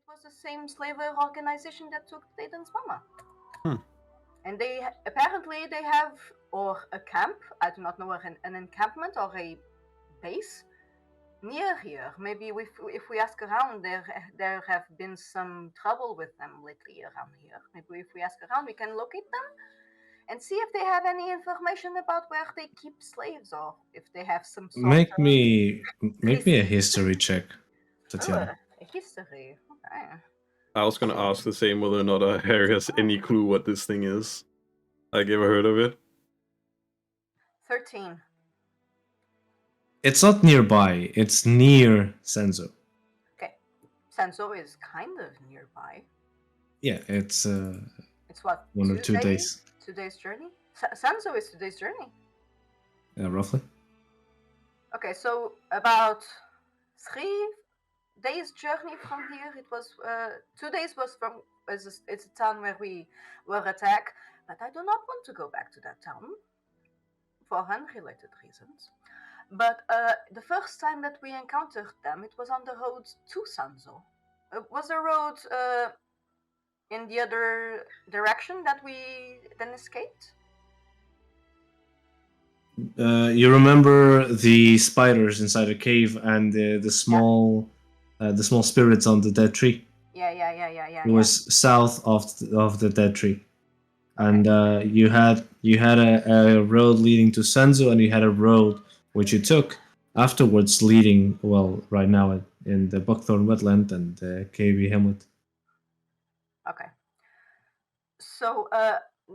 was the same slaver organization that took Daidan's mama. Hmm. And they apparently they have or a camp. I do not know an encampment or a base near here. Maybe if we ask around, there have been some trouble with them lately around here. Maybe if we ask around, we can locate them and see if they have any information about where they keep slaves or if they have some sort Make of me a receipt. history check, Tatyana. A history. Okay. I was gonna ask the same whether or not Harry has any clue what this thing is. Like, ever heard of it? 13. It's not nearby. It's near Senzo. Okay. Senzo is kind of nearby. Yeah, it's It's what? 1 or 2 days. 2 days journey? Senzo is 2 days journey. Roughly. Okay, so about 3 days journey from here. It was 2 days was from. It's a town where we were attacked, but I do not want to go back to that town for unrelated reasons. But the first time that we encountered them, it was on the road to Sanzo. Was the road in the other direction that we then escaped? You remember the spiders inside the cave and the small spirits on the dead tree? Yeah. It was south of the dead tree, and you had a road leading to Senzu, and you had a road which you took afterwards, leading right now in the Buckthorn wetland and Kaevi hamlet. Okay. So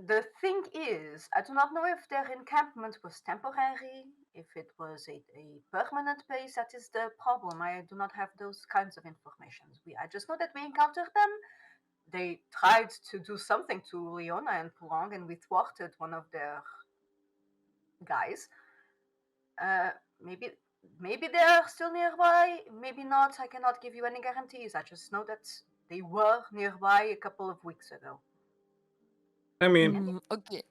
the thing is, I do not know if their encampment was temporary, if it was a permanent base. That is the problem. I do not have those kinds of information. I just know that we encountered them. They tried to do something to Leona and Pulong, and we thwarted one of their guys. Maybe they are still nearby. Maybe not. I cannot give you any guarantees. I just know that they were nearby a couple of weeks ago. I mean, okay.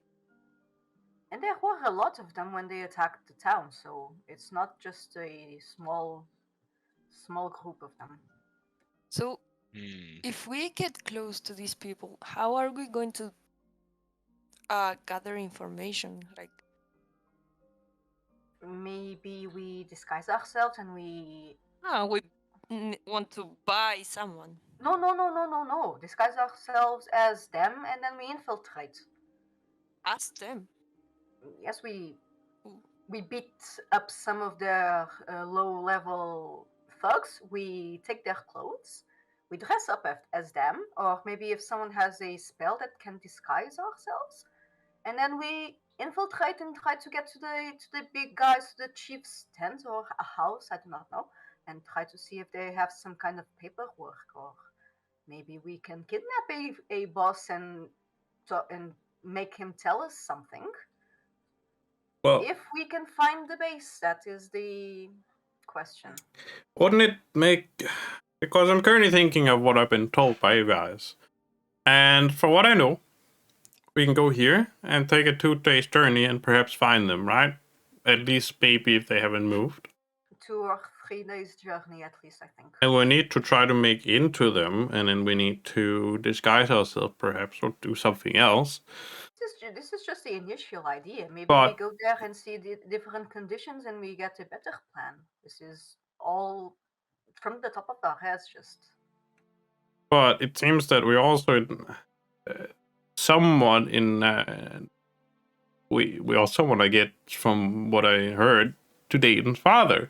And there were a lot of them when they attacked the town, so it's not just a small group of them. So, if we get close to these people, how are we going to gather information? Like, maybe we disguise ourselves and we want to buy someone. No. Disguise ourselves as them and then we infiltrate. As them? Yes, we beat up some of their low-level thugs. We take their clothes. We dress up as them, or maybe if someone has a spell that can disguise ourselves, and then we infiltrate and try to get to the big guys, to the chief's tent or a house, I do not know, and try to see if they have some kind of paperwork, or maybe we can kidnap a boss and make him tell us something. well, If we can find the base, that is the question. Wouldn't it make... Because I'm currently thinking of what I've been told by you guys. And for what I know, we can go here and take a 2 days journey and perhaps find them, right? At least maybe if they haven't moved. 2 or 3 days journey at least, I think. And we need to try to make into them, and then we need to disguise ourselves perhaps or do something else. This is just the initial idea. Maybe we go there and see the different conditions and we get a better plan. This is all from the top of our heads, just. But it seems that we also someone in we are someone, I get from what I heard, to Daidan's father,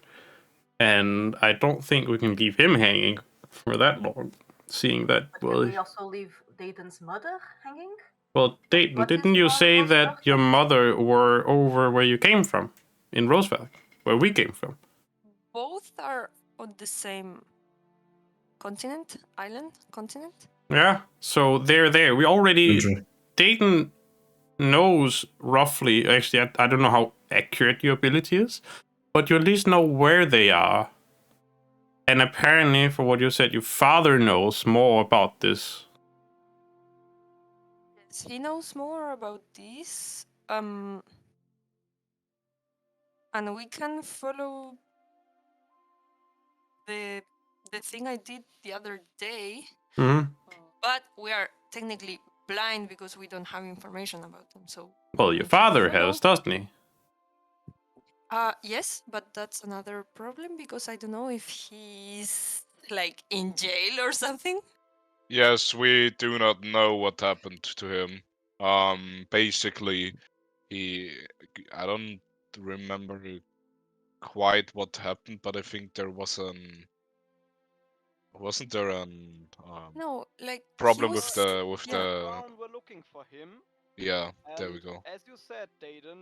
and I don't think we can leave him hanging for that long. Seeing that, but can we also leave Daidan's mother hanging? Well, Daidan, didn't you say that your mother were over where you came from, in Roosevelt, where we came from? Both are on the same continent. Yeah, so they're there. We already... Daidan knows roughly... Actually, I don't know how accurate your ability is, but you at least know where they are. And apparently, for what you said, your father knows more about this. Yes, he knows more about this. And we can follow the the thing I did the other day, Hmm. but we are technically blind because we don't have information about them. So Well, your father has, doesn't he? Yes, but that's another problem because I don't know if he's like in jail or something. Yes, we do not know what happened to him. Basically, I don't remember quite what happened, but I think there was wasn't there an No, like problem he with was. the Crown were looking for him. yeah, there we And go. as you said, Daidan,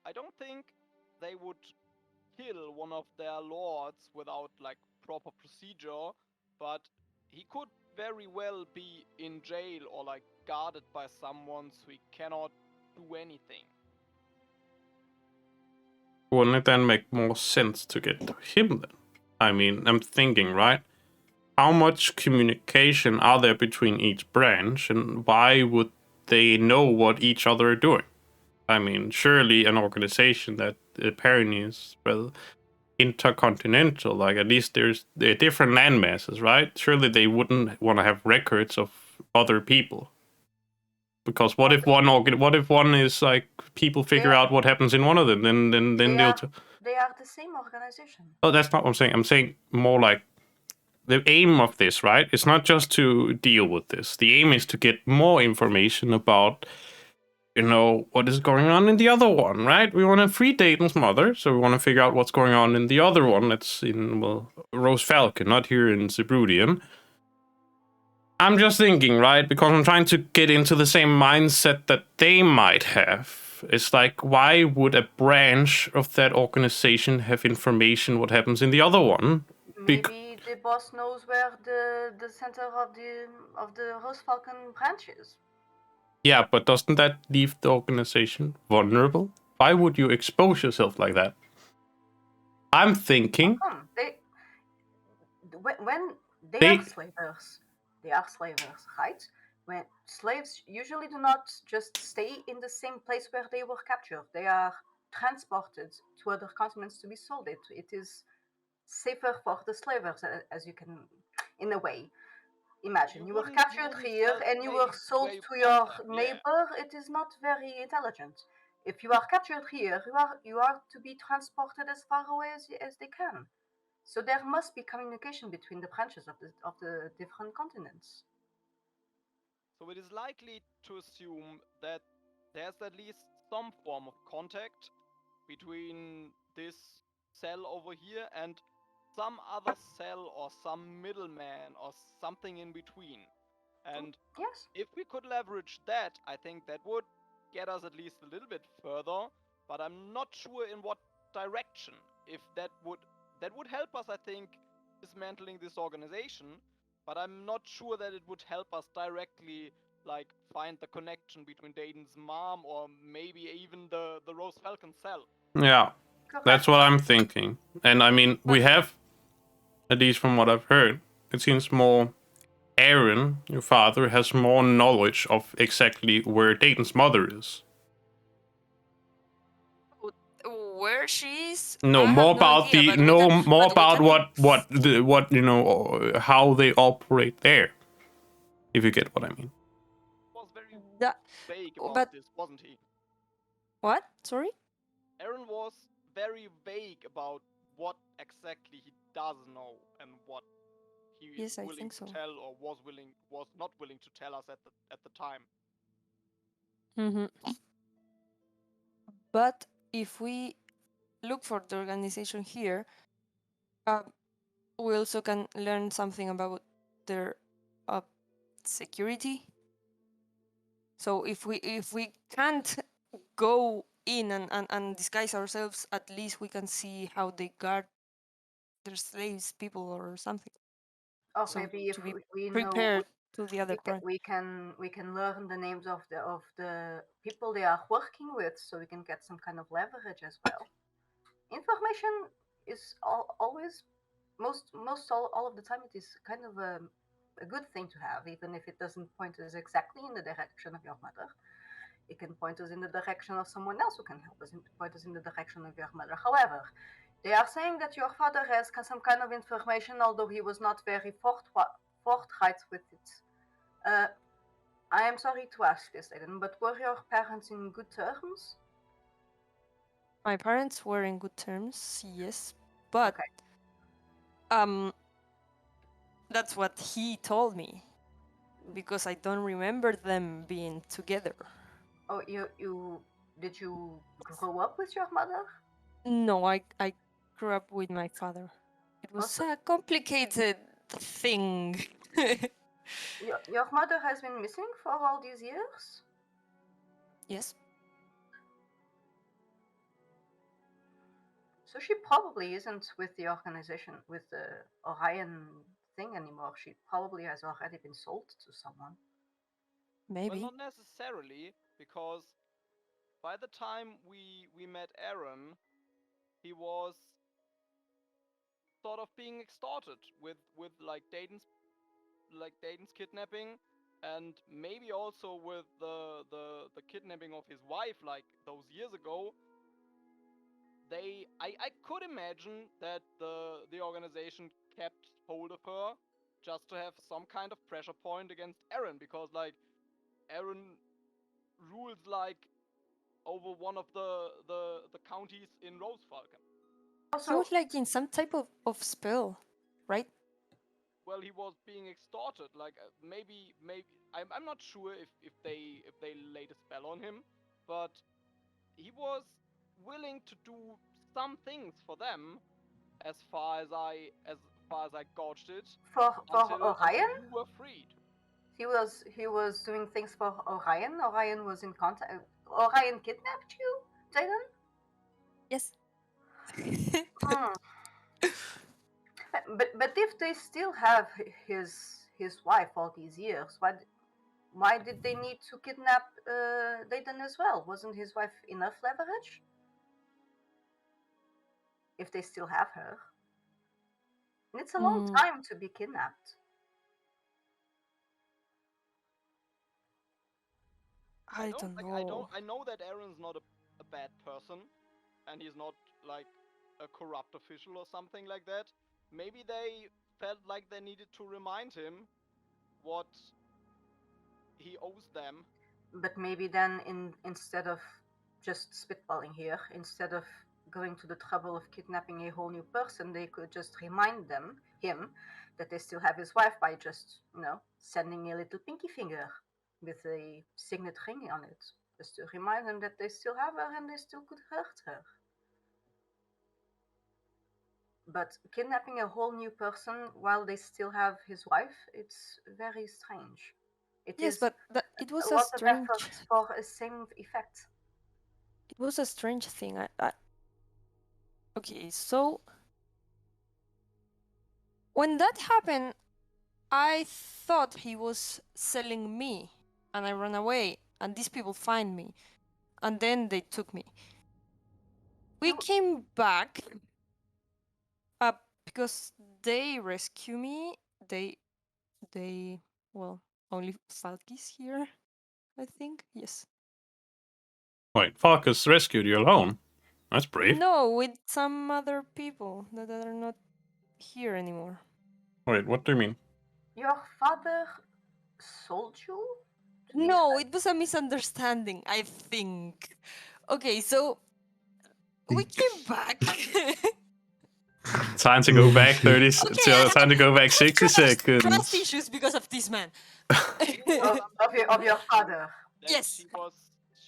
I don't think they would kill one of their lords without like proper procedure, but he could very well be in jail or like guarded by someone so he cannot do anything. Wouldn't it then make more sense to get to him then? I mean, I'm thinking, right? How much communication are there between each branch, and why would they know what each other are doing? I mean, surely an organization that apparently is, well, intercontinental, like at least they're different land masses, right? Surely they wouldn't want to have records of other people. Because what if one is like people figure out what happens in one of them, then They they'll. are the same organization. Oh, that's not what I'm saying. I'm saying more like the aim of this, right? It's not just to deal with this. The aim is to get more information about, what is going on in the other one, right? We want to free Dayton's mother, so we want to figure out what's going on in the other one that's in, Rose Falcon, not here in Zebrudian. I'm just thinking, right? Because I'm trying to get into the same mindset that they might have. It's like, why would a branch of that organization have information what happens in the other one? Maybe the boss knows where the center of the Rose Falcon branch is. Yeah, but doesn't that leave the organization vulnerable? Why would you expose yourself like that? I'm thinking. When they are slavers, right? When slaves usually do not just stay in the same place where they were captured. They are transported to other continents to be sold. It is safer for the slavers, as you can, in a way. Imagine you were captured here and you were sold to your neighbor. It is not very intelligent. If you are captured here, you are to be transported as far away as they can. So there must be communication between the branches of the different continents. So it is likely to assume that there's at least some form of contact between this cell over here and some other cell or some middleman or something in between. And yes, if we could leverage that, I think that would get us at least a little bit further, but I'm not sure in what direction. If that would help us, I think, dismantling this organization, but I'm not sure that it would help us directly like find the connection between Daidan's mom or maybe even the Rose Falcon cell. Yeah, that's what I'm thinking. And I mean, we have, at least from what I've heard, it seems more Arin, your father, has more knowledge of exactly where Dayton's mother is. Where she is? No, more about how they operate there. If you get what I mean. Was very vague about this, wasn't he? What? Sorry? Arin was very vague about what exactly he does know and what he is willing to tell or was not willing to tell us at the time. Mm-hmm. But if we look for the organization here, we also can learn something about their security. So if we can't go in and disguise ourselves, at least we can see how they guard their slaves, people, or something. Or so maybe if we prepared know, to the other part. we can learn the names of the people they are working with, so we can get some kind of leverage as well. Information is always all of the time it is kind of a good thing to have, even if it doesn't point us exactly in the direction of your mother. It can point us in the direction of someone else who can help us point us in the direction of your mother. However, They are saying that your father has some kind of information, although he was not very forthright with it. I am sorry to ask this, Aiden, but were your parents in good terms? My parents were in good terms, yes, but Okay. that's what he told me, because I don't remember them being together. Oh, did you grow up with your mother? No, I grew up with my father. It was Also, a complicated thing. your mother has been missing for all these years? Yes. So she probably isn't with the organization, with the Orion thing anymore. She probably has already been sold to someone. Maybe. Well, not necessarily, because by the time we met Arin, he was sort of being extorted with like Daidan's kidnapping, and maybe also with the kidnapping of his wife like those years ago. I could imagine that the organization kept hold of her just to have some kind of pressure point against Arin, because like Arin rules like over one of the counties in Rose Falcon. He was like in some type of spell, right? Well, he was being extorted. Like maybe I'm not sure if they laid a spell on him, but he was willing to do some things for them, as far as I gauged it, For until Orion? you were freed. He was doing things for Orion. Orion was in contact. Orion kidnapped you, Jayden? Yes. Hmm. But if they still have his wife all these years, why did they need to kidnap Dayton as well? Wasn't his wife enough leverage? If they still have her, and it's a long time to be kidnapped. I don't know. I know that Arin's not a bad person, and he's not like a corrupt official or something like that. Maybe they felt like they needed to remind him what he owes them. But maybe then, instead of just spitballing here, instead of going to the trouble of kidnapping a whole new person, they could just remind him that they still have his wife by just, sending a little pinky finger with a signet ring on it, just to remind them that they still have her and they still could hurt her. But kidnapping a whole new person while they still have his wife, it's very strange. Yes, but it was a a lot of strange. effort for a same effect. It was a strange thing. Okay, so when that happened, I thought he was selling me, and I ran away, and these people find me, and then they took me. We came back because they rescue me. They well, only Falkis here, I think. Yes. Wait, Falkis rescued you alone? That's brave. No, with some other people that are not here anymore. Wait, what do you mean? Your father sold you? No, it was a misunderstanding, I think. Okay, so we came back. Time to go back 30. Okay, time to go back 60 seconds. Trust issues because of this man. of your father. Yes.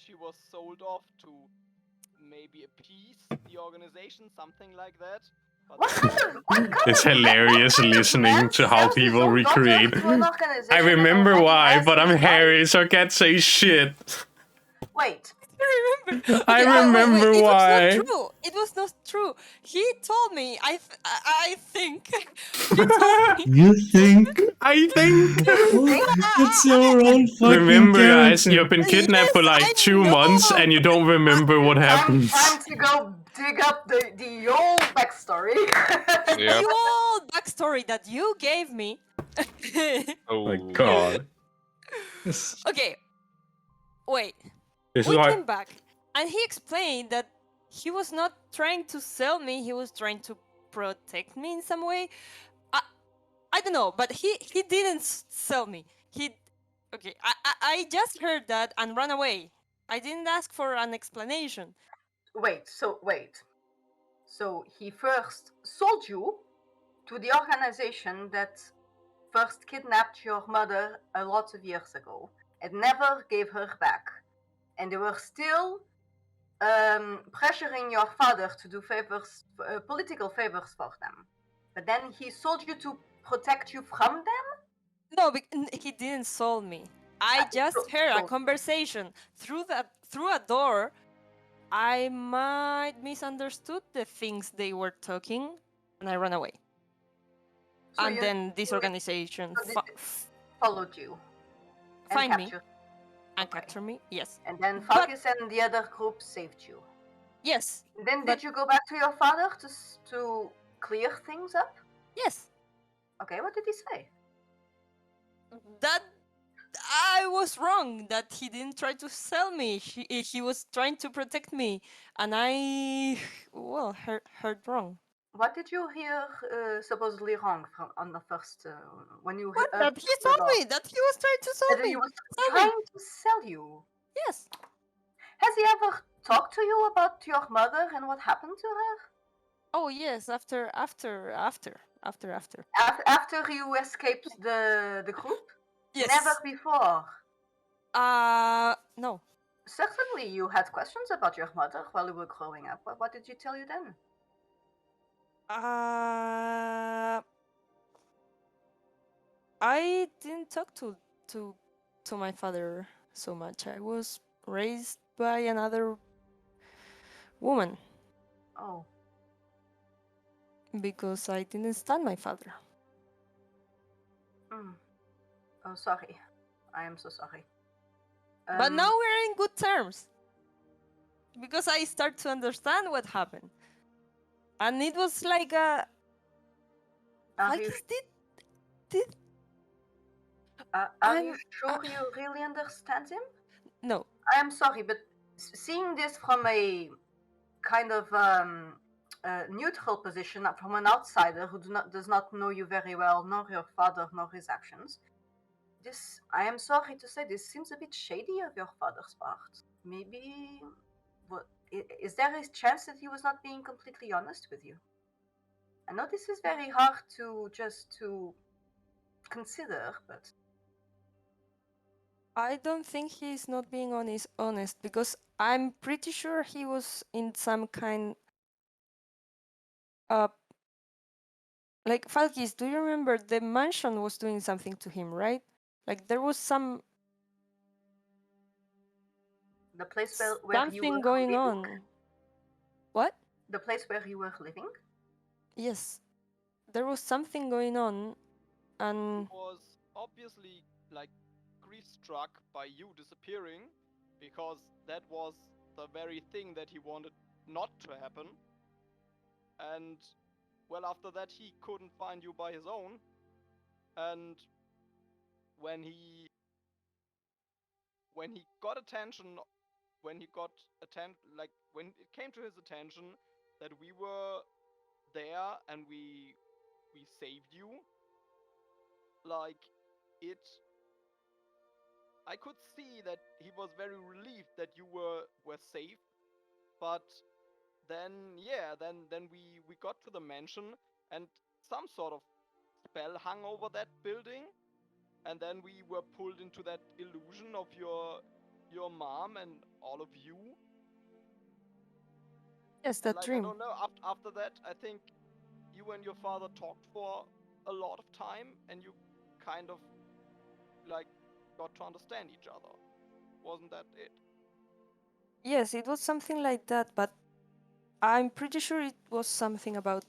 She was sold off to maybe appease the organization, something like that. It's hilarious listening to how people recreate. I remember why, but I'm Harry, so I can't say shit. Wait. I remember why. It was not true. It was not true. He told me. I think. He told me. You think? I think. It's your own fucking Remember, character. guys, you've been kidnapped for like 2 months and you don't remember what happened. Time to go dig up the old backstory. Yep. The old backstory that you gave me. Oh my god. Okay. Wait. This We is came back, and he explained that he was not trying to sell me. He was trying to protect me in some way. I don't know, but he didn't sell me. I just heard that and ran away. I didn't ask for an explanation. Wait. So he first sold you to the organization that first kidnapped your mother a lot of years ago and never gave her back. And they were still pressuring your father to do favors, political favors for them. But then he sold you to protect you from them? No, he didn't sold me. I just heard a so- conversation through a door. I might misunderstood the things they were talking, and I ran away. So and then this you- organization so followed you and find me captured. and Okay. capture me. Yes. And then But- Falkis and the other group saved you. Yes. Then But- did you go back to your father to clear things up? Yes. Okay, what did he say? That I was wrong. That he didn't try to sell me. He was trying to protect me, and I heard wrong. What did you hear supposedly wrong from on the first when you What? heard That he told me that he was trying to sell that me. he was Sell me. trying to sell you? Yes. Has he ever talked to you about your mother and what happened to her? Oh yes. After. After you escaped the group? Yes. Never before. No. Certainly, you had questions about your mother while you were growing up. What did you tell you then? I didn't talk to my father so much. I was raised by another woman Oh, because I didn't stand my father. oh, sorry. I am so sorry. But now we're in good terms because I start to understand what happened, and it was like a. Are you, did are I'm- you sure you really understand him? no. I am sorry, but seeing this from a kind of neutral position, not from an outsider who does not know you very well, nor your father, nor his actions, this, I am sorry to say, this seems a bit shady of your father's part. Maybe, is there a chance that he was not being completely honest with you? I know this is very hard to consider, but I don't think he's not being honest because I'm pretty sure he was in some kind like Falkis, do you remember the mansion was doing something to him, right? Like there was some the place where you something were going living? on. What? The place where you were living? Yes. There was something going on and Was obviously like grief struck by you disappearing because that was the very thing that he wanted not to happen. And well, after that he couldn't find you by his own. And when he got attention, when it came to his attention that we were there and we saved you, like it, I could see that he was very relieved that you were safe. But then we got to the mansion and some sort of spell hung over that building, and then we were pulled into that illusion of your mom and all of you. yes, And that like, dream. I don't know, after that I think you and your father talked for a lot of time and you kind of like got to understand each other. Wasn't that it? Yes, it was something like that, but I'm pretty sure it was something about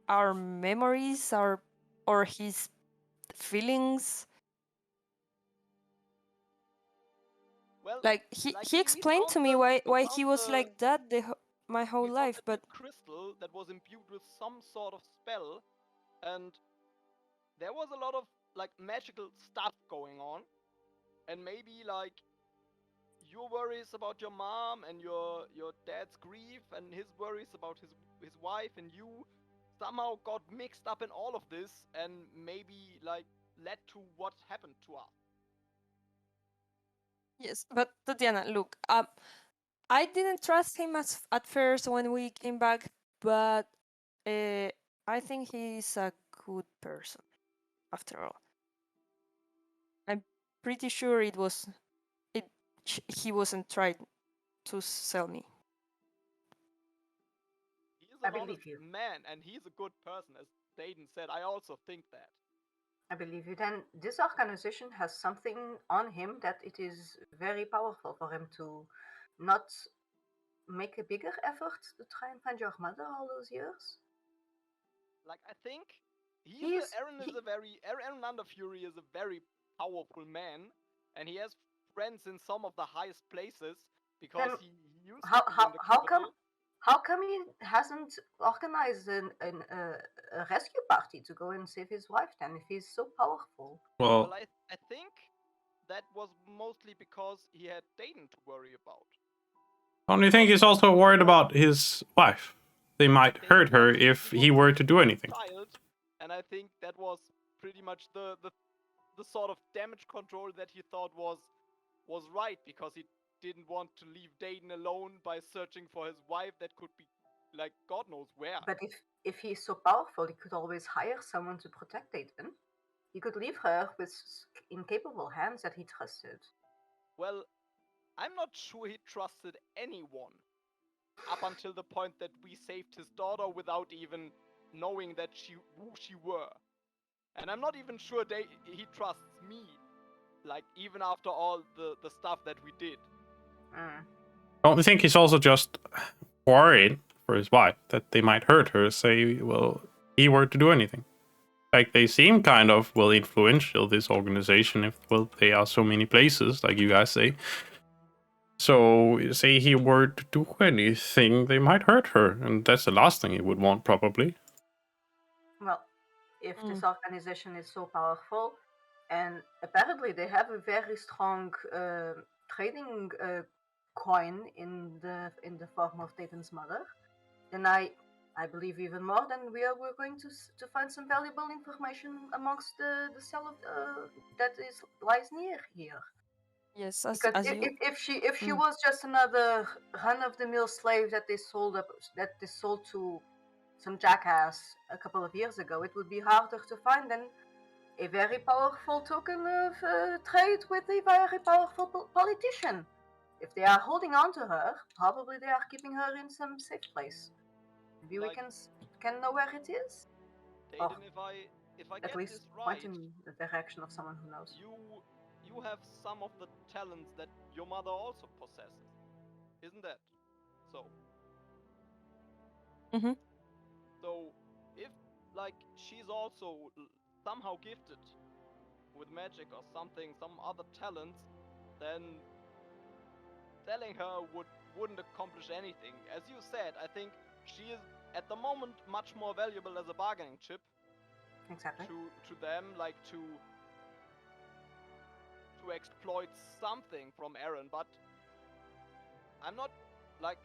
our memories, or his feelings. Well, Like he explained to me why he was found like that my whole we found life, a but crystal that was imbued with some sort of spell, and there was a lot of like magical stuff going on, and maybe like your worries about your mom and your dad's grief and his worries about his wife and you somehow got mixed up in all of this and maybe like led to what happened to us. Yes, but Tatyana, look, I didn't trust him at first when we came back, but I think he's a good person after all. I'm pretty sure he wasn't trying to sell me. He's I an believe honest you. man and he's a good person, as Dayton said. I also think that. I believe you. Then this organization has something on him that it is very powerful for him to not make a bigger effort to try and find your mother all those years. Like I think Arin Under Fury is a very powerful man, and he has friends in some of the highest places because Then he used how to be how in the how come capital. how come he hasn't organized a rescue party to go and save his wife then if he's so powerful? Well, Well, I think that was mostly because he had Dayton to worry about. don't you think he's also worried about his wife? They might hurt her if he were to do anything. Child, and I think that was pretty much the sort of damage control that he thought was right, because he didn't want to leave Dayton alone by searching for his wife that could be like God knows where. But if he's so powerful, he could always hire someone to protect Dayton. He could leave her with incapable hands that he trusted. Well, I'm not sure he trusted anyone up until the point that we saved his daughter without even knowing that who she were. And I'm not even sure he trusts me, like even after all the stuff that we did. Don't you think he's also just worried for his wife that they might hurt her, say, well, he were to do anything? Like, they seem kind of, well, influential, this organization, if, well, they are so many places, like you guys say. So, say he were to do anything, they might hurt her, and that's the last thing he would want, probably. Well, if this organization is so powerful, and apparently they have a very strong trading coin in the form of Dayton's mother, then I believe even more than we're going to find some valuable information amongst the cell of that lies near here. Yes, Because as you. if she was just another run of the mill slave that they sold to some jackass a couple of years ago, it would be harder to find than a very powerful token of trade with a very powerful politician. If they are holding on to her, probably they are keeping her in some safe place. Maybe we can know where it is. Dayton, if I at get least this right, point in the direction of someone who knows. You have some of the talents that your mother also possesses, isn't that so? Mm-hmm. So if like she's also somehow gifted with magic or something, some other talents, then selling her wouldn't accomplish anything. As you said, I think she is at the moment much more valuable as a bargaining chip. Exactly. To them, like to exploit something from Arin, but I'm not like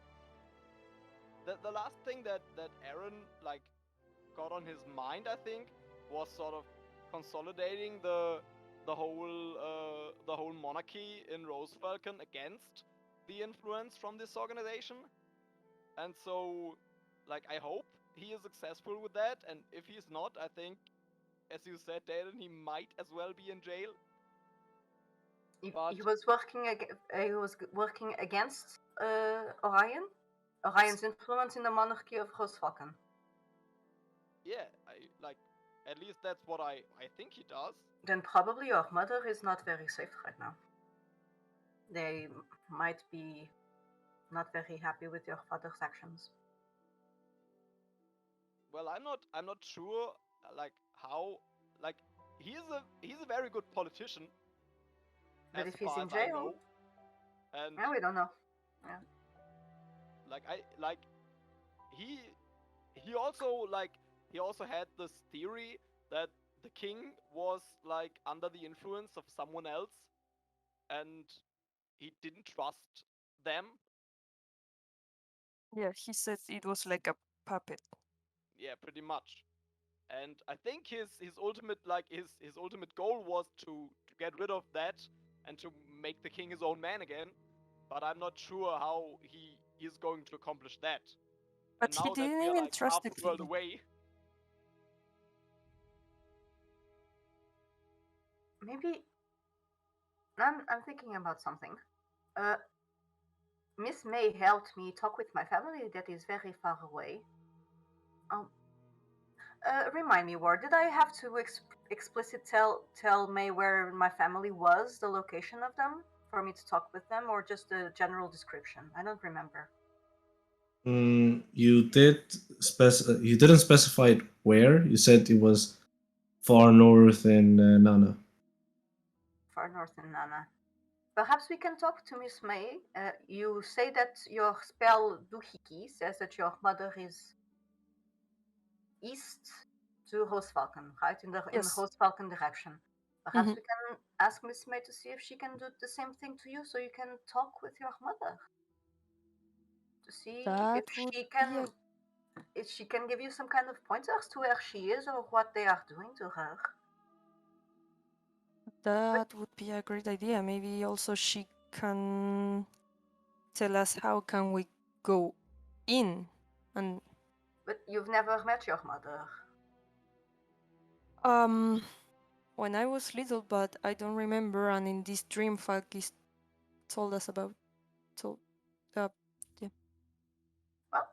the last thing that Arin like got on his mind, I think, was sort of consolidating the whole monarchy in Rose Falcon against the influence from this organization. And so, like, I hope he is successful with that. And if he's not, I think, as you said, Dayton, he might as well be in jail. He was working against Orion. Orion's influence in the monarchy of Rose Falcon. Yeah, at least that's what I think he does. Then probably your mother is not very safe right now. They might be not very happy with your father's actions. Well, I'm not sure like how, like he's a very good politician. But if he's in jail, and yeah, we don't know. Yeah. He also had this theory that the king was like under the influence of someone else, and he didn't trust them. Yeah, he said it was like a puppet. Yeah, pretty much. And I think his ultimate his ultimate goal was to get rid of that and to make the king his own man again. But I'm not sure how he is going to accomplish that. But And he now that didn't we are even like trust half the the world king. away, Maybe I'm thinking about something. Miss May helped me talk with my family that is very far away. Remind me, Ward, did I have to explicit tell May where my family was, the location of them, for me to talk with them, or just a general description? I don't remember. You didn't specify it where. You said it was far north in Nana. Far north in Nana. Perhaps we can talk to Miss May. You say that your spell Duhiki says that your mother is east to Roosvalken, right? In the Yes. Roosvalken direction. Perhaps Mhm. we can ask Miss May to see if she can do the same thing to you, so you can talk with your mother to see That would be a if she can give you some kind of pointers to where she is or what they are doing to her. great idea. Maybe also she can tell us how can we go in. And But you've never met your mother. when I was little, but I don't remember. And in this dream, Falkis told us about. So, yeah. Well,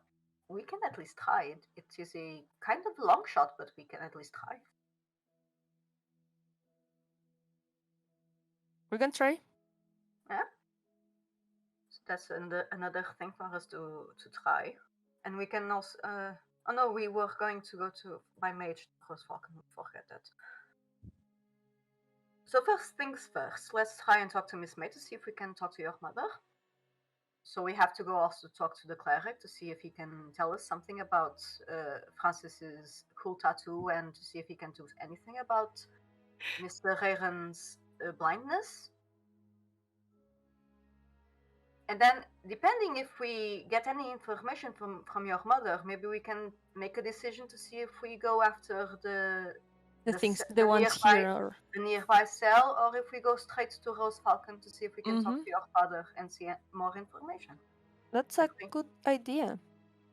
we can at least try it. It is a kind of long shot, but we can at least try. We can try. Yeah. So that's another thing for us to try. And we can also. Oh no, we were going to go to by mage Roosvalken. Forget that. So first things first, let's try and talk to Miss May to see if we can talk to your mother. So we have to go also talk to the cleric to see if he can tell us something about Francis's cool tattoo and to see if he can do anything about Mr. Reiran's blindness. And then, depending if we get any information from your mother, maybe we can make a decision to see if we go after the ones here are. The nearby cell, or if we go straight to Roosvalken to see if we can talk Mhm. to your father and see more information. That's a good idea.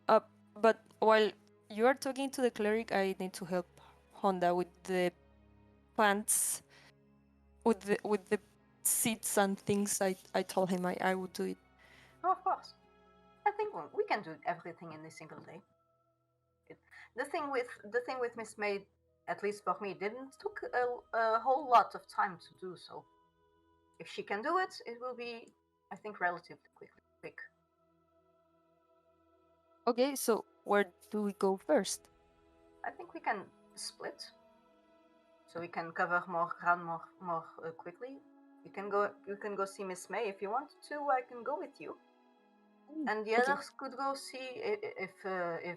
But while you are talking to the cleric, I need to help Honda with the plants, with the seeds and things. I told him I would do it. Oh, of course. I think we can do everything in a single day. The thing with Miss May, at least for me, didn't took a whole lot of time to do so. If she can do it, it will be, I think, relatively quick. Okay, so where do we go first? I think we can split, so we can cover more ground more quickly. You can go see Miss May if you want to. I can go with you. And the Okay. others could go see if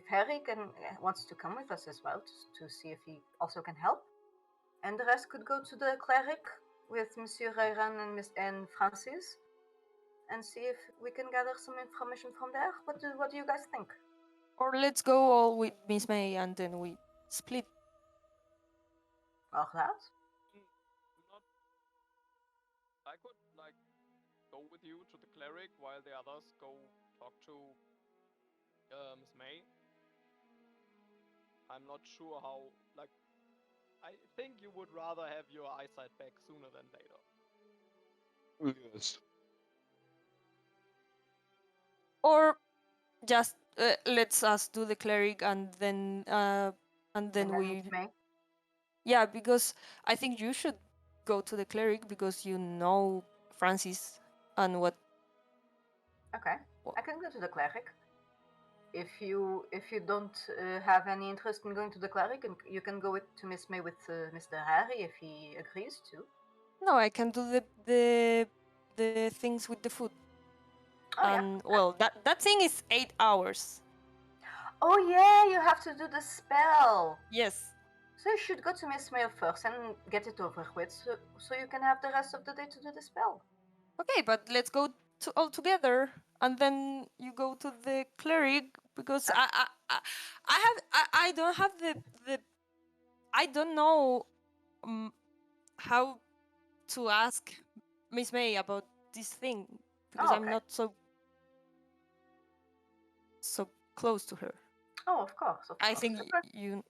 Harry wants to come with us as well to see if he also can help. And the rest could go to the cleric with Monsieur Reiran and Francis, and see if we can gather some information from there. What do you guys think? Or let's go all with Miss May and then we split. Or that? not. I could like go with you to the cleric while the others go talk to Miss May. I'm not sure how. Like, I think you would rather have your eyesight back sooner than later. Yes. Or just let's us do the cleric and then we. Miss May? Yeah, because I think you should go to the cleric because you know Francis and what. Okay, I can go to the cleric. If you don't have any interest in going to the cleric, you can go to Miss May with Mr. Harry if he agrees to. No, I can do the things with the food. Oh And well, that thing is 8 hours. Oh yeah, you have to do the spell. Yes. So you should go to Miss May first and get it over with, so you can have the rest of the day to do the spell. Okay, but let's go all together, and then you go to the cleric because I don't have the I don't know how to ask Miss May about this thing because I'm okay. not so close to her. Oh, of course. I think Okay. you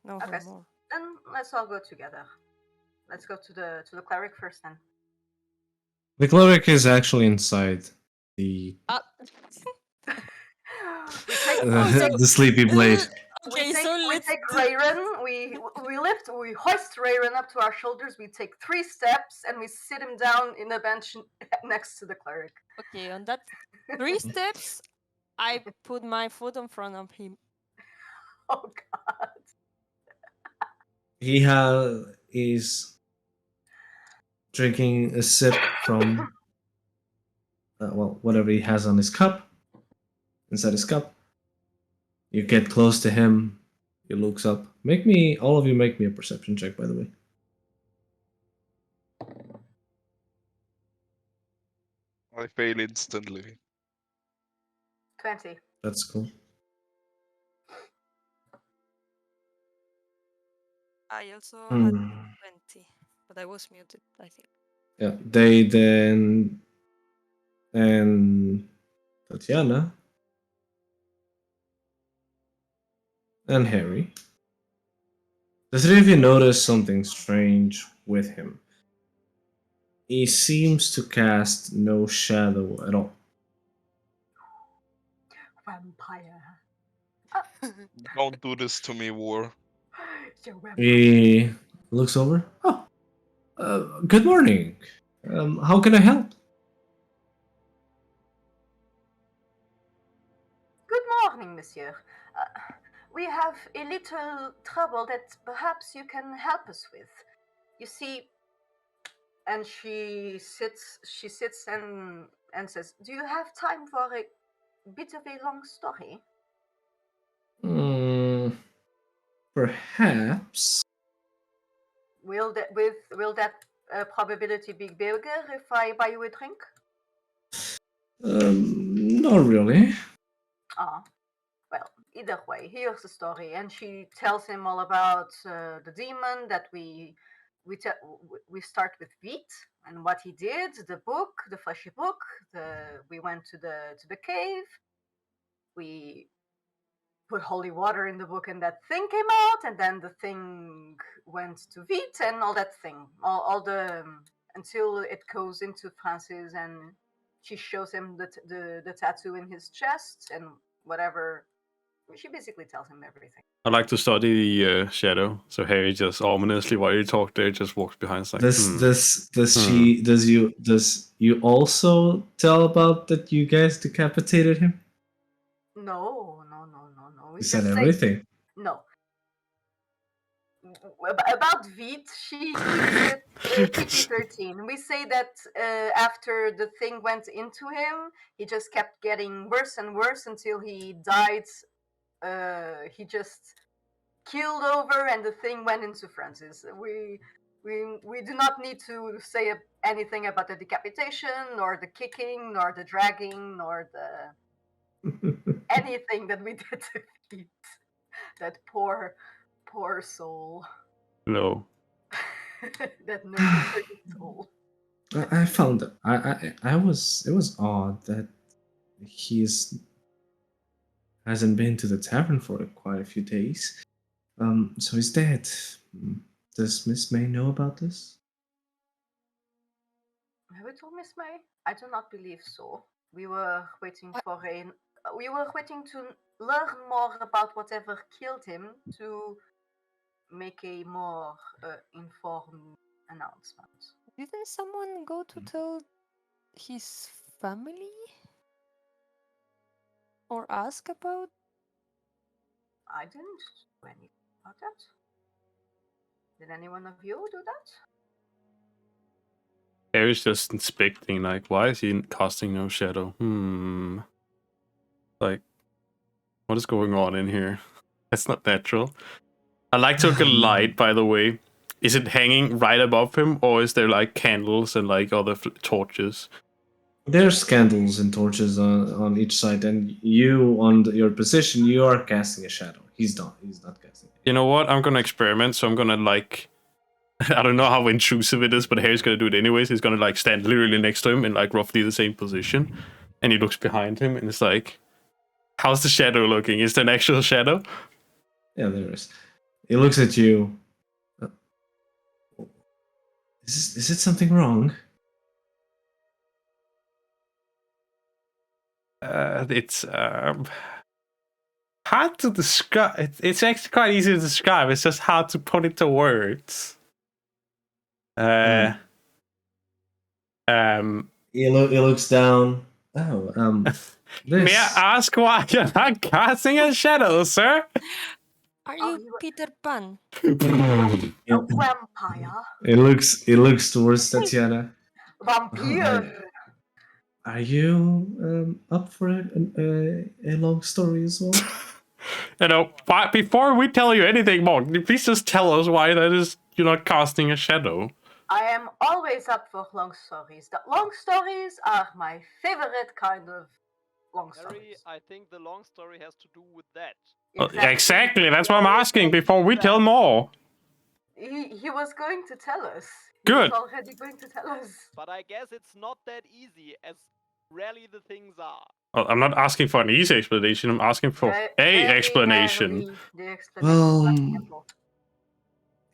know Okay, her more. then let's all go together. Let's go to the cleric first, then. The cleric is actually inside the We take the sleepy blade. Okay, we let's take Reiran. We hoist Reiran up to our shoulders. We take 3 steps and we sit him down in a bench next to the cleric. Okay, on that 3 steps, I put my foot in front of him. Oh God! He is drinking a sip from whatever he has on his cup. Inside his cup, you get close to him. He looks up. All of you make me a perception check, by the way. I fail instantly. 20. That's cool. I also had 20, but I was muted, I think. Yeah, Daidan and Tatyana and Harry. The 3 of you notice something strange with him. He seems to cast no shadow at all. Vampire. Don't do this to me, War. You vampire. He looks over. Oh, good morning. How can I help? Good morning, monsieur. We have a little trouble that perhaps you can help us with. You see, and she sits and says, "Do you have time for a bit of a long story?" Perhaps. Will that probability be bigger if I buy you a drink? Not really. Ah, well, either way, here's the story, and she tells him all about the demon that we start with Vit and what he did, the book, the fleshy book. We went to the cave. We put holy water in the book, and that thing came out, and then the thing went to Vit, and all that thing, all the until it goes into Francis, and she shows him the tattoo in his chest and whatever. She basically tells him everything. I like to study the shadow. So Harry just ominously, while you talk there, just walks behind. Like, does you also tell about that you guys decapitated him? No. You said everything. No. About Vit, she keeps it PG-13. We say that after the thing went into him, he just kept getting worse and worse until he died. He just keeled over, and the thing went into Francis. We do not need to say anything about the decapitation, nor the kicking, nor the dragging, nor the anything that we did to Vit. That poor soul. No. That nerdy soul. I found that it was odd that hasn't been to the tavern for quite a few days. So he's dead. Does Miss May know about this? Have you told Miss May? I do not believe so. We were waiting to learn more about whatever killed him to make a more informed announcement. Didn't someone go to tell his family? Or ask about? I didn't do anything about that. Did anyone of you do that? Harry's just inspecting, like, why is he casting no shadow? Like, what is going on in here? That's not natural. I like to look at light, by the way. Is it hanging right above him, or is there like candles and like other torches? There's candles and torches on each side, and you on your position, you are casting a shadow. He's not. He's not casting. You know what? I'm gonna experiment, so I'm gonna like I don't know how intrusive it is, but Harry's gonna do it anyways. He's gonna like stand literally next to him in like roughly the same position, and he looks behind him and it's like, how's the shadow looking? Is there an actual shadow? Yeah, there is. He looks at you. Is it something wrong? It's hard to describe. It's actually quite easy to describe. It's just hard to put into words. He looks down. Oh, May I ask why you're not casting a shadow, sir? Are you Peter Pan? A vampire. It looks towards Tatyana. Vampire. Are you up for a long story as well? You know, but before we tell you anything more, can you please just tell us why that is you're not casting a shadow? I am always up for long stories. The long stories are my favorite kind of long Harry, stories. I think the long story has to do with that. Exactly, that's what I'm asking before we tell more. He was going to tell us. Good. He was already going to tell us. But I guess it's not that easy, as rarely the things are. Well, I'm not asking for an easy explanation. I'm asking for Very explanation. rarely the explanation is simple.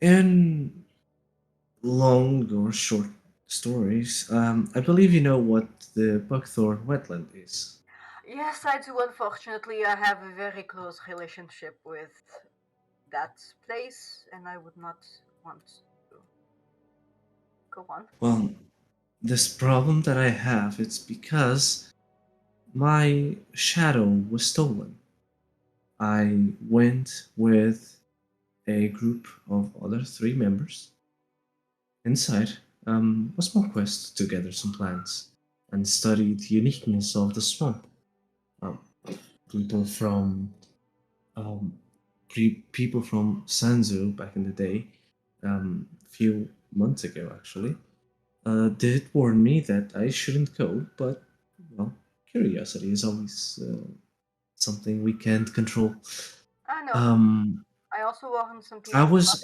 In long or short stories, I believe you know what the Buckthorn wetland is. Yes, I do. Unfortunately, I have a very close relationship with that place, and I would not want to go on. Well, this problem that I have, it's because my shadow was stolen. I went with a group of other 3 members inside a small quest to gather some plants and study the uniqueness of the swamp. People from people from Sanzu back in the day, a few months ago actually, did warn me that I shouldn't go, but well, curiosity is always something we can't control. I know. I also warned some people. I was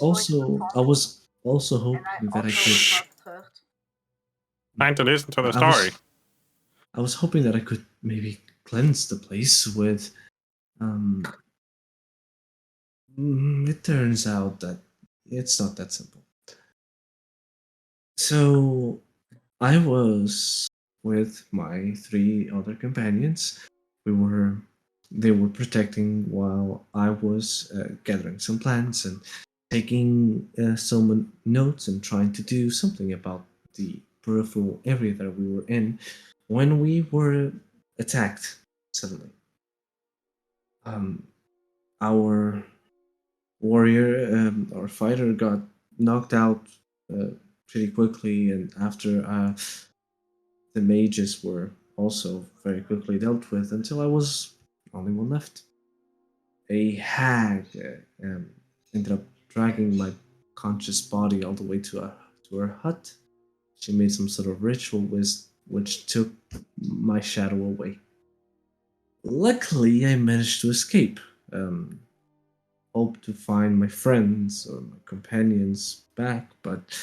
also hoping that I could. Trying to listen to the story. I was hoping that I could maybe cleanse the place with. It turns out that it's not that simple. So I was with my 3 other companions. They were protecting while I was gathering some plants and taking some notes and trying to do something about the peripheral area that we were in when we were attacked suddenly. Our warrior, our fighter, got knocked out pretty quickly, and after the mages were also very quickly dealt with until I was only one left. A hag ended up dragging my conscious body all the way to her hut. She made some sort of ritual which took my shadow away. Luckily, I managed to escape. Hope to find my friends or my companions back, but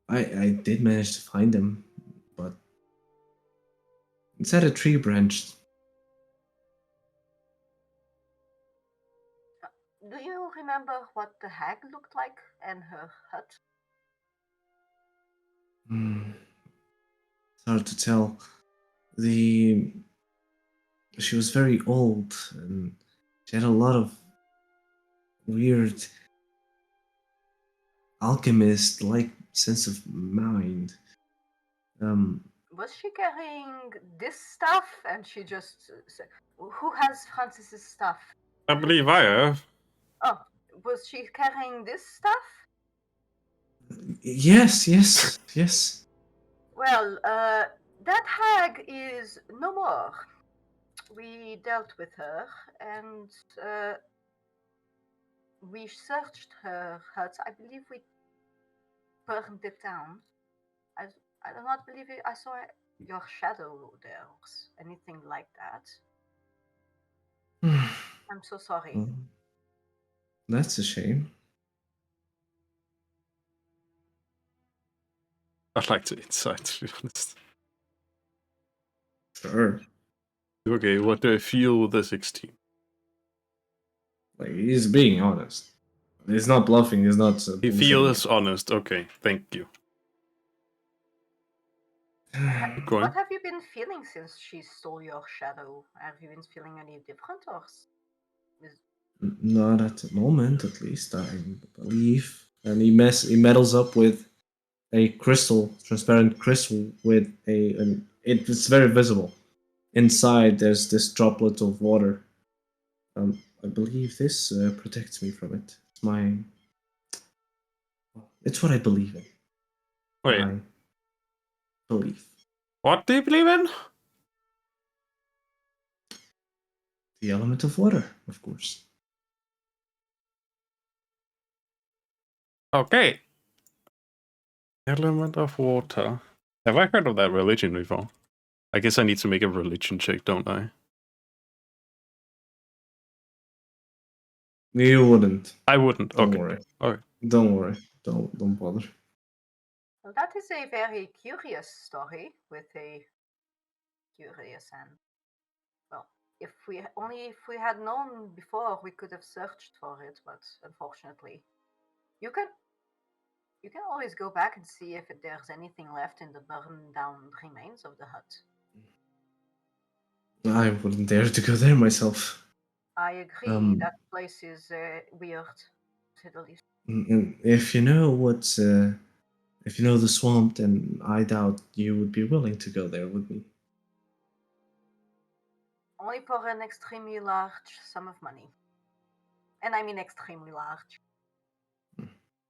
I did manage to find them, but inside a tree branch. Do you remember what the hag looked like and her hut? It's hard to tell. She was very old and she had a lot of weird alchemist-like sense of mind. Was she carrying this stuff? And she just said, "Who has Francis's stuff?" I believe I have. Oh, was she carrying this stuff? Yes. Well, that hag is no more. We dealt with her, and we searched her hut. I believe we burned it down. I do not believe I saw your shadow there or anything like that. I'm so sorry. Well, that's a shame. I'd like to insight, to be honest. Sure. Okay, what do I feel with the 16? Like, he's being honest. He's not bluffing, he's not He bullshitting feels you. honest. Okay, thank you. Go on. What have you been feeling since she stole your shadow? Have you been feeling any different or Not at the moment, at least, I believe. And he meddles up with a crystal, transparent crystal with it's very visible. Inside, there's this droplet of water. I believe this protects me from it. It's what I believe in. Wait, I believe. what do you believe in? The element of water, of course. Okay. Element of water. Have I heard of that religion before? I guess I need to make a religion check, don't I? You wouldn't. I wouldn't. Don't Okay. worry. Okay. Don't worry. Don't bother. Well, that is a very curious story with a curious and well, if we had known before, we could have searched for it, but unfortunately, you can always go back and see if there's anything left in the burned down remains of the hut. I wouldn't dare to go there myself. I agree. That place is weird, to say the least. And if you know if you know the swamp, then I doubt you would be willing to go there with me. Only for an extremely large sum of money. And I mean extremely large.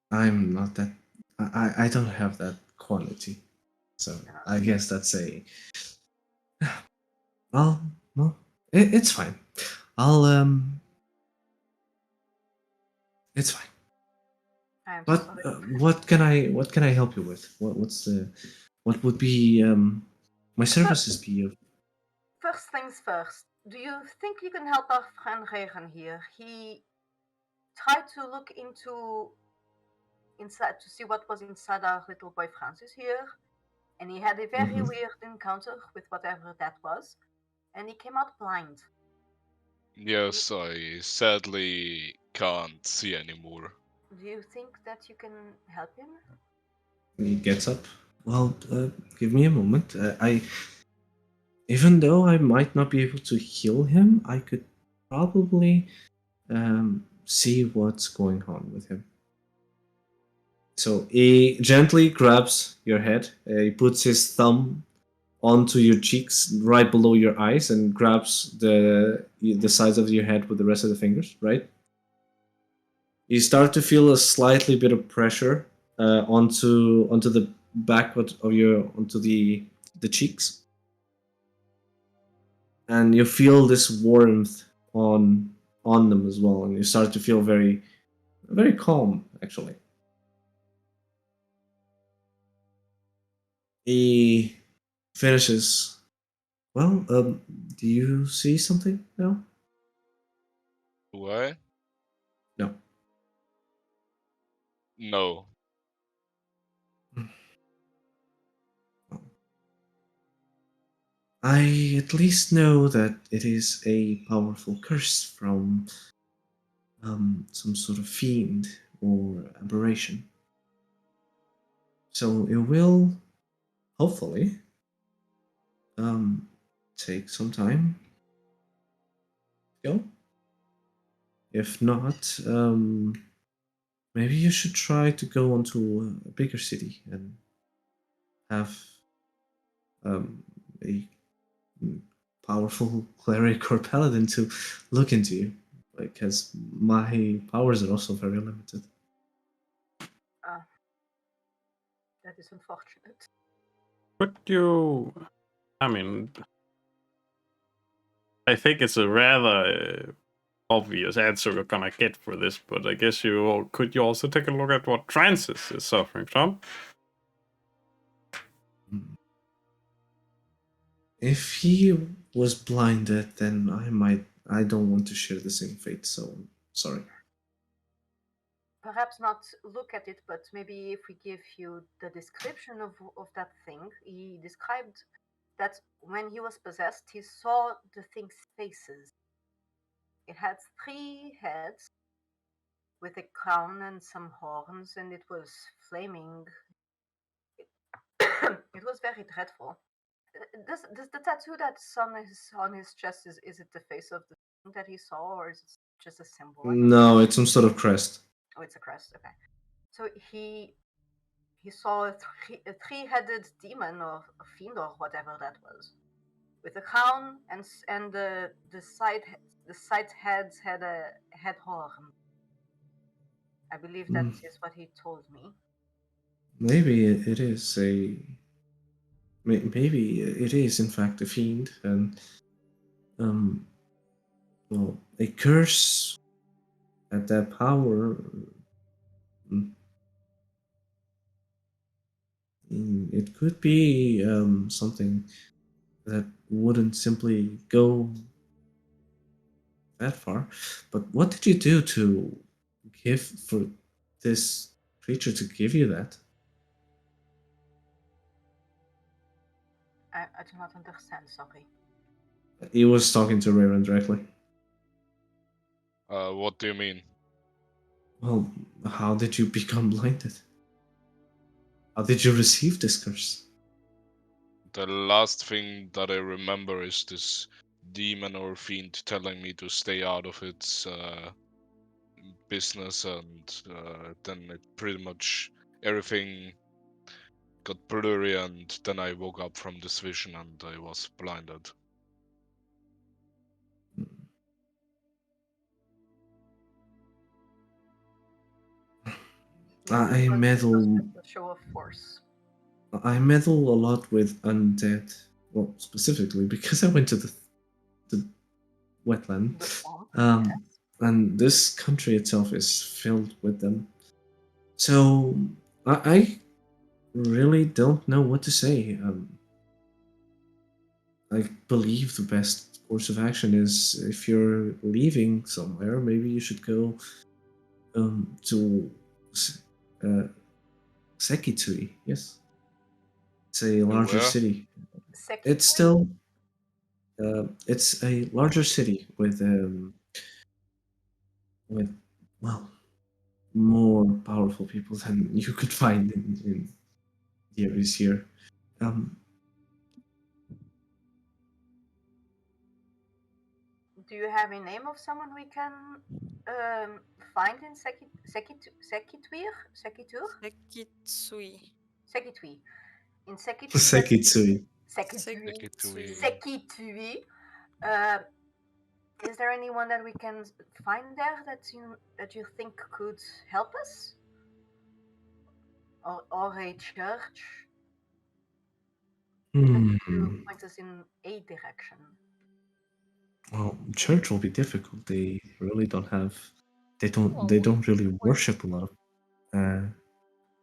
I'm not that. I don't have that quantity, so I guess that's a. Well, it's fine. It's fine. I'm But sorry. what can I help you with? What would be my services be of? First things first. Do you think you can help our friend Reiran here? He tried to look inside to see what was inside our little boy Francis here, and he had a very weird encounter with whatever that was, and he came out blind. Yes, I sadly can't see anymore. Do you think that you can help him? He gets up. Well, give me a moment. Even though I might not be able to heal him, I could probably see what's going on with him. So he gently grabs your head. He puts his thumb onto your cheeks, right below your eyes, and grabs the sides of your head with the rest of the fingers. Right. You start to feel a slightly bit of pressure onto the back onto the cheeks, and you feel this warmth on them as well, and you start to feel very, very calm actually. He finishes. Well, do you see something now? Do I? No. No. I at least know that it is a powerful curse from some sort of fiend or aberration. So it will, hopefully, take some time to go. If not, maybe you should try to go onto a bigger city and have a powerful cleric or paladin to look into you, because my powers are also very limited. That is unfortunate. Could you? I mean, I think it's a rather obvious answer you're gonna get for this, but I guess could you also take a look at what Francis is suffering from? If he was blinded, then I don't want to share the same fate, so sorry. Perhaps not look at it, but maybe if we give you the description of that thing, he described that when he was possessed, he saw the thing's faces. It had 3 heads with a crown and some horns, and it was flaming. It was very dreadful. Does the tattoo that's on his chest is it the face of the thing that he saw, or is it just a symbol? No, it's some sort of crest. Oh, it's a crest. Okay. So he saw a three-headed demon or a fiend or whatever that was, with a crown and the side heads had a head horn. I believe that is what he told me. Maybe it is a. Maybe it is in fact a fiend, and well, a curse at that power. It could be something that wouldn't simply go that far. But what did you do to give for this creature to give you that? I do not understand. Sorry. He was talking to Reiran directly. What do you mean? Well, how did you become blinded? How did you receive this curse? The last thing that I remember is this demon or fiend telling me to stay out of its business, and then it pretty much everything got blurry, and then I woke up from this vision and I was blinded. I meddle. A show of force. I meddle a lot with undead. Well, specifically because I went to the wetland. And this country itself is filled with them. So I really don't know what to say. I believe the best course of action is if you're leaving somewhere, maybe you should go to Sekitsui. Yes, it's a larger Where? city. Sekitsui? It's still it's a larger city with well more powerful people than you could find in the areas here. Do you have a name of someone we can find in Sekitui? Sekitui. In Sekitsui. Sekitui. Is there anyone that we can find there that you think could help us? Or a church? To point us in a direction. Well, church will be difficult. They really don't have. They don't really worship a lot of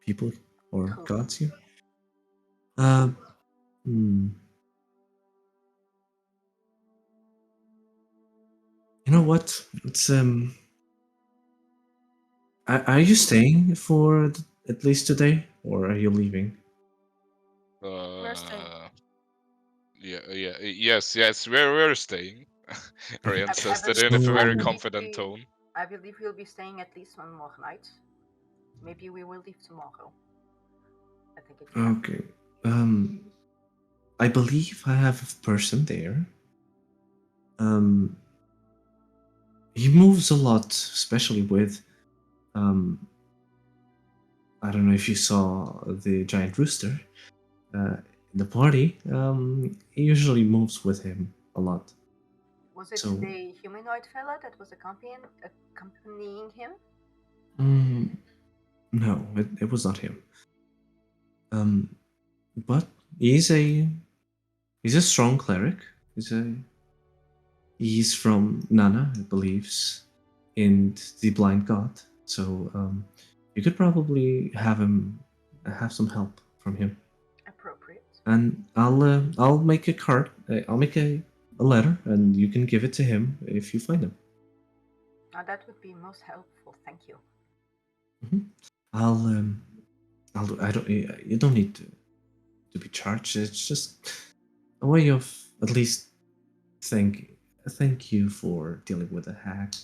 people or gods here. You know what? It's Are you staying for at least today, or are you leaving? We're staying. Yes, we're staying. Arian says that in a very confident tone. I believe we'll be staying at least one more night. Maybe we will leave tomorrow. I think it can. Okay. I believe I have a person there. He moves a lot, especially with I don't know if you saw the giant rooster in the party. He usually moves with him a lot. Was it the humanoid fella that was accompanying him? No, it was not him. But he's a strong cleric. He's from Nana, I believes, in the blind god. So you could probably have some help from him. Appropriate. and I'll make a card. I'll make a letter, and you can give it to him if you find him. That would be most helpful. Thank you. I'll do. I don't. You don't need to be charged. It's just a way of at least thank you for dealing with a hack.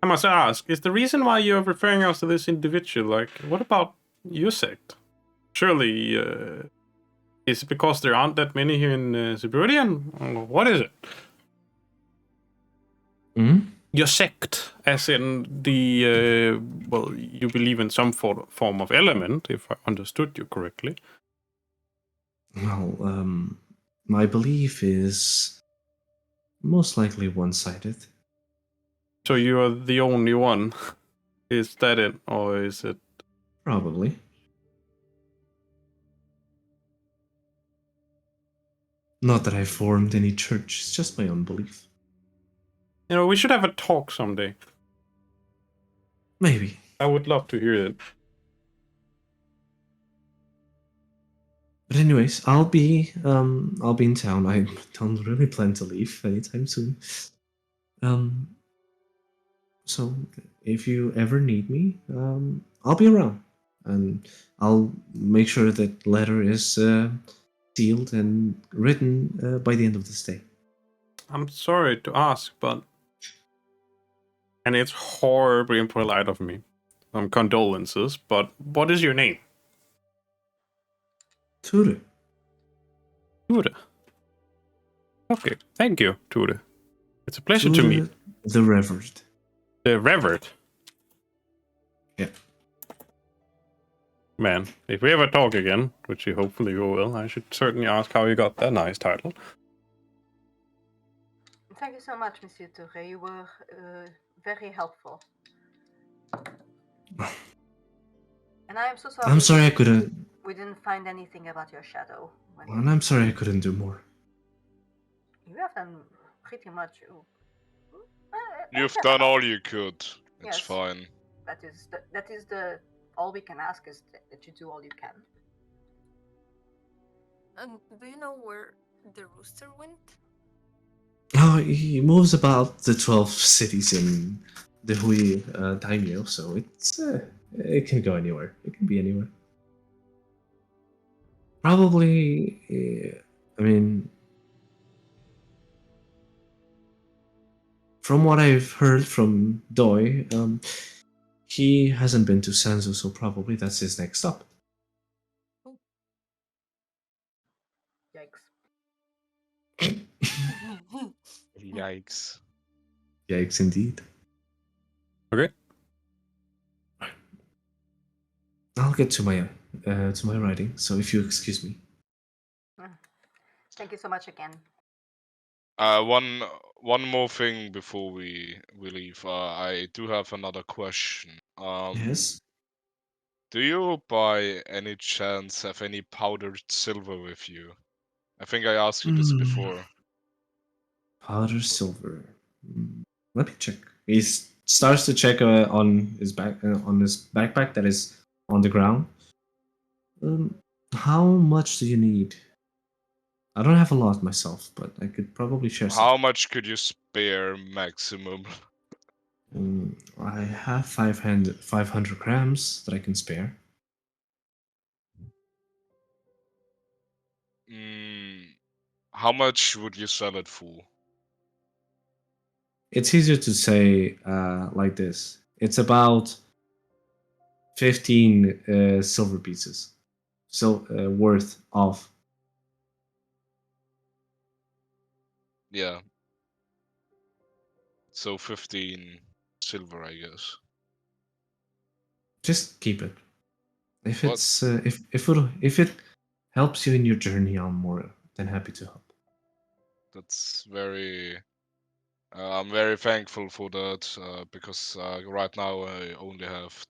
I must ask, is the reason why you're referring us to this individual, like, what about your sect? Surely, is it because there aren't that many here in Siberian? Or what is it? Your sect, as in the, well, you believe in some form of element, if I understood you correctly. Well, my belief is most likely one-sided. So you're the only one? Is that it, or is it? Probably. Not that I formed any church, it's just my own belief. You know, we should have a talk someday. Maybe. I would love to hear it. But anyways, I'll be in town. I don't really plan to leave anytime soon. So if you ever need me, I'll be around, and I'll make sure that letter is sealed and written by the end of this day. I'm sorry to ask, but, and it's horribly impolite of me. Condolences, but what is your name? Ture. Ture. Okay, thank you, Ture. It's a pleasure to meet. The Reverend. The Reverend? Yeah. Man, if we ever talk again, which we hopefully will, I should certainly ask how you got that nice title. Thank you so much, Monsieur Ture. You were very helpful. And I am so sorry. I'm sorry I couldn't. We didn't find anything about your shadow. And I'm sorry I couldn't do more. You have done pretty much. You've done all you could. It's Yes. fine. That is the all we can ask is that you do all you can. And do you know where the rooster went? Oh, he moves about the 12 cities in the Hui daimyo, so it can go anywhere. It can be anywhere. Probably, I mean, from what I've heard from Doi, he hasn't been to Sanzu, so probably that's his next stop. Yikes. Yikes. Yikes, indeed. Okay. I'll get to my writing. So if you excuse me. Thank you so much again. One more thing before we leave. I do have another question. Yes. Do you by any chance have any powdered silver with you? I think I asked you this before. Powder silver. Let me check. He starts to check on his backpack that is on the ground. How much do you need? I don't have a lot myself, but I could probably share some. How much could you spare maximum? I have 500 grams that I can spare. How much would you sell it for? It's easier to say like this. It's about 15 silver pieces, worth of. Yeah. So 15 silver, I guess. Just keep it. If it's if it helps you in your journey, I'm more than happy to help. That's very. I'm very thankful for that because right now I only have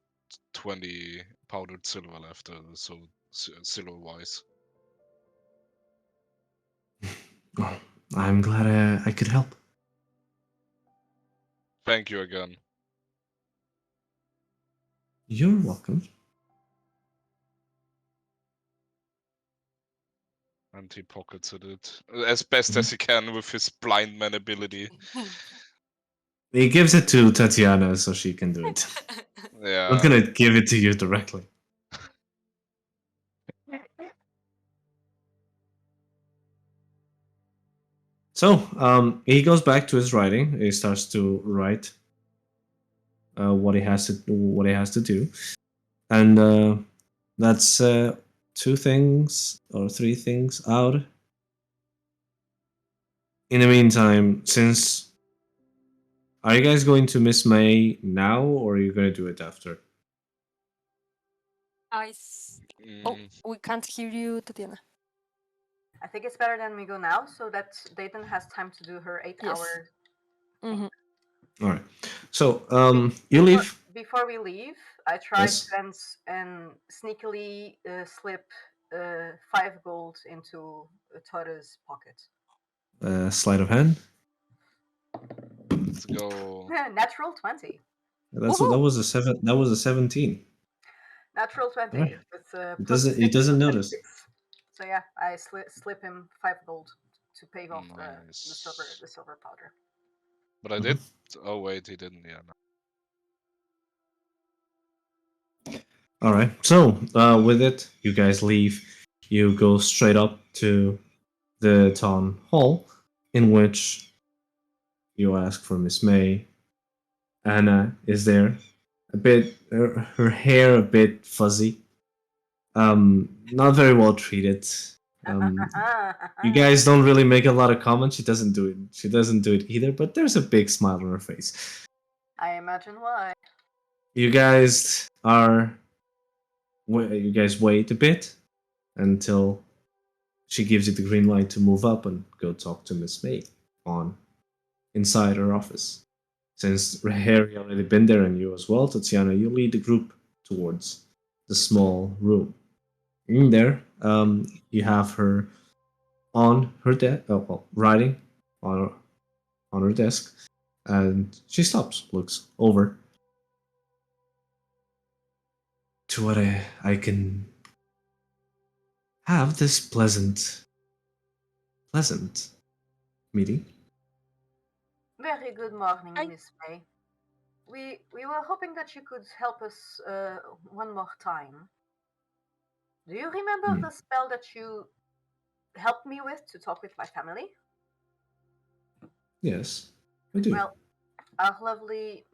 20 powdered silver left, so silver-wise. Well, I'm glad I could help. Thank you again. You're welcome. And he pockets it as best as he can with his blind man ability. He gives it to Tatyana so she can do it. Yeah. I'm not gonna give it to you directly. So, he goes back to his writing. He starts to write what he has to do, and that's 2 things or 3 things out. In the meantime, since are you guys going to Miss May now, or are you going to do it after? Oh, we can't hear you, Tatyana. I think it's better than we go now, so that Dayton has time to do her 8-hour. Mhm. All right. So, you leave. Before we leave, I tried Yes. to then sneakily slip 5 gold into Tora's pocket. Sleight of hand. Let's go. Natural 20. That was a 7. That was a 17. Natural 20. Right. With He doesn't notice. 6. So yeah, I slip him 5 gold to pay off Nice. the silver powder. But I did. Oh wait, he didn't. Yeah. No. All right. So, with it, you guys leave. You go straight up to the town hall, in which you ask for Miss May. Anna is there, a bit her hair a bit fuzzy, not very well treated. You guys don't really make a lot of comments. She doesn't do it. She doesn't do it either. But there's a big smile on her face. I imagine why. You guys wait a bit until she gives you the green light to move up and go talk to Miss May inside her office. Since Harry already been there and you as well, Tatyana, you lead the group towards the small room. In there, you have her on her writing on her desk, and she stops, looks over to what I can have this pleasant meeting. Very good morning, Miss May. We were hoping that you could help us one more time. Do you remember the spell that you helped me with to talk with my family? Yes, I do. Well, our lovely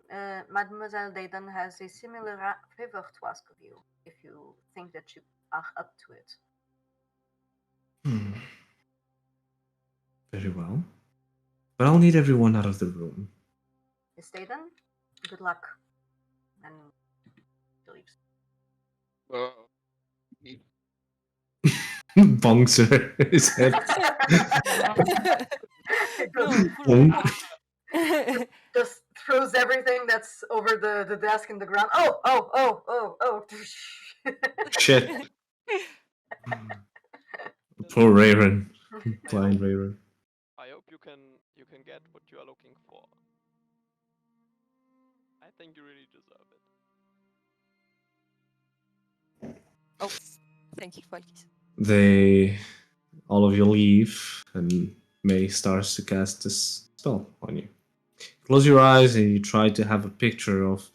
Mademoiselle Daydan has a similar favor to ask of you, if you think that you are up to it. Very well. But I'll need everyone out of the room. Miss Daydan, good luck. And he leaves. Bonks his head. Just throws everything that's over the desk in the ground. Oh. Shit. Poor Reiran. Blind Reiran. I hope you can get what you are looking for. I think you really deserve it. Oh, thank you, Falkis. All of you leave, and May starts to cast this spell on you. Close your eyes, and you try to have a picture of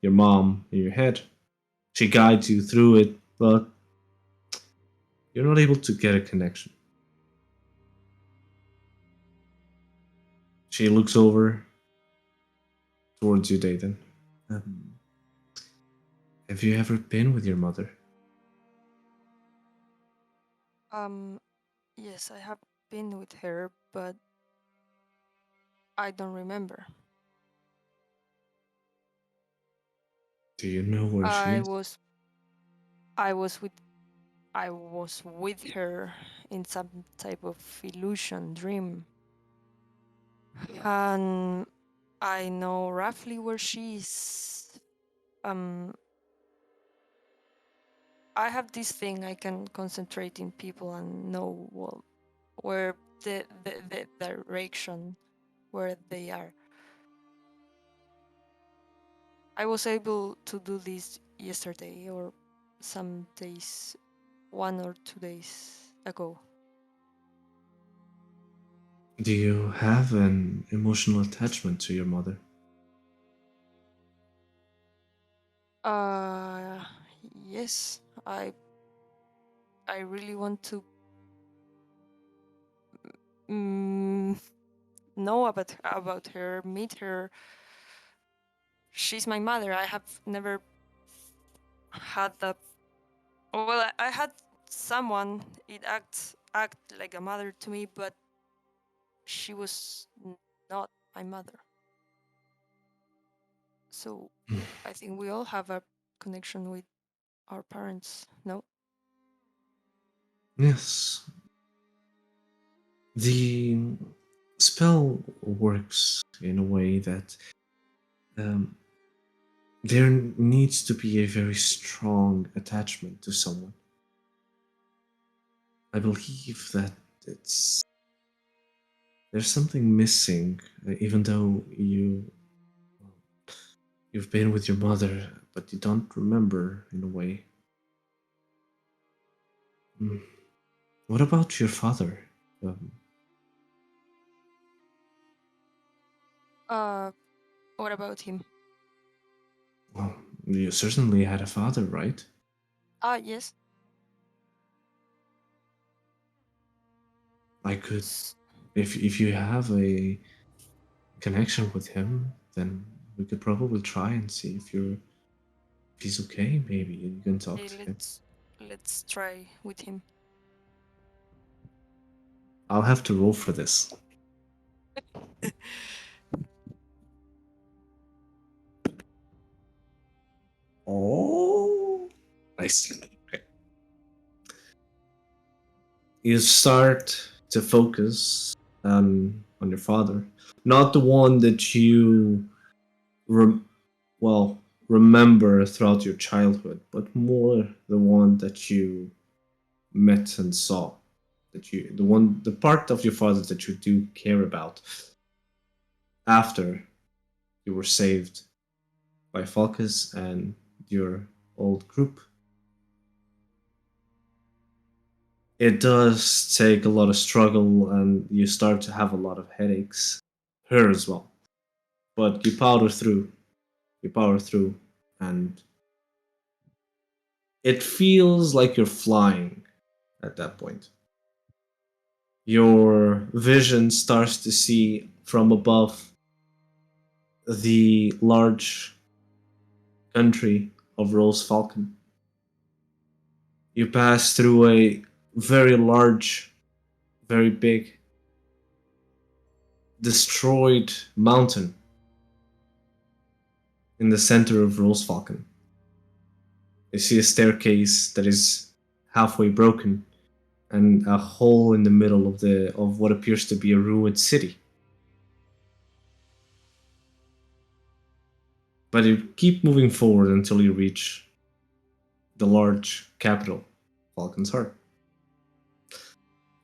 your mom in your head. She guides you through it, but you're not able to get a connection. She looks over towards you, Dayton. Have you ever been with your mother? Yes, I have been with her, but I don't remember. Do you know where she is? I was with her in some type of illusion dream. And I know roughly where she is. I have this thing I can concentrate in people and know where the direction where they are. I was able to do this yesterday or some days 1 or 2 days ago. Do you have an emotional attachment to your mother? Yes, I really want to know about her, meet her. She's my mother. I have never had that. Well, I had someone. It act like a mother to me, but she was not my mother. So I think we all have a connection with our parents. No. Yes. The spell works in a way that there needs to be a very strong attachment to someone. I believe that there's something missing, even though you've been with your mother, but you don't remember in a way. What about your father? What about him? Well, you certainly had a father, right? Yes. I could, if you have a connection with him, then we could probably try and see if he's okay. Maybe you can talk to him. Let's try with him. I'll have to roll for this. Oh, nice. Okay. You start to focus on your father, not the one that you remember throughout your childhood, but more the one that you met and saw, the part of your father that you do care about after you were saved by Falkis and your old group. It does take a lot of struggle, and you start to have a lot of headaches. Her as well, but you power through. You power through, and it feels like you're flying at that point. Your vision starts to see from above the large country of Rose Falcon. You pass through a very large, very big, destroyed mountain in the center of Rose Falcon. You see a staircase that is halfway broken and a hole in the middle of what appears to be a ruined city. But you keep moving forward until you reach the large capital, Falcon's Heart.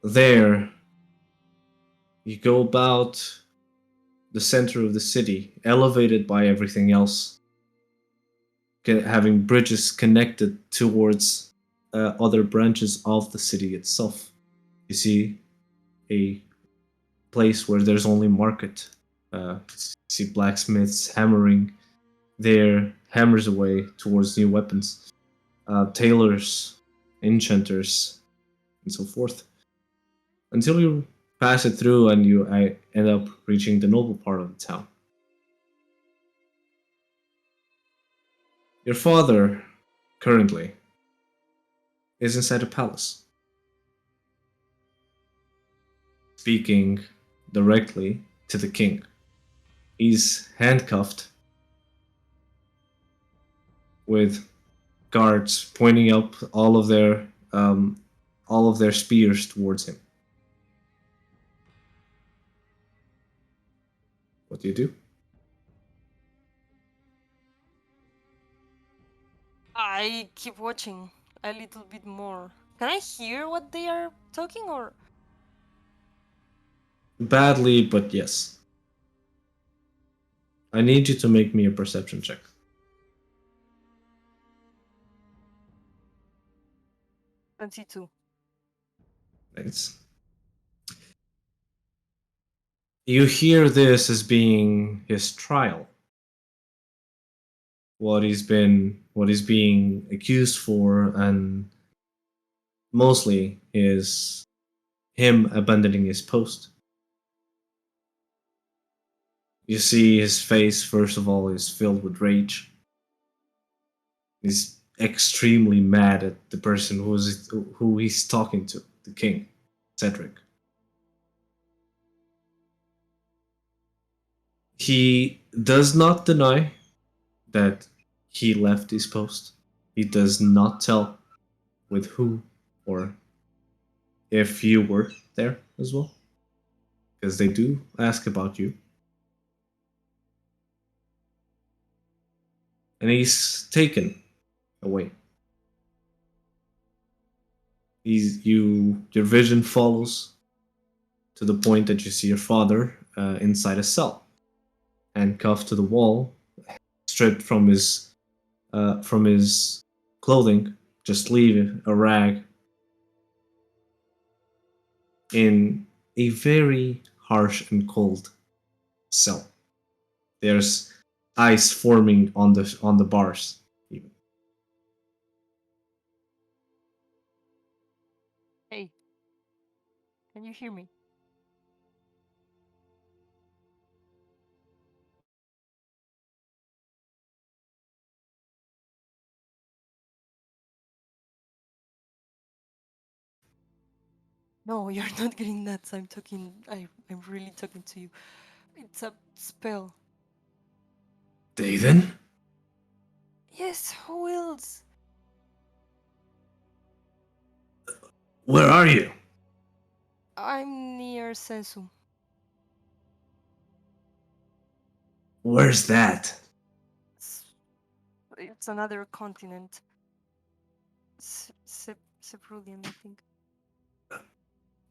There, you go about the center of the city, elevated by everything else, having bridges connected towards other branches of the city itself. You see a place where there's only market. You see blacksmiths hammering their hammers away towards new weapons. Tailors, enchanters, and so forth. Until you pass it through and you end up reaching the noble part of the town. Your father, currently, is inside a palace, speaking directly to the king. He's handcuffed with guards pointing up all of their spears towards him. What do you do? I keep watching a little bit more. Can I hear what they are talking, or? Badly, but yes. I need you to make me a perception check. 22. Thanks. You hear this as being his trial. What he's being accused for, and mostly is him abandoning his post. You see his face, first of all, is filled with rage. He's extremely mad at the person who he's talking to, the king, Cedric. He does not deny that he left his post. He does not tell with who or if you were there as well, because they do ask about you. And he's taken away. Your vision follows to the point that you see your father inside a cell, handcuffed to the wall, stripped from his clothing, just leave a rag, in a very harsh and cold cell. There's ice forming on the bars. Even. Hey, can you hear me? No, you're not getting nuts. I'm really talking to you. It's a spell. Daidan? Yes, who else? Where are you? I'm near Sensu. Where's that? It's another continent. Cerulean, I think.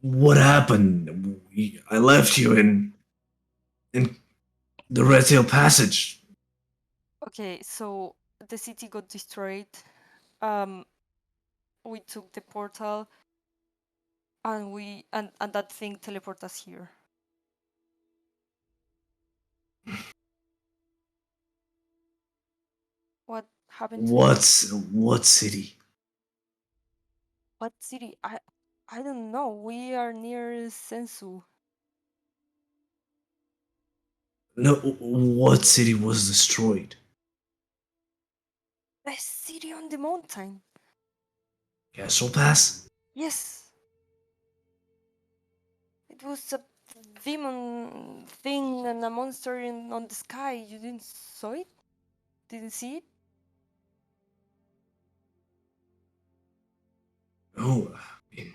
What happened? I left you in the Red Tail Passage. Okay, so the city got destroyed. We took the portal, and and that thing teleported us here. What happened to What city? what city? I don't know. We are near Sensu. No, what city was destroyed? The city on the mountain. Castle Pass? Yes. It was a demon thing and a monster on the sky. You didn't saw it? Didn't see it? Oh, I mean,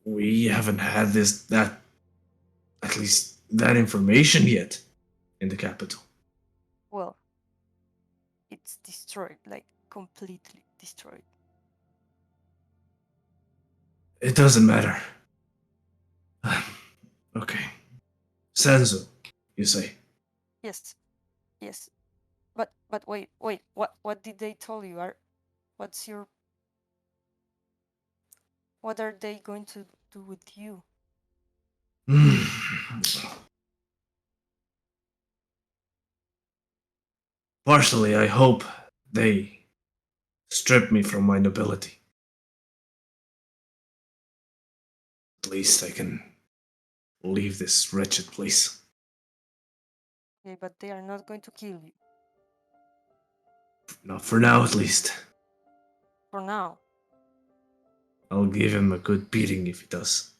we haven't had at least that information yet in the capital. Well, it's destroyed, like completely destroyed. It doesn't matter. Okay. Senzu, you say? Yes. Yes. But wait. What did they tell you? What's your What are they going to do with you? Partially, I hope they strip me from my nobility. At least I can leave this wretched place. Okay, but they are not going to kill you. Not for now, at least. For now. I'll give him a good beating if he does.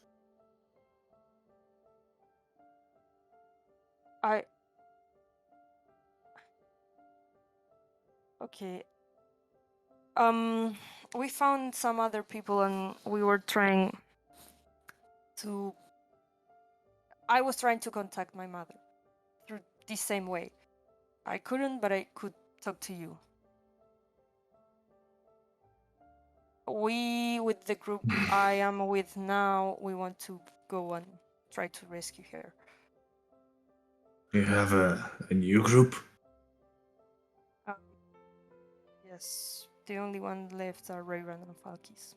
Okay. We found some other people and we were trying to... I was trying to contact my mother through the same way. I couldn't, but I could talk to you. We, with the group I am with now, we want to go and try to rescue her. You have a new group? Yes, The only one left are Reiran and Falkis.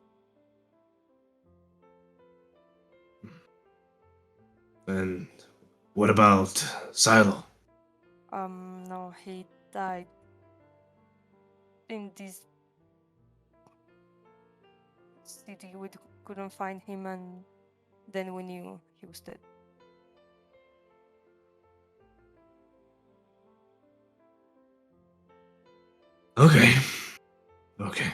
And what about Silo? No, he died in this city. We couldn't find him, and then we knew he was dead. Okay. Okay.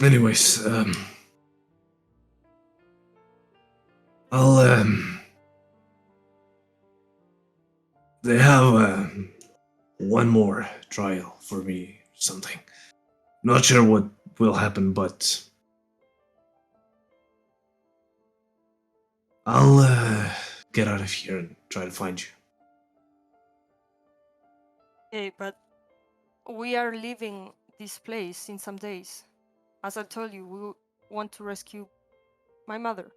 Anyways, I'll, they have, one more trial for me, something. Not sure what will happen, but I'll, get out of here and try to find you. Okay, but we are leaving this place in some days. As I told you, we want to rescue my mother.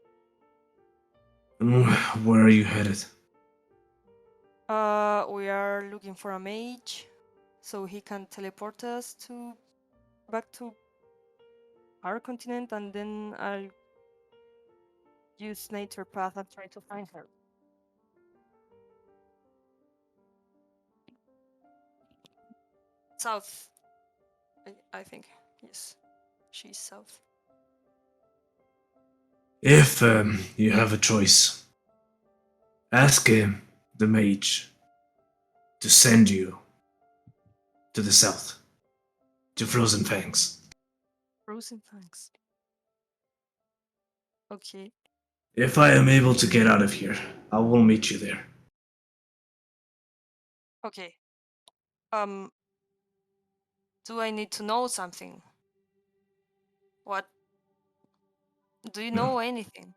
And where are you headed? We are looking for a mage, so he can teleport us back to our continent, and then I'll use nature path and try to find her. South, I think. Yes, she's south. If you have a choice, ask him, the mage, to send you to the south, to Frozen Fangs. Frozen thanks. Okay. If I am able to get out of here, I will meet you there. Okay. Do I need to know something? What? Do you No. know anything?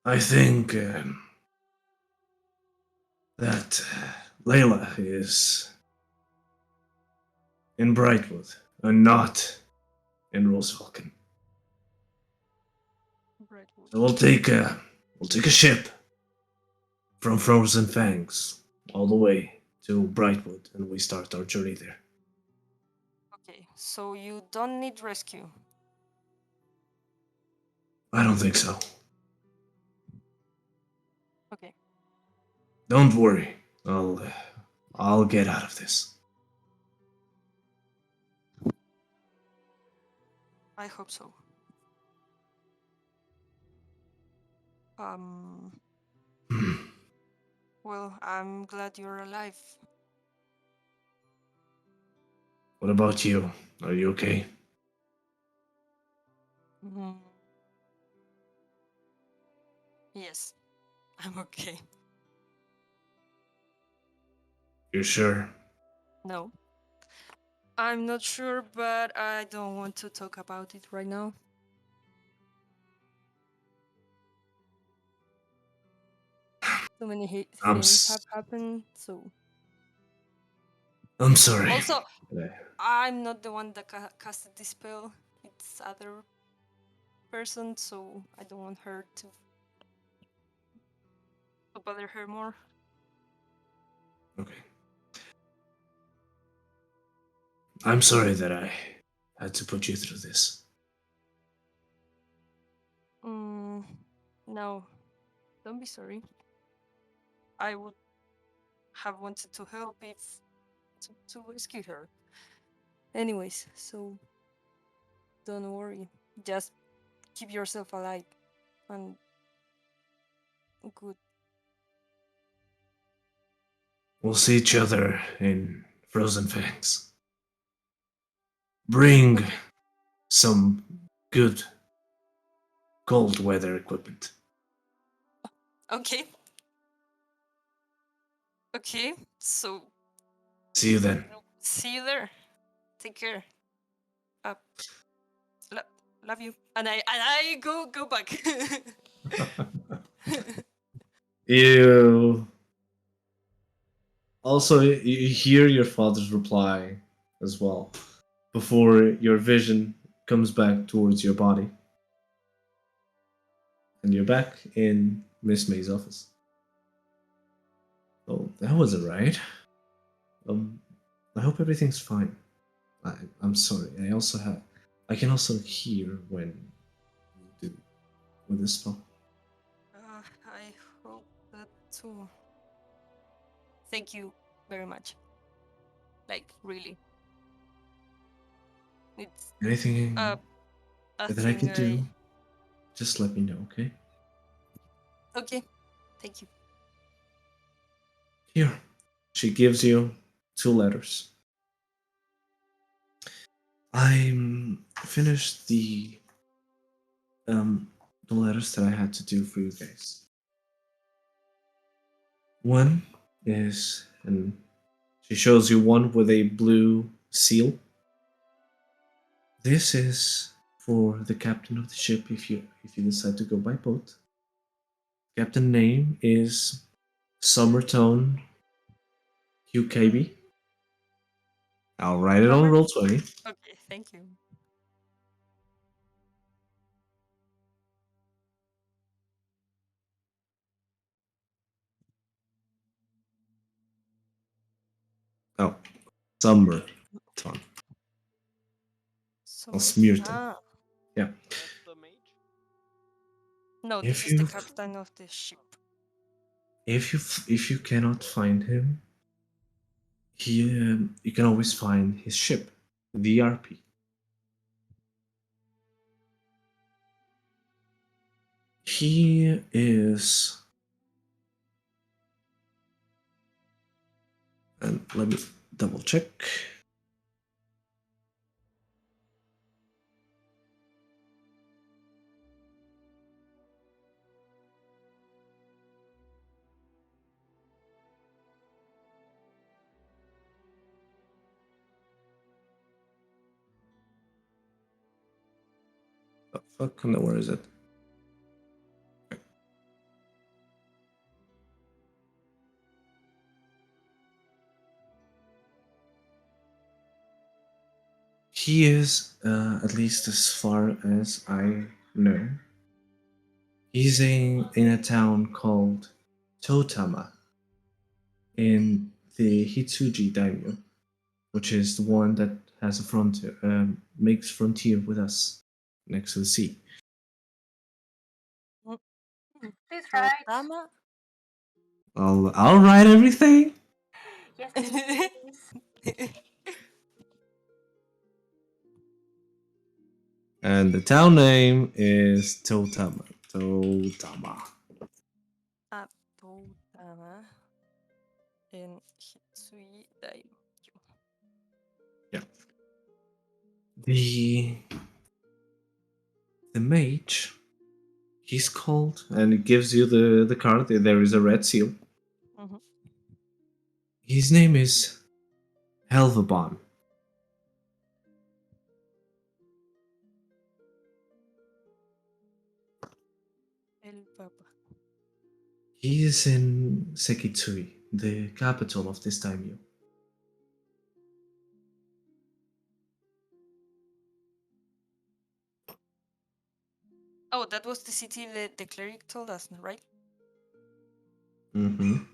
I think that Layla is in Brightwood and not in Rosefalken. Brightwood. So we'll take a ship from Frozen Fangs all the way to Brightwood, and we start our journey there. Okay, so you don't need rescue. I don't think so. Okay. Don't worry. I'll get out of this. I hope so. Well, I'm glad you're alive. What about you? Are you okay? Mhm. Yes, I'm okay. You sure? No. I'm not sure, but I don't want to talk about it right now. Too many things have happened, so... I'm sorry. Also, Yeah. I'm not the one that casted this spell. It's other person, so I don't want her to bother her more. Okay. I'm sorry that I had to put you through this. No, don't be sorry. I would have wanted to help if to rescue her. Anyways, so don't worry. Just keep yourself alive and good. We'll see each other in Frozen Fangs. Bring Okay. some good cold weather equipment. Okay. Okay. So See you then. see you there. Take care. Love you. And I go back. You also you hear your father's reply as well before your vision comes back towards your body. And you're back in Miss May's office. That was alright. I hope everything's fine. I'm sorry. I can also hear when you do with the spell. I hope that too. Thank you very much. Like, really. It's Anything a that I thing can do, just let me know, okay? Okay, thank you. Here, she gives you 2 letters. I finished the letters that I had to do for you guys. One is, and she shows you one with a blue seal. This is for the captain of the ship if you decide to go by boat. Captain name is Summertone Kaevi. I'll write it on Roll20. Okay, thank you. Oh, Summertone. Or Smearton. Yeah. That's the mage. No, If this is the you- captain of the ship. If you cannot find him, you can always find his ship, the RP. He is, and let me double check. Oh, fuck, no, where is it? He is, at least as far as I know, he's in a town called Totama in the Hitsuji daimyo, which is the one that has a frontier, makes frontier with us next to the sea. Please write. Totama? I'll write everything. Yes, please. And the town name is Totama. Totama. Totama in Hitsui Daimyo. Yeah. The mage, he's called, and it gives you the card. There is a red seal. Mhm. His name is Helvabon. El Papa. He is in Sekitsui, the capital of this daimyo. Oh, that was the city the cleric told us, right? Mm-hmm.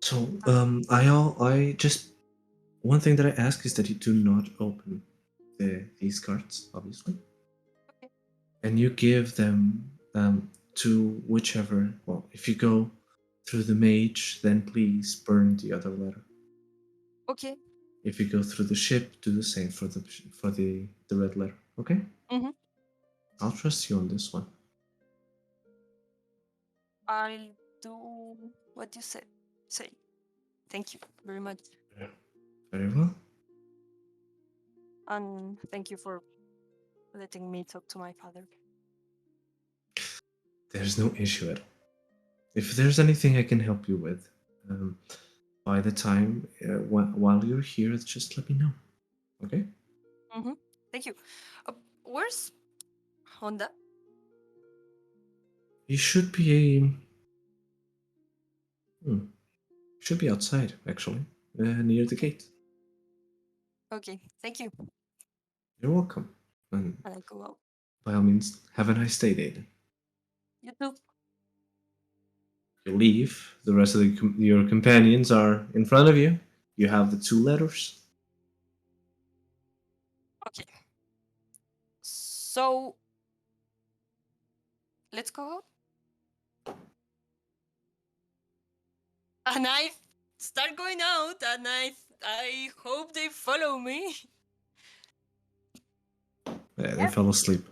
So, I just, one thing that I ask is that you do not open these cards, obviously, Okay. and you give them to whichever. Well, if you go through the mage, then please burn the other letter. Okay. If you go through the ship, do the same for the red letter. Okay. Mhm. I'll trust you on this one. I'll do what you said. Say. Thank you very much. Very well. And thank you for letting me talk to my father. There's no issue at all. If there's anything I can help you with, by the time while you're here, just let me know. Okay? Mm-hmm. Thank you. Where's Honda? He should be should be outside actually, near the gate. Okay, thank you. You're welcome. And And I go out. by all means, have a nice day, Dayton. You too. You leave. The rest of your companions are in front of you. You have the 2 letters. Okay. So let's go out. And I start going out, and I hope they follow me. Yeah, they Yeah. fell asleep.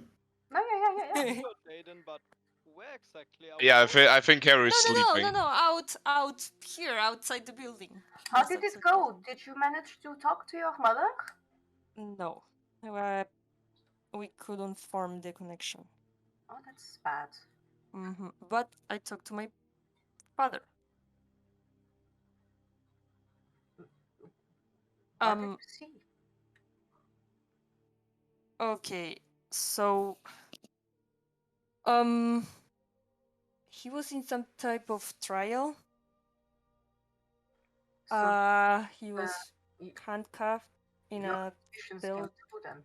No, yeah. Good, Daidan, but where exactly are we Yeah, going? I think Harry's sleeping. No. Out here, outside the building. How Just did it outside the go? building. Did you manage to talk to your mother? No, we couldn't form the connection. Oh, that's bad. But I talked to my father. What did you see? Okay, so he was in some type of trial. So He was y- handcuffed in your a suspicions cell. came true then.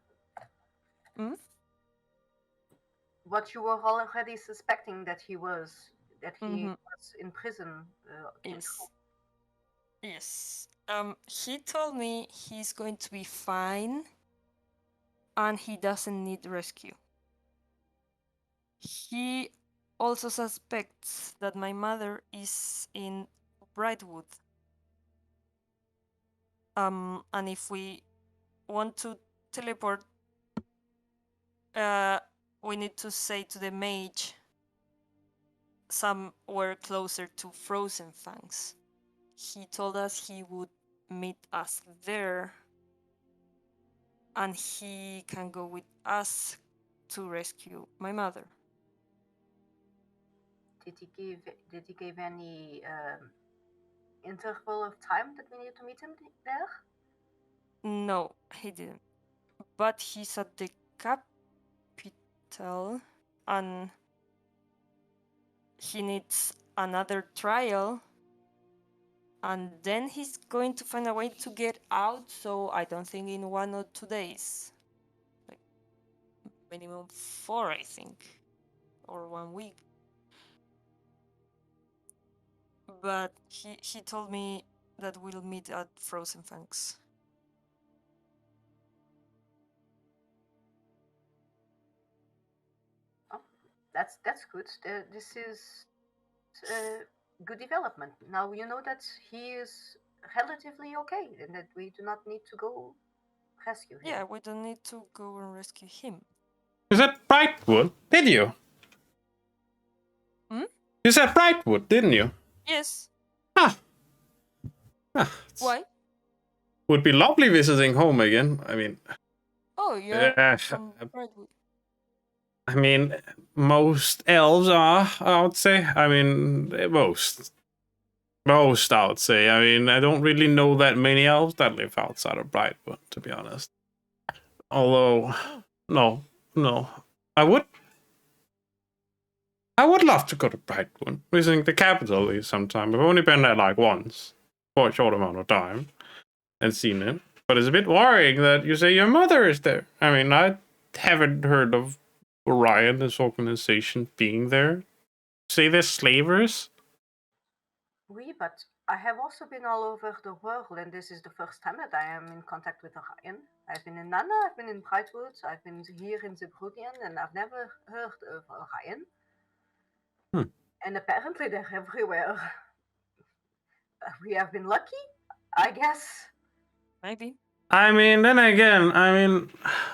Hmm? What you were already suspecting that he was Mhm. was in prison came Yes. true. Yes. He told me he's going to be fine and he doesn't need rescue. He also suspects that my mother is in Brightwood. And if we want to teleport, we need to say to the mage somewhere closer to Frozen Fangs. He told us he would meet us there, and he can go with us to rescue my mother. Did he give any interval of time that we need to meet him there? No, he didn't. But he's at the capital, and he needs another trial, and then he's going to find a way to get out. So I don't think in 1 or 2 days, like minimum 4, I think, or 1 week. But he told me that we'll meet at Frozen Fangs. Oh, that's good. This is good development. Now you know that he is relatively okay and that we do not need to go rescue him. Yeah, we don't need to go and rescue him. You said Brightwood, did you? Hmm? You said Brightwood, didn't you? Yes. Ah. Why? Would be lovely visiting home again. I mean, Oh, you're from Brightwood. I mean, most elves are, I would say. I mean, most, I would say. I mean, I don't really know that many elves that live outside of Brightwood, to be honest. Although, no. I would love to go to Brightwood, visiting the capital at least sometime. I've only been there like once, for a short amount of time, and seen it. But it's a bit worrying that you say your mother is there. I mean, I haven't heard of Orion, this organization, being there. Say they're slavers? Oui, but I have also been all over the world, and this is the first time that I am in contact with Orion. I've been in Nana, I've been in Brightwood, I've been here in Zebrodian, and I've never heard of Orion. And apparently they're everywhere. We have been lucky, I guess. Maybe. I mean, then again,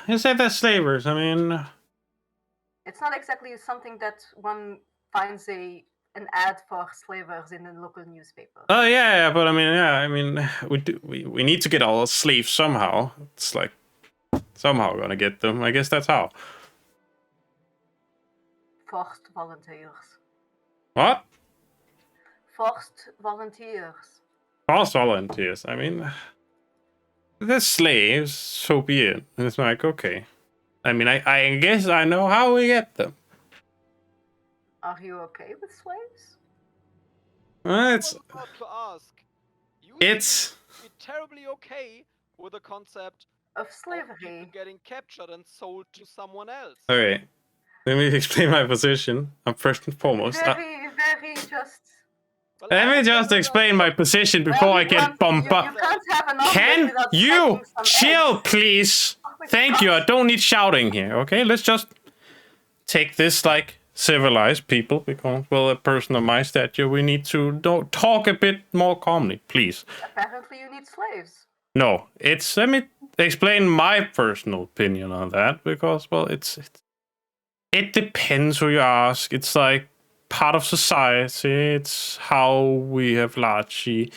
you said they're slavers. I mean, it's not exactly something that one finds an ad for slavers in a local newspaper. Oh yeah, but I mean, we need to get all slaves somehow. It's like somehow gonna get them. I guess that's how. Forced volunteers. What? Forced volunteers. False volunteers. I mean, they're slaves, so be it. And it's like, okay. I mean, I guess I know how we get them. Are you okay with slaves? It's I was about to ask. You It's- seem to be terribly okay with the concept of of slavery. people getting captured and sold to someone else. Okay, let me explain my position. I'm first and foremost. Very just. Well, Let I me have just never explain my position before I Everyone, get bombarded. You can't have an omelet Can without you cracking some chill, eggs. please? Oh my Thank you. I God. don't need shouting here. Okay, let's just take this like civilized people, because, well, a person of my stature, we need to talk a bit more calmly, please. Apparently, you need slaves. No, let me explain my personal opinion on that, because, well, it depends who you ask. It's like part of society. It's how we have largely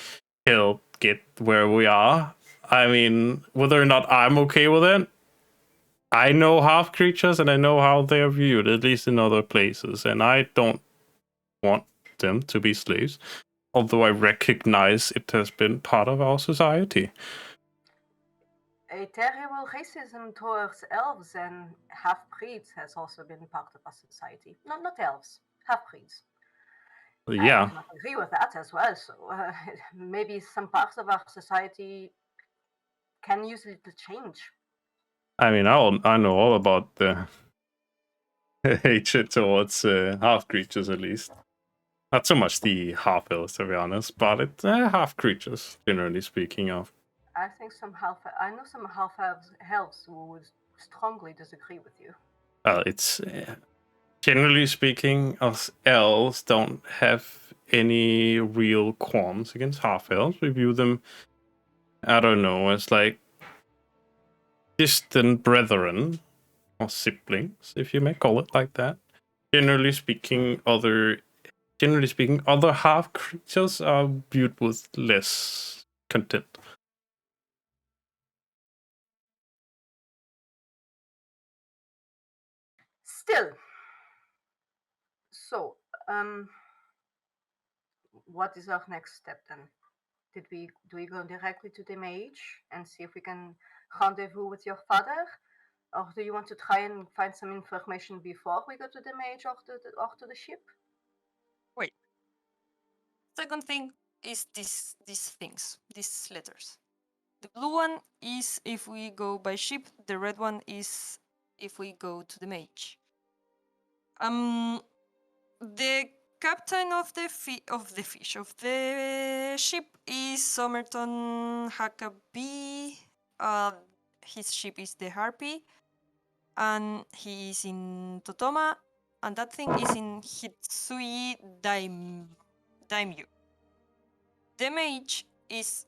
helped get where we are. I mean, whether or not I'm okay with it, I know half creatures and I know how they're viewed, at least in other places, and I don't want them to be slaves, although I recognize it has been part of our society. A terrible racism towards elves and half-breeds has also been part of our society. Not elves, half-breeds. Yeah. I cannot agree with that as well, so maybe some parts of our society can use a little change. I mean, I know all about the hatred towards half creatures, at least. Not so much the half elves, to be honest, but it's half creatures, generally speaking. Of. I know some half elves who would strongly disagree with you. It's generally speaking, us elves don't have any real qualms against half elves. We view them, I don't know, as like distant brethren or siblings, if you may call it like that. Generally speaking, other half creatures are viewed with less contempt. Still, so what is our next step then? Do we go directly to the mage and see if we can rendezvous with your father, or do you want to try and find some information before we go to the mage or to the ship? Wait. Second thing is these things, these letters. The blue one is if we go by ship. The red one is if we go to the mage. The captain of the ship is Somerton Huckabee. His ship is the Harpy, and he is in Totoma, and that thing is in Hitsui Daimyo. The mage is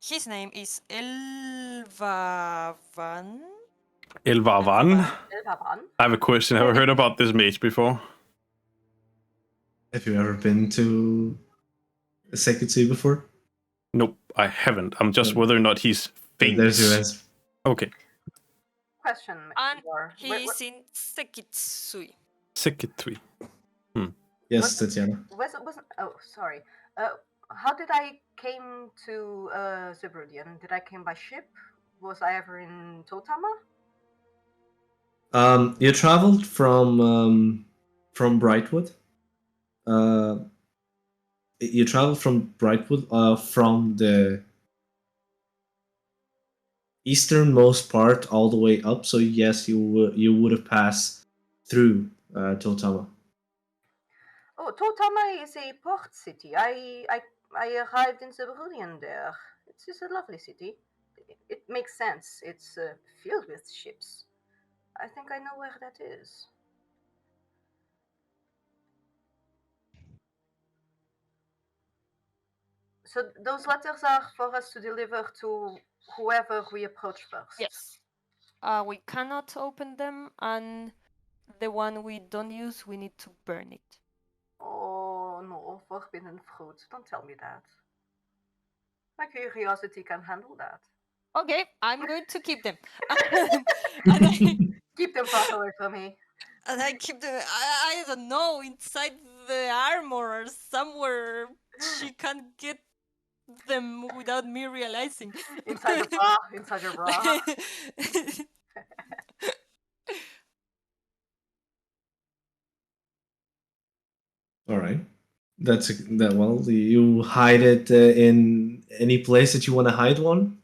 his name is Elvavan. Elvavan? Elvavan? I have a question. Have you heard about this mage before? Have you ever been to Sekitsui before? Nope, I haven't. I'm just whether or not he's famous. There's your answer. Okay. Question. And he's in Sekitsui. Sekitsui. Yes, Tatyana. Oh, sorry. How did I came to Zebrodian? Did I came by ship? Was I ever in Totama? You traveled from Brightwood. You traveled from Brightwood from the easternmost part all the way up. So yes, you would have passed through Totama. Oh, Totama is a port city. I arrived in Zebrodian there. It's a lovely city. It makes sense. It's filled with ships. I think I know where that is. So those letters are for us to deliver to whoever we approach first. Yes. We cannot open them, and the one we don't use, we need to burn it. Oh no, forbidden fruit. Don't tell me that. My curiosity can handle that. Okay, I'm going to keep them. Keep them far away from me. And I keep them, I don't know, inside the armor or somewhere. She can't get them without me realizing. Inside the bra, inside your bra. All right. That well. You hide it in any place that you want to hide one.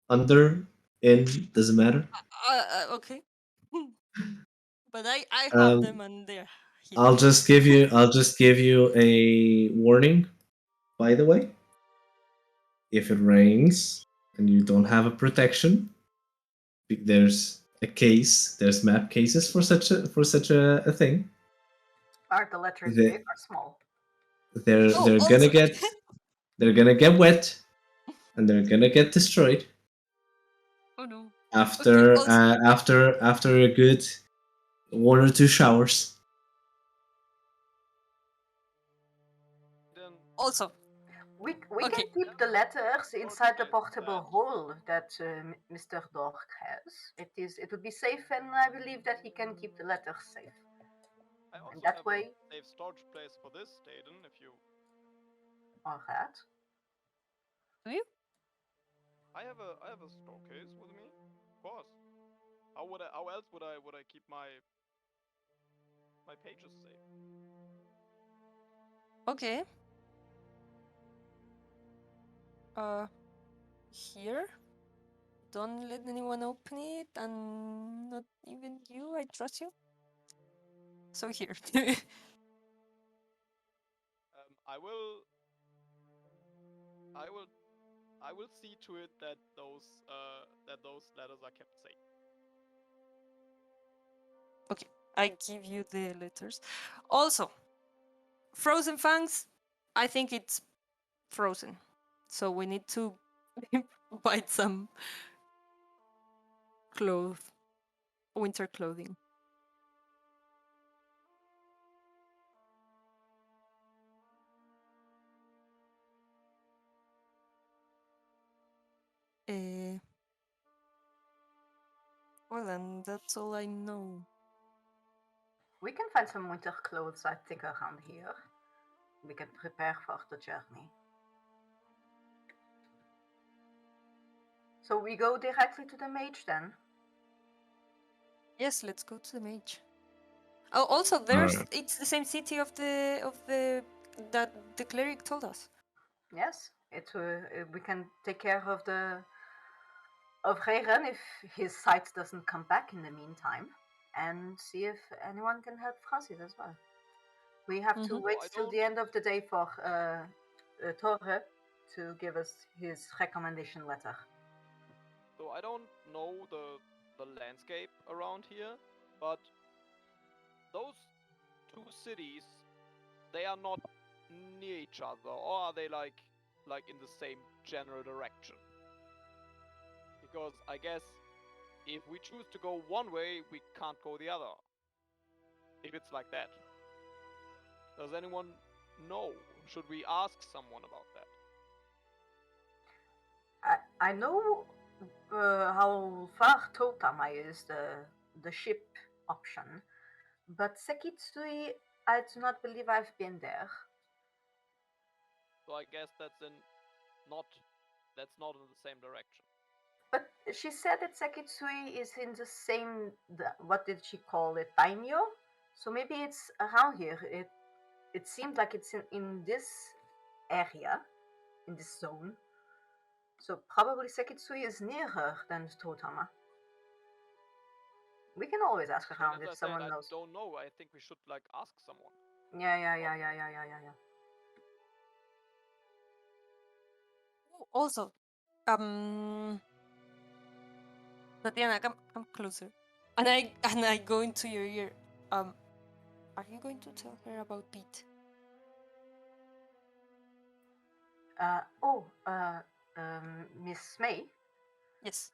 Under, in, doesn't matter. Okay. But I have them Um, and they're I'll hidden. just give you. I'll just give you a warning. By the way, if it rains and you don't have a protection, there's a case. There's map cases for such a thing. Are the letters They, big or small? they're Oh, they're gonna also. get wet and they're gonna get destroyed Oh no. Okay, after also. after a good 1 or 2 showers. Then Also. We can Okay. keep the letters inside the portable hole that Mr. Dork has. It would be safe, and I believe that he can keep the letters safe. I also that have way- a safe storage place for this, Daidan, if you... All right. Do you? I have a store case with me. Of course. How else would I keep my pages safe? Okay. Here. Don't let anyone open it, and not even you. I trust you. So here. I will see to it that those letters are kept safe. Okay, I give you the letters. Also, frozen fangs. I think it's frozen, so we need to buy some winter clothing. Well, then that's all I know. We can find some winter clothes, I think, around here. We can prepare for the journey. So we go directly to the mage then. Yes, let's go to the mage. Oh, also, it's the same city of the that the cleric told us. Yes, we can take care of Reiran if his sight doesn't come back in the meantime, and see if anyone can help Francis as well. We have to wait till the end of the day for Torre to give us his recommendation letter. So I don't know the landscape around here, but those two cities, they are not near each other, or are they like in the same general direction? Because I guess if we choose to go one way, we can't go the other. If it's like that. Does anyone know? Should we ask someone about that? I know how far Totama is the ship option, but Sekitsui, I do not believe I've been there. So I guess that's not in the same direction. But she said that Sekitsui is in the same. What did she call it? Daimyo. So maybe it's around here. It seemed like it's in this area, in this zone. So probably Sekitsui is nearer than Totama. We can always ask around if someone knows. I don't know. I think we should ask someone. Yeah. Also, Tatyana, come closer. And I go into your ear. Are you going to tell her about Pete? Miss May. Yes.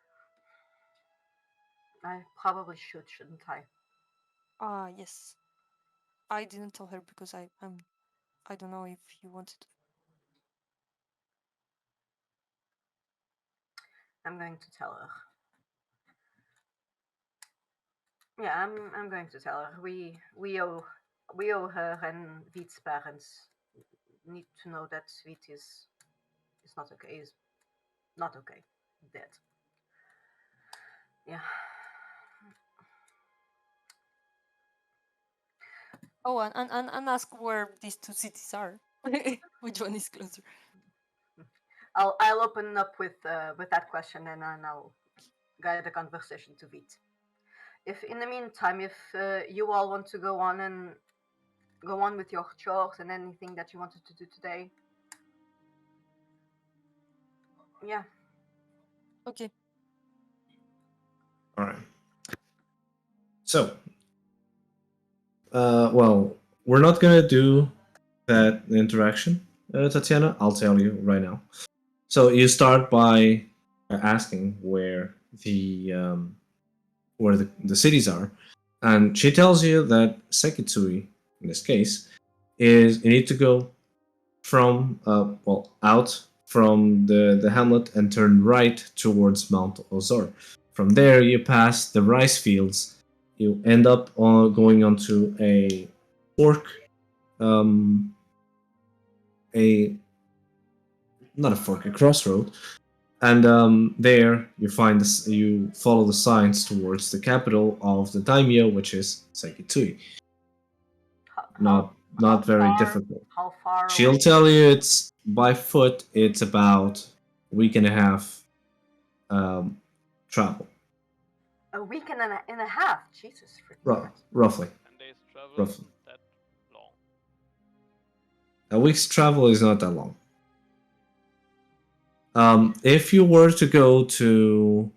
I probably shouldn't I? Yes. I didn't tell her because I don't know if you wanted to. I'm going to tell her. Yeah, I'm going to tell her. We owe her, and Viet's parents need to know that Viet is not okay. Is not okay. Dead. Yeah. Oh, and ask where these two cities are. Which one is closer? I'll open up with that question, and then I'll guide the conversation to Vit. If in the meantime, if you all want to go on with your chores and anything that you wanted to do today, yeah. Okay. All right. So, well, we're not gonna do that interaction, Tatyana. I'll tell you right now. So you start by asking where the cities are, and she tells you that Sekitsui, in this case, is you need to go from out from the hamlet and turn right towards Mount Ozor. From there, you pass the rice fields. You end up going onto a fork, a not a fork, a crossroad, and there you find this. You follow the signs towards the capital of the daimyo, which is Sekitsui. Not very difficult. How far? She'll away? tell you it's by foot. It's about a week and a half travel, A week and a half. Jesus. roughly. 10 days travel. Roughly. Isn't that long? A week's travel is not that long. If you were to go to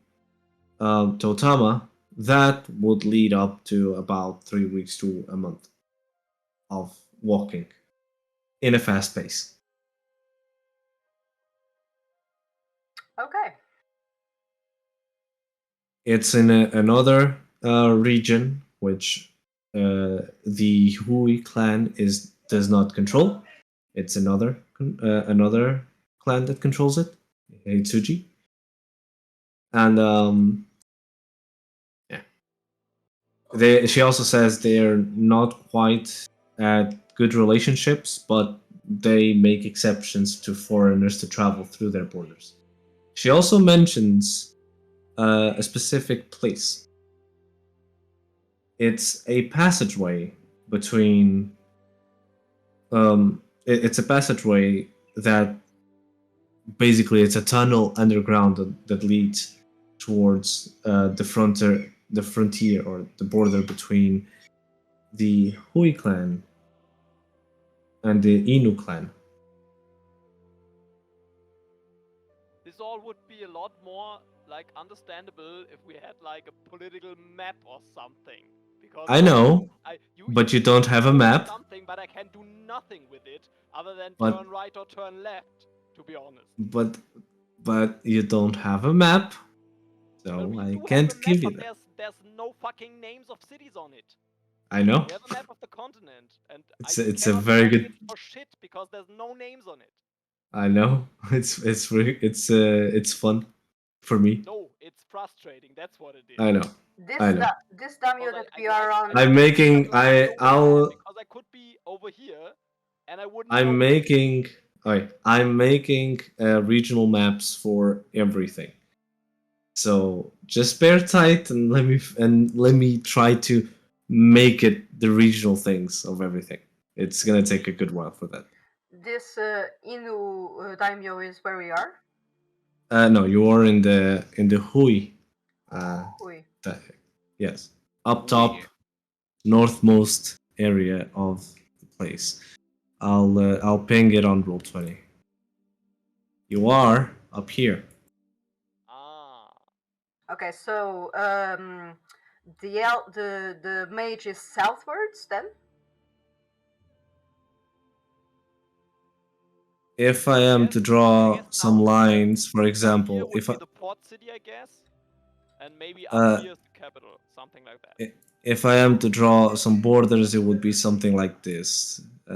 Totama, that would lead up to about 3 weeks to a month of walking in a fast pace. Okay. It's in another region which the Hui clan does not control. It's another clan that controls it, Hitsuji. And yeah, she also says they're not quite at good relationships, but they make exceptions to foreigners to travel through their borders. She also mentions a specific place. It's a passageway between. It's a passageway that basically it's a tunnel underground that leads towards the frontier or the border between the Hui clan and the Inu clan. This all would be a lot more like understandable if we had like a political map or something. Because I know, you but you don't have a map. Something, but I can do nothing with it other than But- turn right or turn left. To be honest. But you don't have a map, so Well, we I do can't have a map, give you but that. there's no fucking names of cities on it. I know. We have a map of the continent, and It's I a- it's a cannot very find good- it for shit because there's no names on it. I know. It's fun for me. No, it's frustrating. That's what it is. I know. I know. This daimyo that we are on. I'm making. I'll. Because I could be over here, and I wouldn't. I'm know. making. Alright, I'm making regional maps for everything. So just bear tight and let me try to make it the regional things of everything. It's gonna take a good while for that. This Inu daimyo is where we are. No, you are in the Hui. Hui. Yes, up top, northmost area of the place. I'll ping it on Roll20. You are up here. Ah. Okay, so the mage is southwards then. If I am to draw some lines, for Here example, would if be I, the port city, I guess, and maybe up here is the capital, something like that. if I am to draw some borders, it would be something like this. If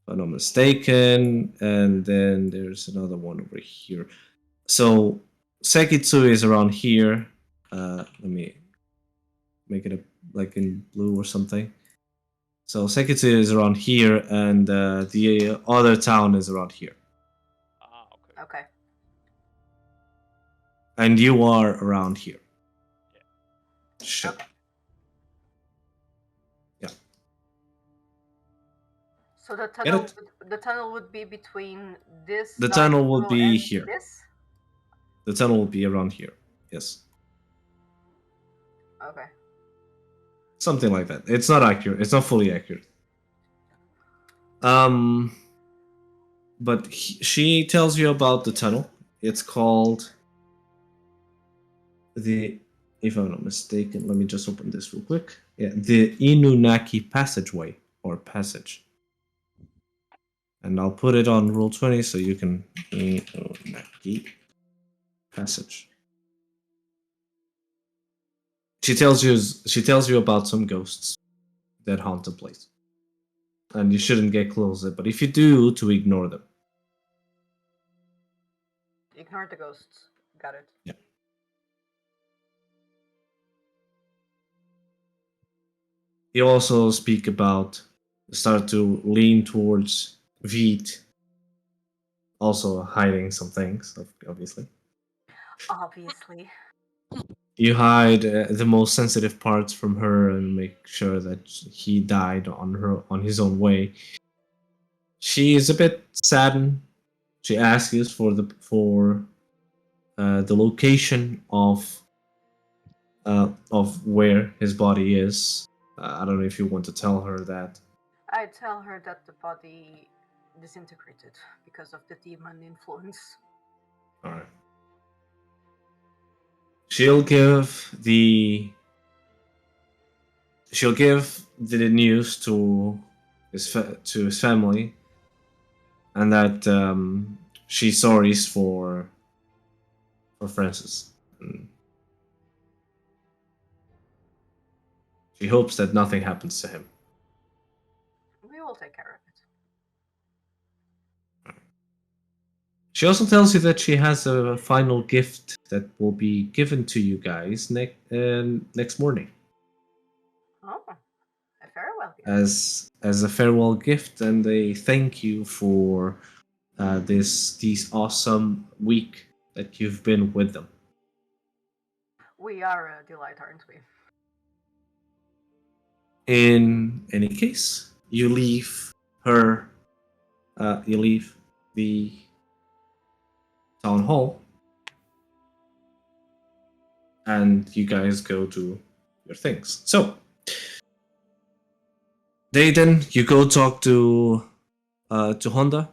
I'm not mistaken, and then there's another one over here. So Sekitsui is around here. Let me make it like in blue or something. So Sekitsui is around here, and the other town is around here. Ah, okay. Okay. And you are around here. Yeah. Shit. Okay. Yeah. So the Get tunnel, it? the tunnel would be between this. The dark tunnel will be and here. This. The tunnel will be around here. Yes. Okay. Something like that. It's not accurate. It's not fully accurate. But she tells you about the tunnel. It's called the, if I'm not mistaken, let me just open this real quick. Yeah, the Inunaki passageway or passage. And I'll put it on roll 20 so you can Inunaki passage. She tells you about some ghosts that haunt the place. And you shouldn't get closer, but if you do, to ignore them. Ignore the ghosts. Got it. Yeah. You also start to lean towards Veet, also hiding some things, obviously. Obviously. You hide the most sensitive parts from her and make sure that he died on his own way. She is a bit saddened. She asks you for the location of where his body is. I don't know if you want to tell her that. I tell her that the body disintegrated because of the demon influence. All right. She'll give the news to his family, and that she's sorry for Francis. And she hopes that nothing happens to him. We will take care of it. She also tells you that she has a final gift that will be given to you guys next morning. Oh, a farewell gift. As a farewell gift and a thank you for this awesome week that you've been with them. We are a delight, aren't we? In any case, you leave her. You leave the town hall, and you guys go to your things. So, Daidan, you go talk to Honda.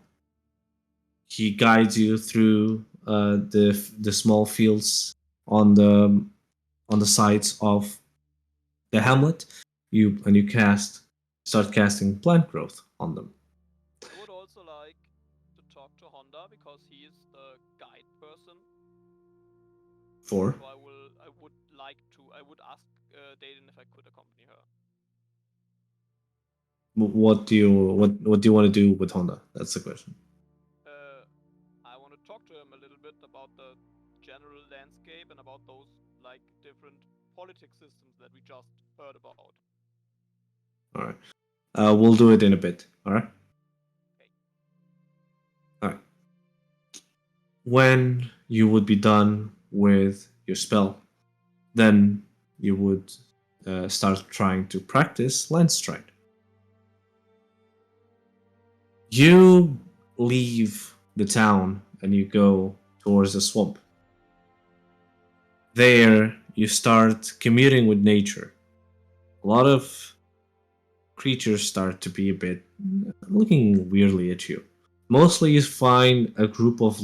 He guides you through the small fields on the sides of the hamlet. You start casting plant growth on them. I would also like to talk to Honda because he is the guide person. For? So I would ask Dayton if I could accompany her. What do you want to do with Honda? That's the question. I want to talk to him a little bit about the general landscape and about those like different politics systems that we just heard about. All right. We'll do it in a bit. All right. Okay. All right. When you would be done with your spell, then you would start trying to practice Lance Stride. You leave the town and you go towards the swamp. There, you start communing with nature. A lot of creatures start to be a bit looking weirdly at you. Mostly you find a group of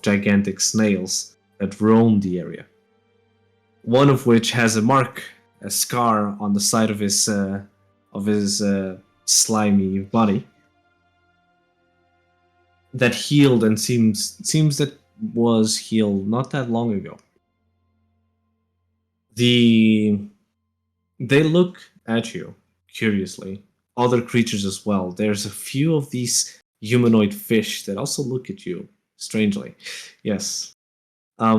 gigantic snails that roam the area. One of which has a scar on the side of his slimy body that healed and seems that was healed not that long ago. They look at you curiously. Other creatures as well. There's a few of these humanoid fish that also look at you strangely. Yes. A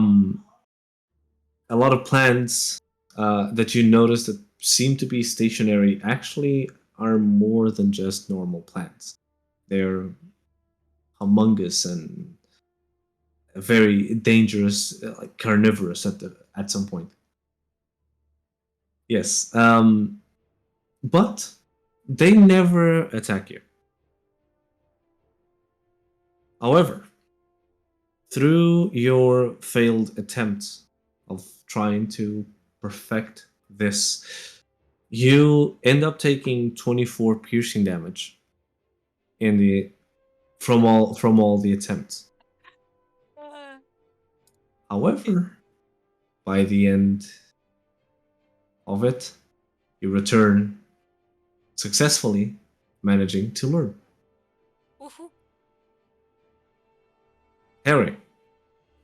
lot of plants that you notice that seem to be stationary actually are more than just normal plants. They're humongous and very dangerous, like carnivorous at some point. Yes. But They never attack you. However, through your failed attempts of trying to perfect this, you end up taking 24 piercing damage from all the attempts. However, by the end of it, you return successfully, managing to learn. Harry,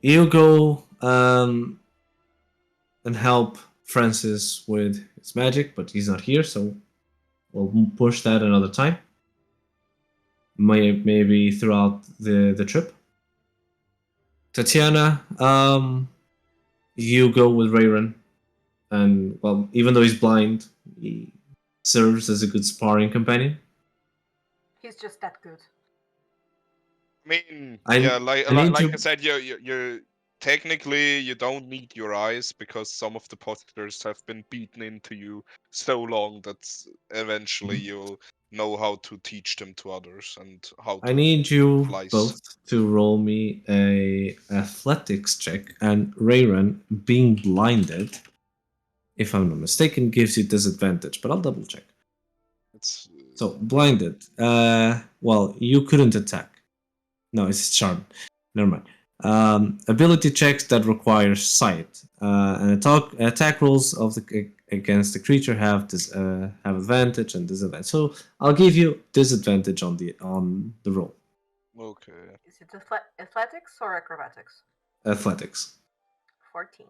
you go and help Francis with his magic, but he's not here, so we'll push that another time. Maybe throughout the trip. Tatyana, you go with Reiran, and well, even though he's blind, he serves as a good sparring companion. He's just that good. I mean, like I said, you're technically you don't need your eyes because some of the posters have been beaten into you so long that eventually you'll know how to teach them to others and how to. I need you flies. both to roll me a athletics check, and Reiran, being blinded, if I'm not mistaken, gives you disadvantage, but I'll double check. So blinded. Well, you couldn't attack. No, it's charm. Never mind. Ability checks that require sight. And attack rolls against the creature have advantage and disadvantage. So I'll give you disadvantage on the roll. Okay. Is it athletics or acrobatics? Athletics. 14.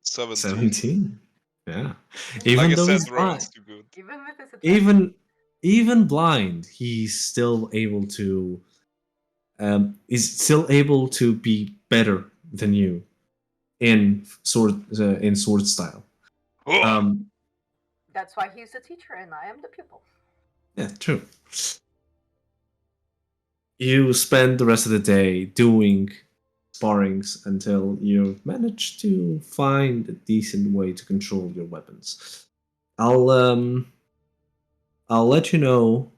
17. Yeah. Even like though he's blind, too good. Even with his even blind, he's still able to. Is still able to be better than you in sword style. That's why he's the teacher and I am the pupil. Yeah, true. You spend the rest of the day doing sparrings until you manage to find a decent way to control your weapons. I'll let you know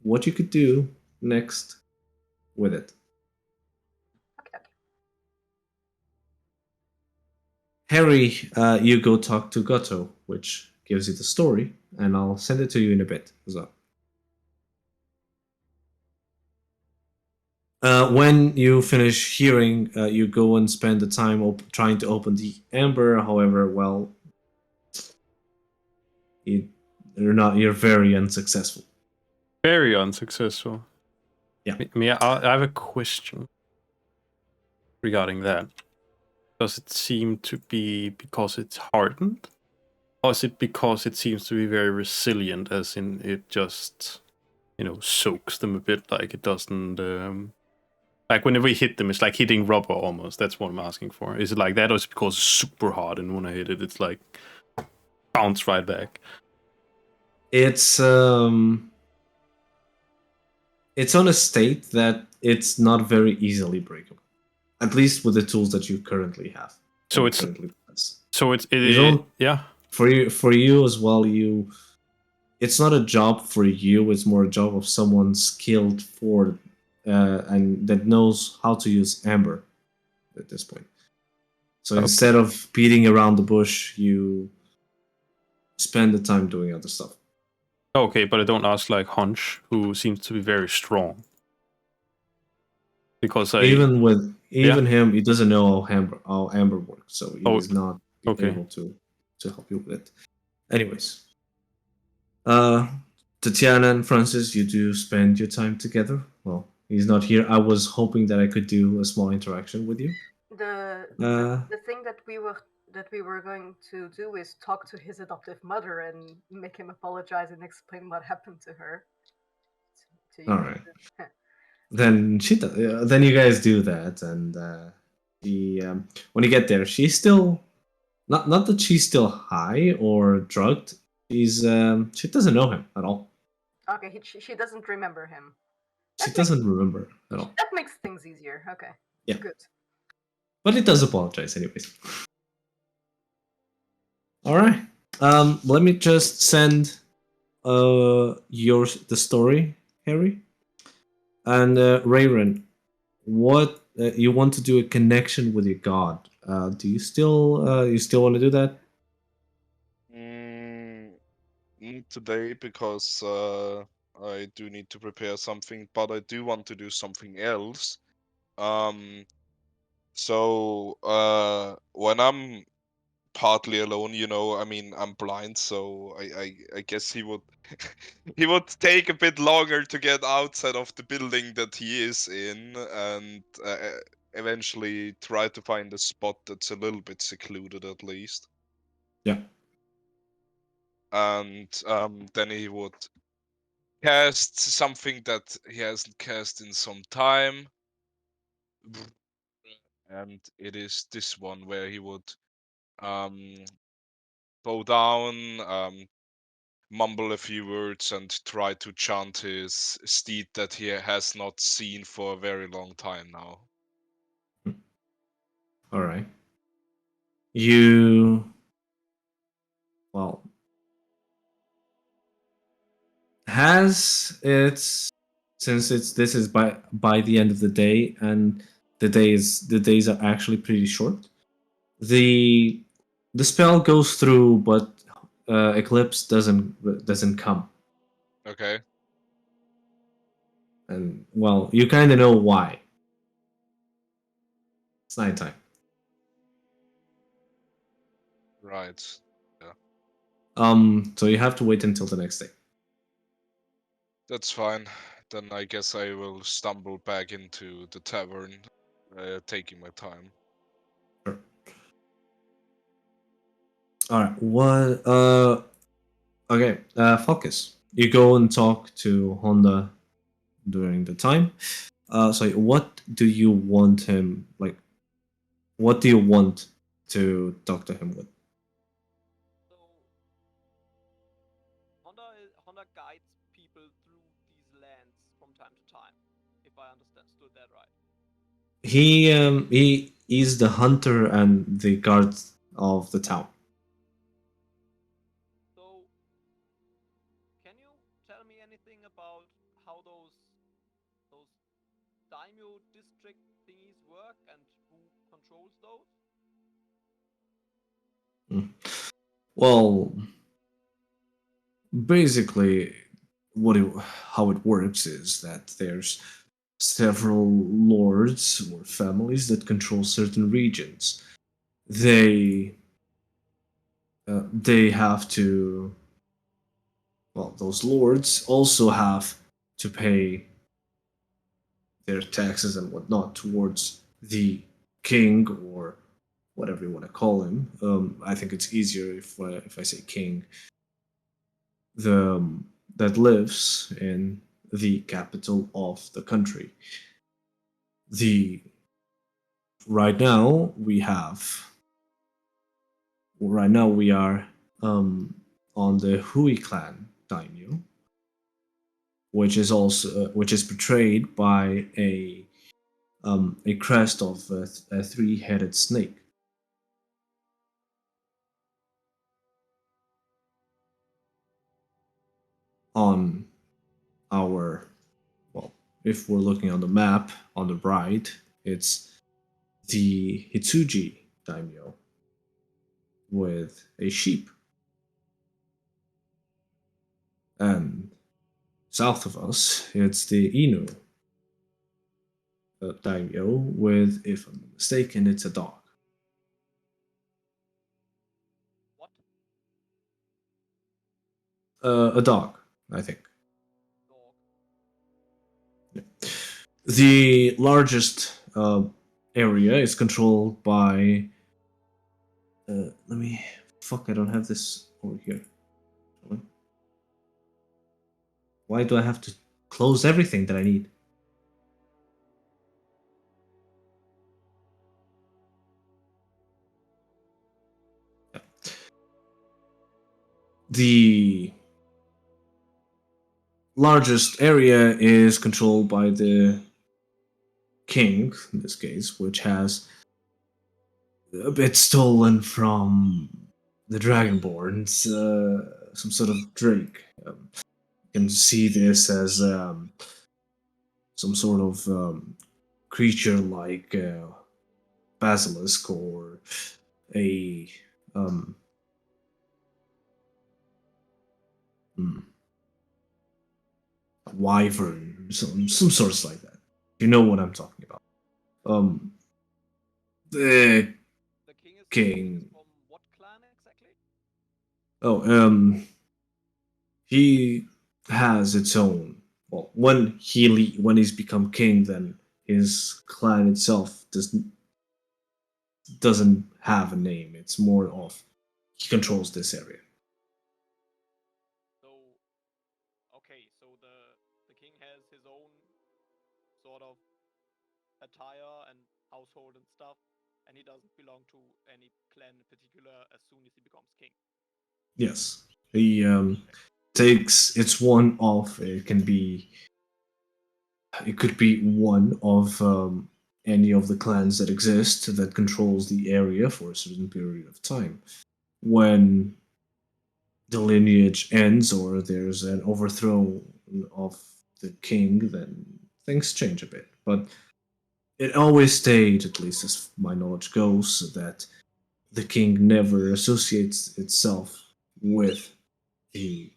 what you could do next with it. Okay. Harry, you go talk to Kotou, which gives you the story, and I'll send it to you in a bit as well. When you finish hearing, you go and spend the time trying to open the amber. However, well, you're very unsuccessful. Very unsuccessful. Yeah. I have a question regarding that. Does it seem to be because it's hardened? Or is it because it seems to be very resilient, as in it just, soaks them a bit, like it doesn't... like whenever we hit them, it's like hitting rubber almost. That's what I'm asking for. Is it like that, or is it because it's super hard and when I hit it, it's like bounce right back? It's on a state that it's not very easily breakable, at least with the tools that you currently have. So it's yeah. For you as well, it's not a job for you. It's more a job of someone skilled for and that knows how to use amber at this point. So instead of beating around the bush, you spend the time doing other stuff. Okay, but I don't ask like Hunch, who seems to be very strong. Because even him, he doesn't know how amber works, so he's not able to help you with it. Anyways, Tatyana and Francis, you do spend your time together. Well, he's not here. I was hoping that I could do a small interaction with you. The thing that we were going to do is talk to his adoptive mother and make him apologize and explain what happened to her. To you. All right. Then then you guys do that, and when you get there, she's still not that she's still high or drugged. She doesn't know him at all. Okay, she doesn't remember him. She doesn't remember at all. That makes things easier. Okay. Yeah. Good. But it does apologize anyways. All right. Let me just send the story, Harry, and Reiran. What you want to do a connection with your god? Do you still want to do that? Not today because I do need to prepare something, but I do want to do something else. So when I'm partly alone, I mean, I'm blind, so I guess he would he would take a bit longer to get outside of the building that he is in, and eventually try to find a spot that's a little bit secluded at least. Yeah. And then he would cast something that he hasn't cast in some time. And it is this one where he would bow down, mumble a few words, and try to chant his steed that he has not seen for a very long time now. All right. You well has it's since this is by the end of the day, and the days are actually pretty short. The spell goes through, but eclipse doesn't come, Okay. and well, you kind of know why. It's nighttime. Right. Yeah. So you have to wait until the next day. That's fine. Then I guess I will stumble back into the tavern, taking my time. Sure. All right. What? Okay. Falkis, you go and talk to Honda during the time. So what do you want him like? What do you want to talk to him with? So Honda guides people through these lands from time to time, if I understood that right. He is the hunter and the guard of the town. So can you tell me anything about how those daimyo district thingies work and who controls those? Well, basically, how it works is that there's several lords or families that control certain regions. They have to. Well, those lords also have to pay their taxes and whatnot towards the king, or whatever you want to call him. I think it's easier if I say king. That lives in the capital of the country. The right now we are on the Hui clan daimyo, which is portrayed by a crest of a three-headed snake. On our if we're looking on the map on the right, it's the Hitsuji daimyo with a sheep. And south of us, it's the Inu daimyo with, if I'm not mistaken, it's a dog. What? A dog, I think. Dog. Yeah. The largest area is controlled by. Let me. Fuck! I don't have this over here. Why do I have to close everything that I need? Yeah. The largest area is controlled by the king, in this case, which has a bit stolen from the Dragonborns, some sort of drake. You can see this as some sort of creature like basilisk or a um, hmm, wyvern, some sorts like that. You know what I'm talking about. The The king is king. from what clan exactly? Oh, he has its own. Well, when he's become king, then his clan itself doesn't have a name. It's more of he controls this area. So, okay, so the king has his own sort of attire and household and stuff, and he doesn't belong to any clan in particular as soon as he becomes king. Yes, he takes it's one of it could be one of any of the clans that exist that controls the area for a certain period of time. When the lineage ends or there's an overthrow of the king, then things change a bit. But it always stayed, at least as my knowledge goes, that the king never associates itself with the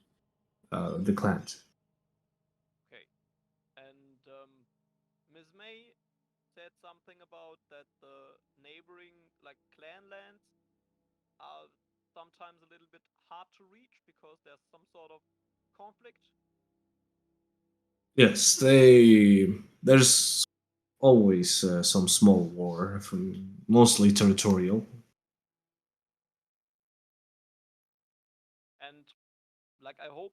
clans. Okay, and Ms. May said something about that the neighboring like clan lands are sometimes a little bit hard to reach because there's some sort of conflict. Yes, there's always some small war, from mostly territorial. And like I hope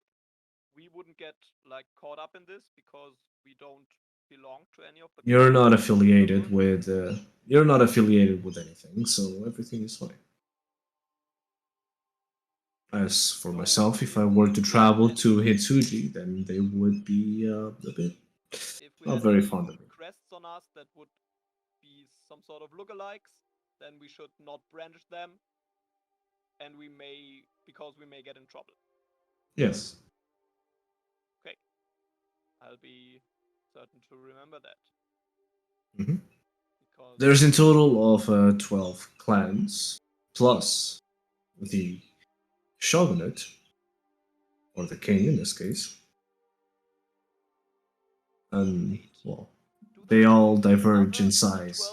we wouldn't get like caught up in this because we don't belong to any of the You're clans. not affiliated with anything, so everything is fine. As for So myself, if if I were we to had travel any to Hitsuji, then they would be a bit if we not had very any fond of me. crests on us that would be some sort of lookalikes, then we should not brandish them, and we may because we may get in trouble. Yes. Okay, I'll be certain to remember that Mhm. because There's in total of 12 clans, plus the shogunate, or the king in this case. And, wait, well, do they the all diverge in size.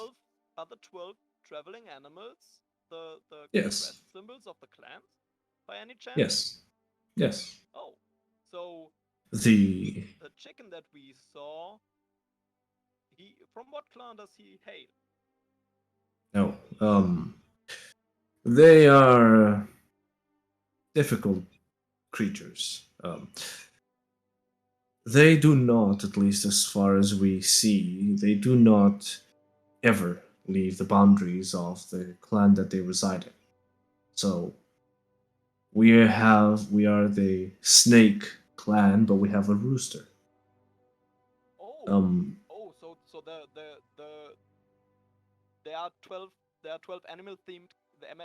other 12 traveling animals the Yes. crest symbols of the clans by any chance? Yes. Yes. Oh, so The the chicken that we saw, he from what clan does he hail? no, they are difficult creatures. They do not, at least as far as we see, they do not ever leave the boundaries of the clan that they reside in. So we are the snake clan, but we have a rooster. Oh, Um, so there are 12 animal themed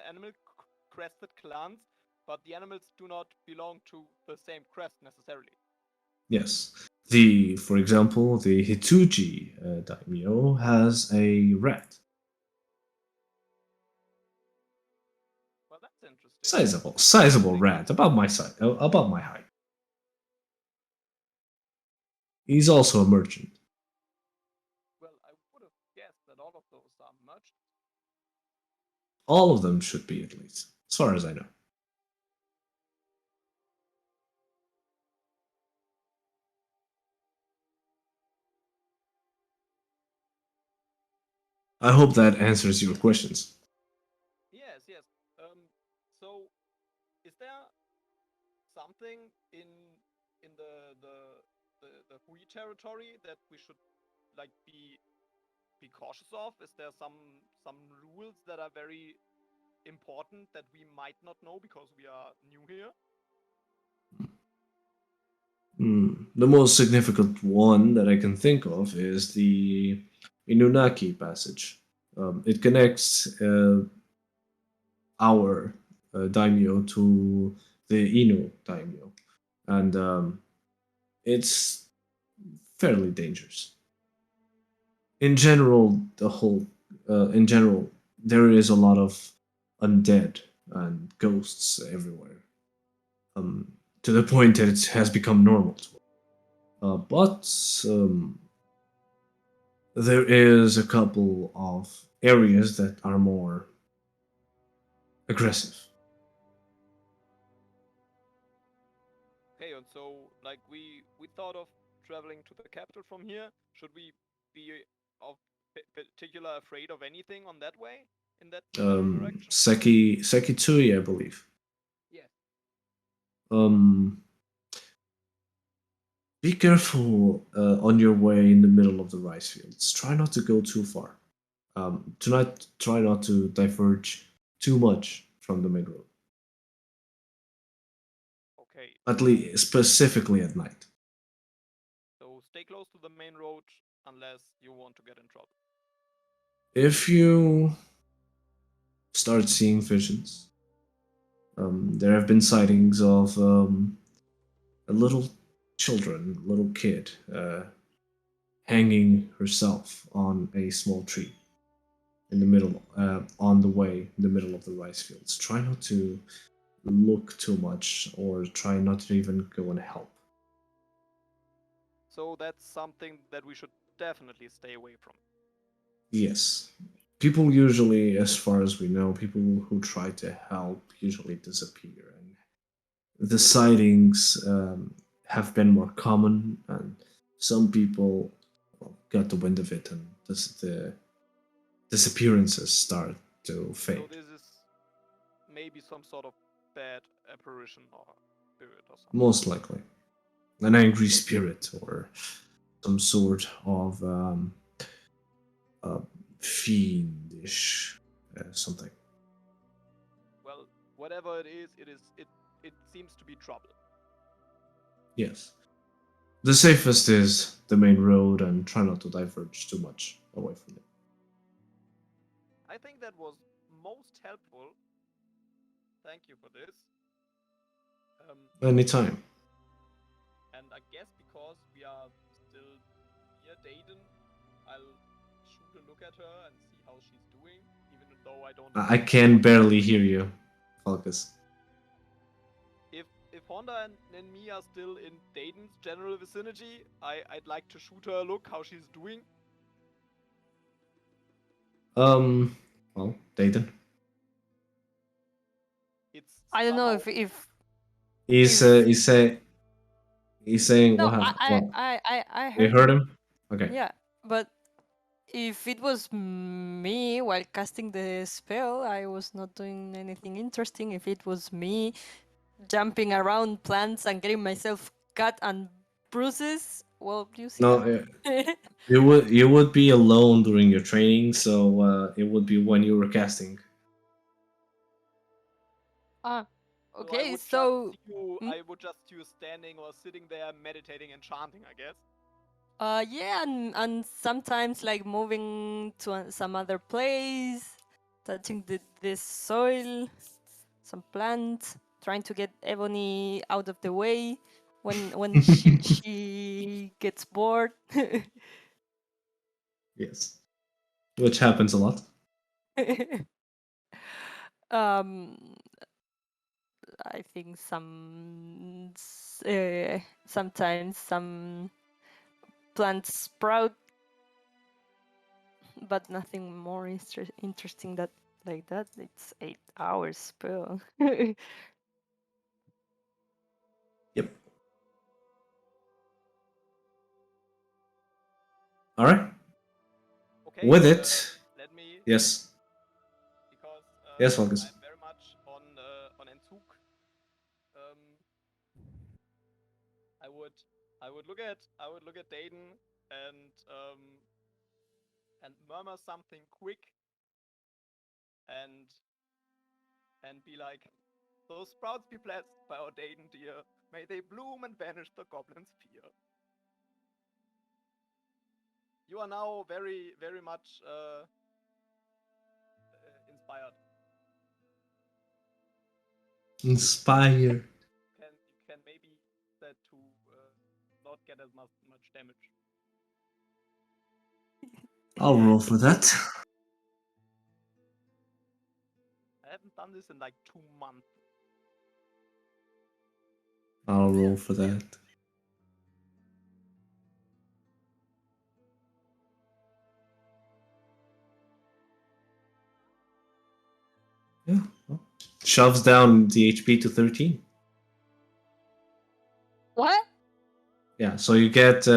animal crested clans, but the animals do not belong to the same crest necessarily. yes. For example, the Hitsuji daimyo has a rat, Well, that's interesting. sizable rat, about my size, about my height. He's also a merchant. Well, I would have guessed that all of those are merchants. All of them should be, at least, as far as I know. I hope that answers your questions. Yes, yes. So is there something in the Hui territory that we should like be cautious of? Is there some rules that are very important that we might not know because we are new here? The most significant one that I can think of is the Inunaki passage. It connects our daimyo to the Inu daimyo, and it's fairly dangerous. In general, in general, there is a lot of undead and ghosts everywhere, to the point that it has become normal. But there is a couple of areas that are more aggressive. Okay, and so like we thought of traveling to the capital from here. Should we be of particular afraid of anything on that way in that direction? Sekitsui, I believe. Yes. Um, be careful on your way in the middle of the rice fields. Try not to go too far. Try not to diverge too much from the main road. Okay. At least specifically at night. So stay close to the main road unless you want to get in trouble. If you start seeing visions, there have been sightings of a little little kid, hanging herself on a small tree in the middle, on the way in the middle of the rice fields. Try not to look too much, or try not to even go and help. So that's something that we should definitely stay away from. Yes. People usually, as far as we know, people who try to help usually disappear. And the sightings have been more common, and some people got the wind of it, and the disappearances start to fade. So this is maybe some sort of bad apparition or spirit or something. Most likely. An angry spirit, or some sort of fiendish something. Well, whatever it is, it seems to be trouble. Yes. The safest is the main road, and try not to diverge too much away from it. I think that was most helpful. Thank you for this. Anytime. And I guess because we are still near Daidan, I'll shoot a look at her and see how she's doing, even though I don't. I can barely hear you, Falkis. If Honda and me are still in Daidan's general vicinity, I'd like to shoot her a look how she's doing. Well, Dayton. It's I don't know somehow- if He's saying no, what happened. I You heard heard him? Okay. Yeah, but if it was me while casting the spell, I was not doing anything interesting. If it was me jumping around plants and getting myself cut and bruises, well, you see No, that? you would be alone during your training, so it would be when you were casting. Ah, So okay, I would just see you standing or sitting there meditating and chanting, I guess. Yeah, and sometimes like moving to some other place, touching this soil, some plant, trying to get Ebony out of the way when she gets bored. Yes. Which happens a lot. um, I think sometimes some plants sprout, but nothing more interesting that like that. It's 8 hours spell. Yep. All right. Okay. With it. Let me. Yes. Because Yes, Falkis. I'm very much on Entzug. I would look at Daydan and murmur something quick and be like, "Those sprouts be blessed by our Daydan dear. May they bloom and banish the goblin's fear." You are now very, very much inspired. Inspire. You can maybe use that to not get as much damage. I'll roll for that. I haven't done this in like 2 months. I'll roll for that. Yeah. Well, shoves down the HP to 13. What? Yeah, so you get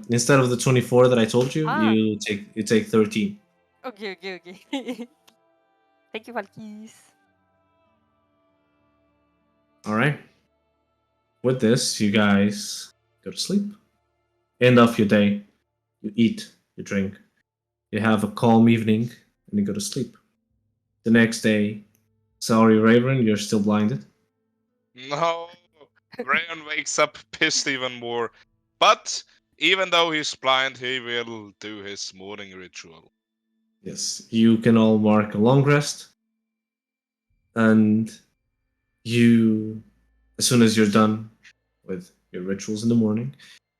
instead of the 24 that I told you, Ah. you take 13. Okay. Thank you, Falkis. All right. With this, you guys go to sleep. End of your day. You eat, you drink, you have a calm evening, and you go to sleep. The next day, sorry, Raven, you're still blinded. No, Reiran wakes up pissed even more. But even though he's blind, he will do his morning ritual. Yes, you can all mark a long rest, and you, as soon as you're done with your rituals in the morning,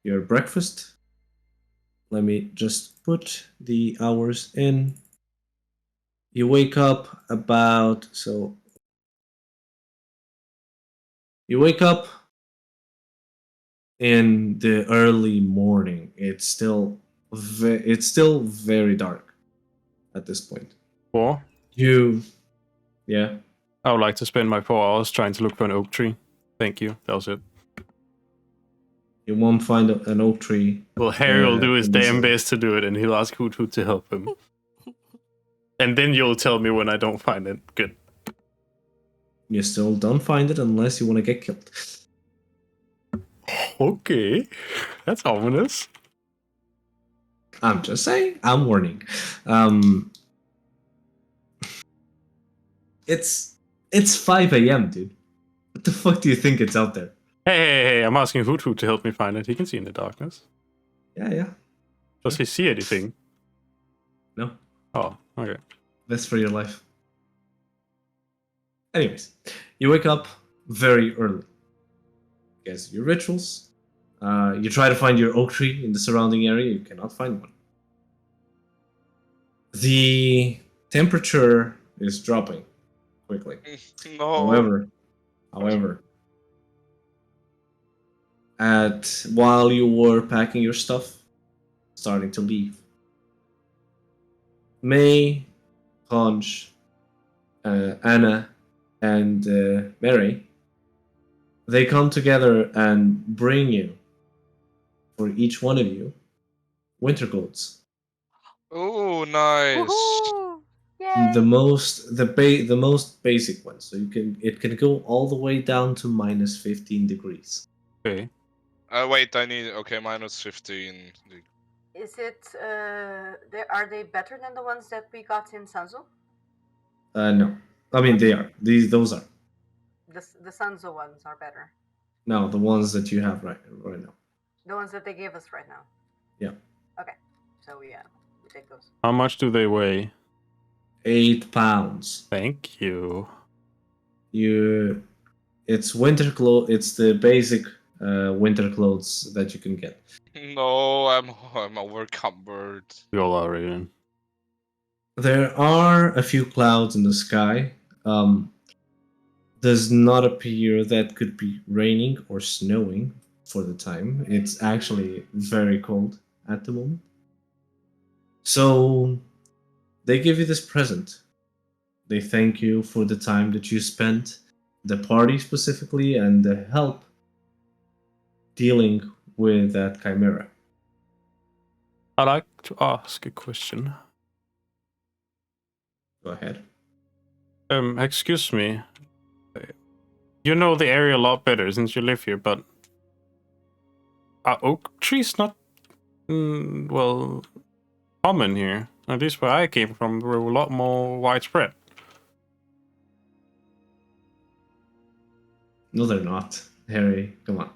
your breakfast. Let me just put the hours in. You wake up about you wake up in the early morning. It's still very dark at this point. 4. Yeah. I would like to spend my 4 hours trying to look for an oak tree. Thank you. That was it. You won't find an oak tree. Well, Harry will do his in this damn area. best to do it, and he'll ask Kotou to help him. And then you'll tell me when I don't find it. Good. You still don't find it unless you want to get killed. Okay. That's ominous. I'm just saying. I'm warning. It's 5 a.m., dude. What the fuck do you think it's out there? Hey, I'm asking Kotou to help me find it. He can see in the darkness. Yeah. Does he see anything? No. Oh, okay. That's for your life. Anyways, you wake up very early. You guys do your rituals. You try to find your oak tree in the surrounding area. You cannot find one. The temperature is dropping quickly. No. However, while you were packing your stuff, starting to leave, Mei, Conch, Anna, and Mary, they come together and bring you, for each one of you, winter coats. Oh, nice. Woohoo! Yay! The most basic one, so it can go all the way down to minus 15 degrees. Okay. Wait, okay, minus 15. Is it? Are they better than the ones that we got in Sanzo? No, I mean they are. Those are. The Sanzo ones are better. No, the ones that you have right now. The ones that they gave us right now. Yeah. Okay, so we take those. How much do they weigh? 8 pounds. Thank you. It's winter clothes. It's the basic winter clothes that you can get. No, I'm overcumbered. We all are, Raven. There are a few clouds in the sky. Does not appear that could be raining or snowing for the time. It's actually very cold at the moment. So they give you this present. They thank you for the time that you spent, the party specifically, and the help dealing with that chimera. I'd like to ask a question. Go ahead. Excuse me. You know the area a lot better since you live here, but are oak trees not, common here? At least where I came from, they were a lot more widespread. No, they're not. Harry, come on.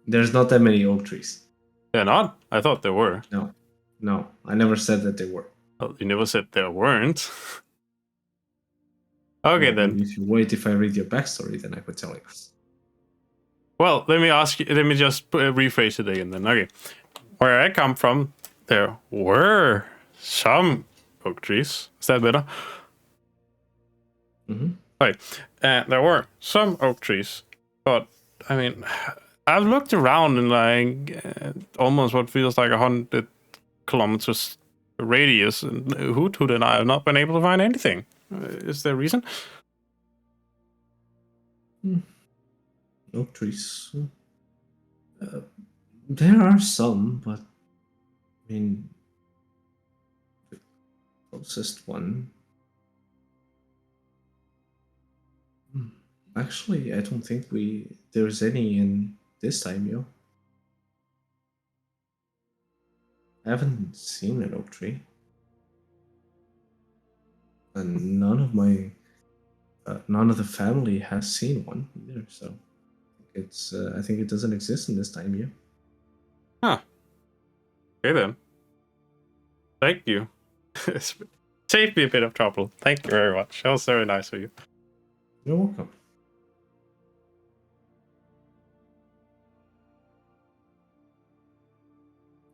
There's not that many oak trees. They're not? I thought there were. No, I never said that they were. Well, you never said there weren't. Okay, Well, then. maybe if you wait, if I read your backstory, then I could tell you. Well, let me ask you. Let me just rephrase it again. Then, okay. Where I come from, there were some oak trees. Is that better? Mm-hmm. Right. There were some oak trees, but I mean, I've looked around in like almost what feels like 100 kilometers radius, and Hoot and I have not been able to find anything. Is there a reason? Oak trees. There are some, but I mean, the closest one. Actually, I don't think there's any in this time, yo. I haven't seen an oak tree, and none of the family has seen one either. So I think it doesn't exist in this time, yo. Huh. Okay then. Thank you. Saved me a bit of trouble. Thank you very much. That was very nice of you. You're welcome.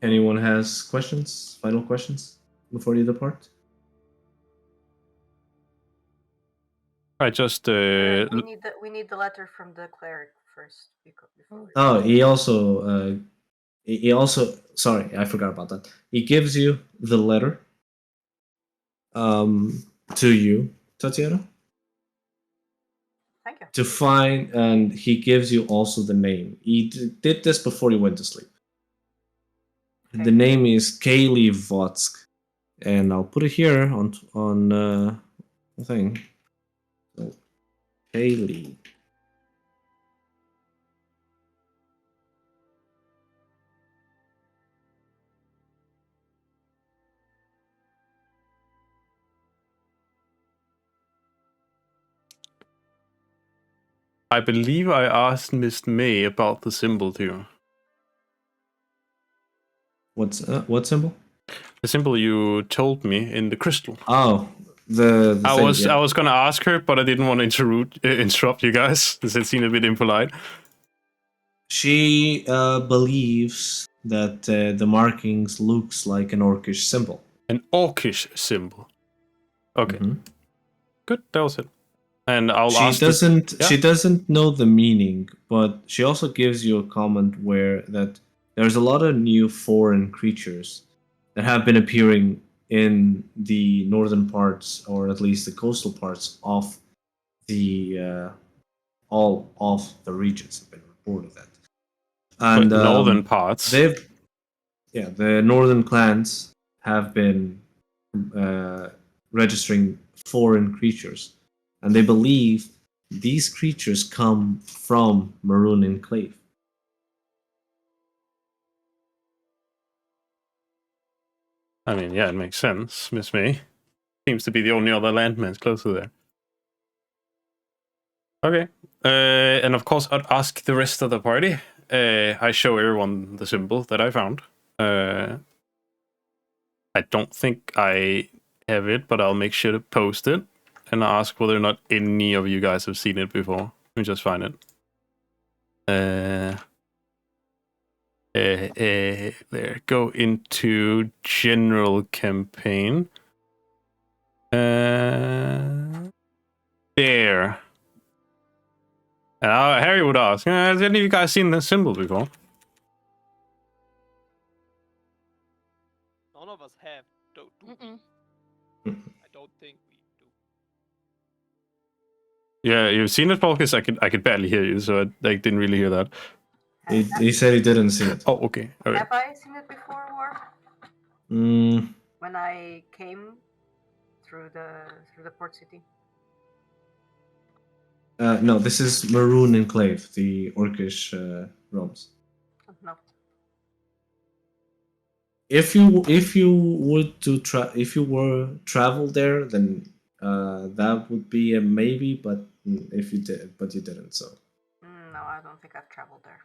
Anyone has questions? Final questions before you depart? I just We need the letter from the cleric first. Before we Oh, he also sorry, I forgot about that. He gives you the letter to you, Tatyana, Thank you. to find, and he gives you also the name. He did this before he went to sleep. Okay. The name is Kaevi Votsk, and I'll put it here on the thing. So, Kaevi. I believe I asked Miss May about the symbol too. What symbol? The symbol you told me in the crystal. Oh, the thing, I was gonna ask her, but I didn't want to interrupt you guys, since it seemed a bit impolite. She believes that the markings looks like an orcish symbol. An orcish symbol. Okay. Mm-hmm. Good, that was it. And I'll She ask doesn't. Yeah. She doesn't know the meaning, but she also gives you a comment where that there's a lot of new foreign creatures that have been appearing in the northern parts, or at least the coastal parts of the all of the regions have been reported that. And northern parts. The northern clans have been registering foreign creatures, and they believe these creatures come from Maroon Enclave. I mean, yeah, it makes sense, Miss May. Seems to be the only other landmass closer there. Okay. And of course, I'd ask the rest of the party. I show everyone the symbol that I found. I don't think I have it, but I'll make sure to post it. And I'll ask whether or not any of you guys have seen it before. Let me just find it. There. Go into general campaign. There. Harry would ask, has any of you guys seen this symbol before? None of us have. Mm-mm. I don't think we do. Yeah, you've seen it, Falkis? I could barely hear you, so I didn't really hear that. He said he didn't see it. Oh, okay. Have I seen it before, or when I came through the port city? No, this is Maroon Enclave, the Orcish realms. No. If you were travel there, then that would be a maybe. But if you did, but you didn't, so. No, I don't think I've traveled there.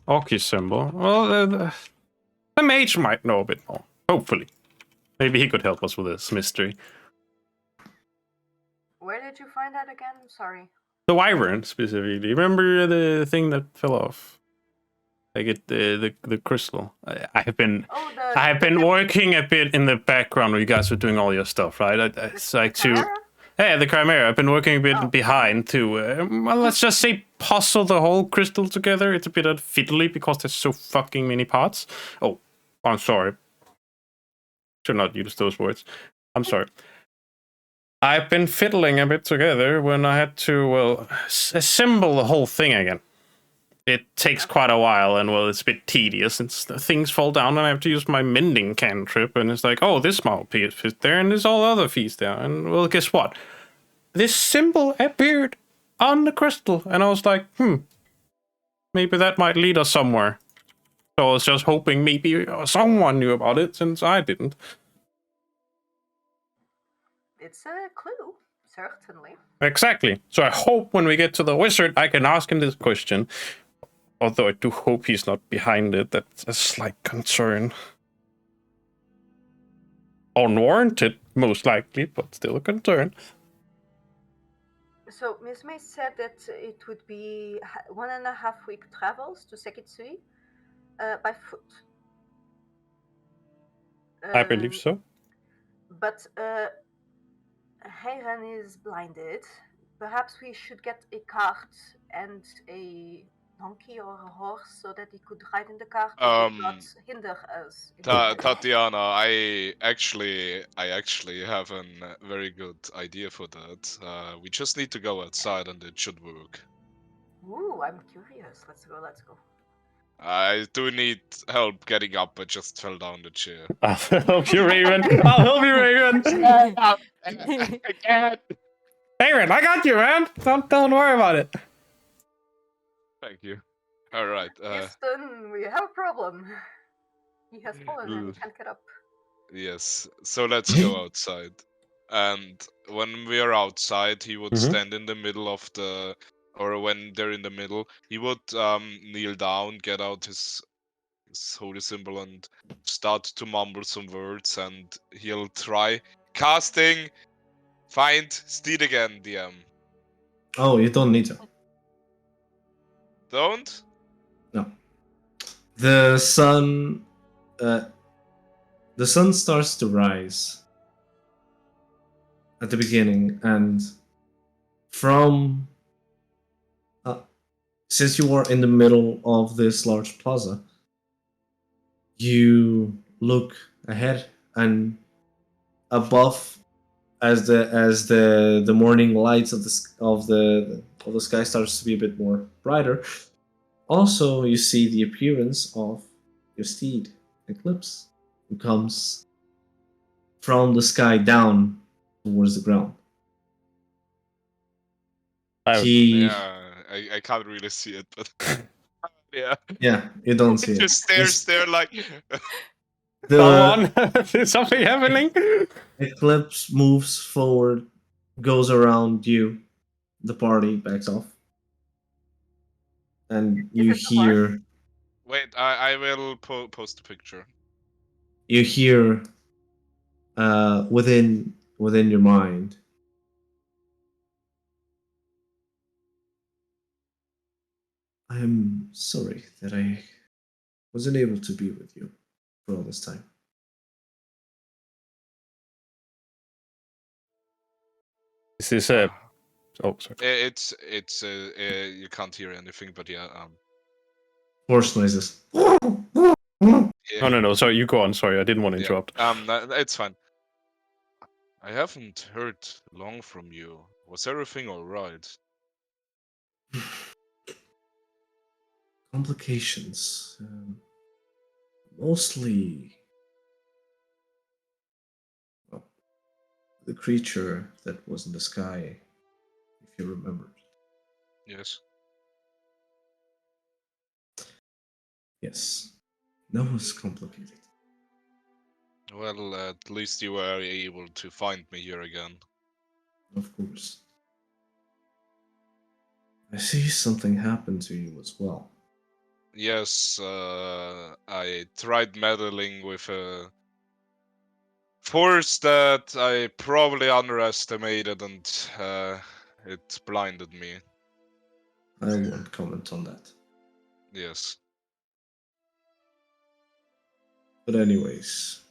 Orcish symbol. Well, the mage might know a bit more. Hopefully. Maybe he could help us with this mystery. did you find that again? Sorry. The wyvern specifically. Remember the thing that fell off? Like the crystal. I have been working a bit in the background where you guys are doing all your stuff, right? It's like to the Chimera. I've been working a bit behind to well, let's just say puzzle the whole crystal together. It's a bit fiddly because there's so fucking many parts. Oh, I'm sorry. Should not use those words. I'm sorry. I've been fiddling a bit together when I had to, well, assemble the whole thing again. It takes quite a while, and, well, it's a bit tedious, and things fall down, and I have to use my mending cantrip, and it's like, oh, this small piece is there, and there's all other pieces there, and, well, guess what? This symbol appeared on the crystal, and I was like, maybe that might lead us somewhere. So I was just hoping maybe someone knew about it, since I didn't. It's a clue, certainly. Exactly. So I hope when we get to the wizard, I can ask him this question. Although I do hope he's not behind it. That's a slight concern. Unwarranted, most likely, but still a concern. So Miss May said that it would be 1.5 week travels to Sekitsui by foot. I believe so. But Reiran is blinded. Perhaps we should get a cart and a donkey or a horse so that he could ride in the cart and not hinder us. Tatyana, I actually have a very good idea for that. We just need to go outside and it should work. Ooh, I'm curious. Let's go. I do need help getting up. I just fell down the chair. I'll help you, Raven. I'll help you, Raven. I can't. Raven, I got you, man. Don't worry about it. Thank you. All right. Houston, we have a problem. He has fallen and he can't get up. Yes. So let's go outside. And when we are outside, he would stand in the middle of the, or when they're in the middle, he would kneel down, get out his holy symbol, and start to mumble some words. And he'll try casting Find Steed again, DM. Oh, you don't need to. Don't? No. The sun starts to rise at the beginning, and from since you are in the middle of this large plaza, you look ahead, and above, as the morning lights of the sky starts to be a bit more brighter, also you see the appearance of your steed, Eclipse, who comes from the sky down towards the ground. I can't really see it, but yeah, you don't see it. Just stares there like. Come on, is something happening? Eclipse moves forward, goes around you. The party backs off, and you hear. Wait, I will post a picture. You hear, within your mind, I am sorry that I wasn't able to be with you for all this time. This is a. Oh, sorry. It's you can't hear anything, but yeah. Horse noises. Yeah. No. Sorry, you go on. Sorry, I didn't want to interrupt. It's fine. I haven't heard long from you. Was everything all right? Complications. Mostly the creature that was in the sky, if you remember. Yes. Yes. That was complicated. Well, at least you were able to find me here again. Of course. I see something happened to you as well. Yes, I tried meddling with a force that I probably underestimated, and it blinded me. I won't comment on that. Yes. But anyways,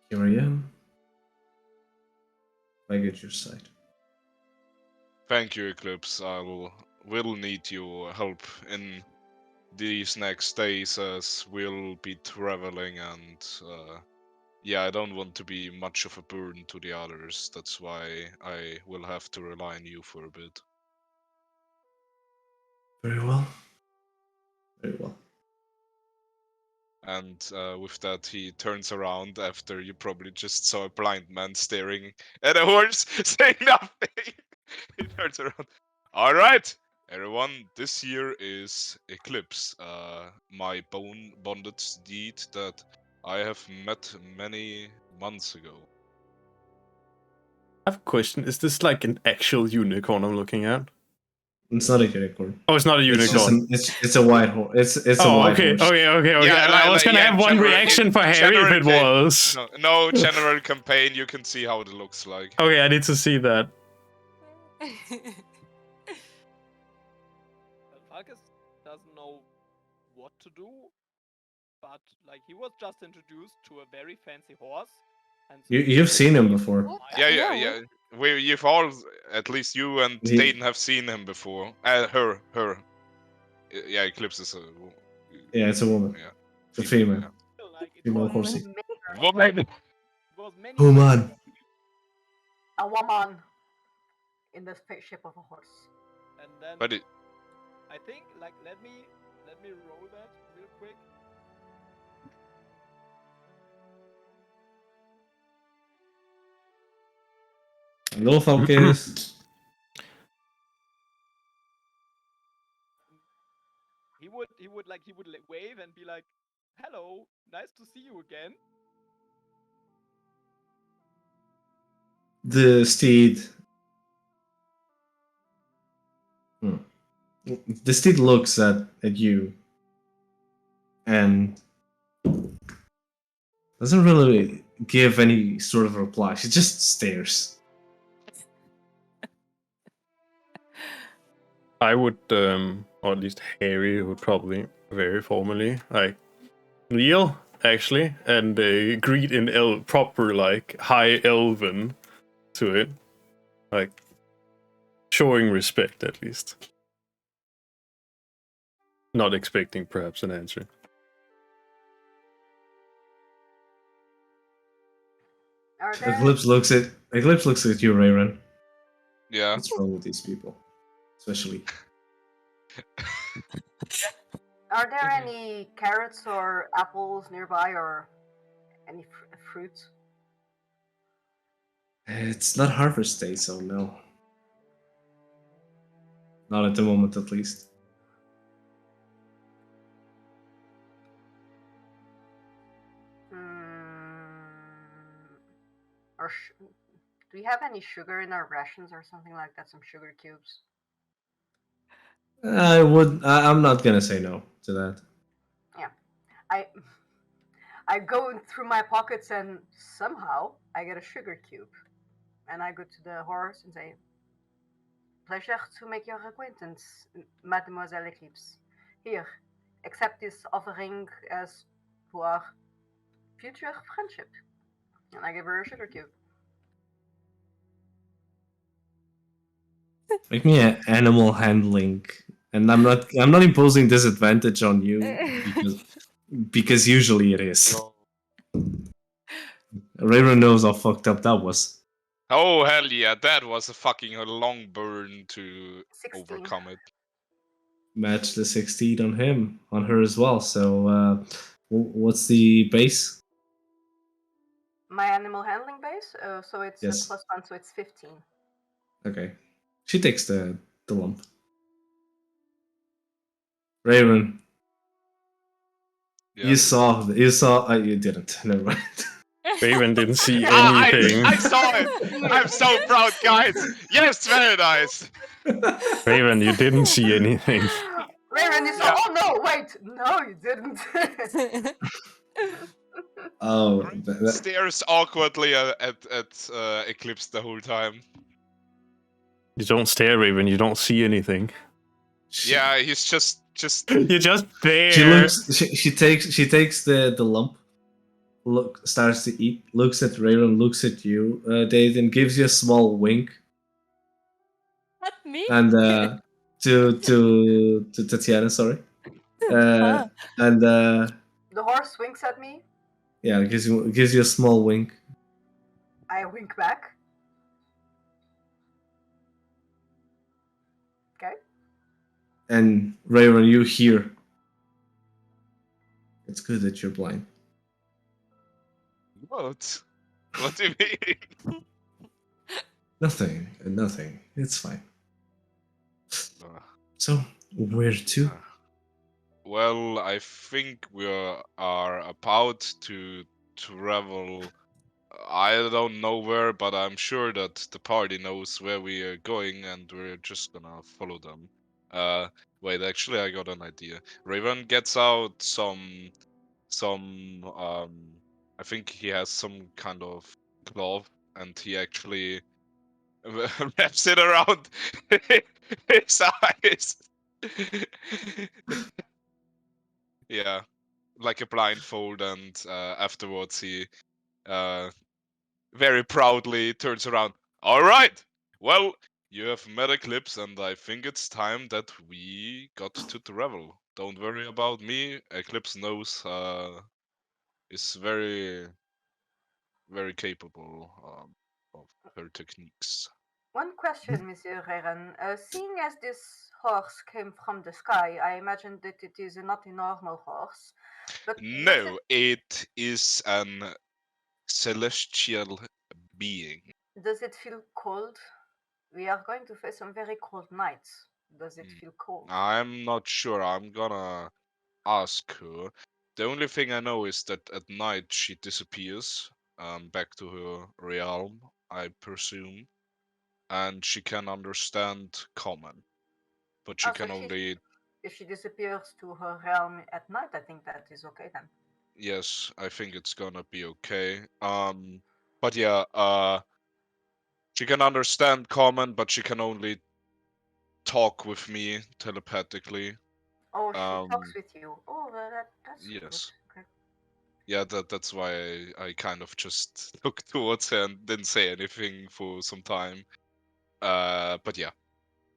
here I am. Back at your side. Thank you, Eclipse. Will need your help in these next days, as we'll be traveling, and yeah, I don't want to be much of a burden to the others. That's why I will have to rely on you for a bit. Very well. Very well. And with that, he turns around after you probably just saw a blind man staring at a horse, saying nothing. He turns around. All right, everyone. This here is Eclipse, my bonded steed that I have met many months ago. I have a question. Is this like an actual unicorn I'm looking at? It's not a unicorn. Oh, it's not a It's just unicorn. it's a white horse. It's a white okay, horse. okay. Yeah, I was gonna have one general- reaction for Harry if it general was. No general campaign. You can see how it looks like. Okay, I need to see that. Falkis doesn't know what to do, but like he was just introduced to a very fancy horse. And so You've seen him before. Yeah. You've all, at least you and He- Dayton, have seen him before. Her. Yeah, Eclipse is a. Yeah, it's a woman. Yeah. It's a female. like, it Female was horsey. Woman. It was many. Woman. A woman in the shape of a horse. And then But it. I think like let me roll that real quick. Hello, Falkis. He would wave and be like, "Hello, nice to see you again." The steed. The steed looks at you and doesn't really give any sort of reply. She just stares. I would, or at least Harry would probably very formally like kneel actually and greet in proper like high elven to it, like showing respect at least. Not expecting perhaps an answer. Are there, Eclipse looks at you, Reiran. Yeah. What's wrong with these people? Especially. are there any carrots or apples nearby, or any fruit? It's not harvest day, so no. Not at the moment, at least. Or do we have any sugar in our rations or something like that? Some sugar cubes? I'm not gonna say no to that. I go through my pockets and somehow I get a sugar cube. And I go to the horse and say, "Pleasure to make your acquaintance, Mademoiselle Eclipse. Here, accept this offering as for future friendship." And I give her a sugar cube. Make me an animal handling, and I'm not imposing disadvantage on you because usually it is. Reiran knows how fucked up that was. Oh hell yeah, that was a fucking long burn to 16. overcome it. Match the 16 on her as well. So, what's the base? My animal handling base, so it's Yes. a +1, so it's 15. Okay, she takes the lump. Reiran, Yeah. you saw. You didn't. Never mind. Raven didn't see Ah, anything. I saw it! I'm so proud, guys! Yes, very nice! Raven, you didn't see anything. Raven then you saw, oh no, wait, no, you didn't. Oh, Stares awkwardly at Eclipse the whole time. You don't stare, Raven. You don't see anything. Yeah, he's just You're just there. She looks. She takes the lump. Starts to eat. Looks at Reiran. Looks at you. Daidan gives you a small wink. At me? And to Tatyana, sorry. And The horse winks at me. yeah, gives you a small wink. I wink back. Okay. And Reiran, you hear. It's good that you're blind. What? What do you mean? Nothing. It's fine. So, where to? Well, I think we are about to travel. I don't know where, but I'm sure that the party knows where we are going, and we're just gonna follow them. Wait, actually, I got an idea. Raven gets out some I think he has some kind of glove, and he actually wraps it around his eyes. Yeah, like a blindfold, and afterwards he very proudly turns around. All right, well, you have met Eclipse, and I think it's time that we got to travel. Don't worry about me. Eclipse knows is very capable of her techniques. One question, Monsieur Reiran. Seeing as this horse came from the sky, I imagine that it is not a normal horse. But No, it is an celestial being. does it feel cold? We are going to face some very cold nights. Does it feel cold? I'm not sure. I'm gonna ask her. The only thing I know is that at night she disappears back to her realm, I presume, and she can understand common, but she Oh, so can only. If she disappears to her realm at night, I think that is okay then. Yes, I think it's gonna be okay. But yeah, she can understand common, but she can only talk with me telepathically. Oh, she talks with you. Oh, that's Yes. good. Okay. Yeah, that's why I kind of just looked towards her and didn't say anything for some time. But yeah.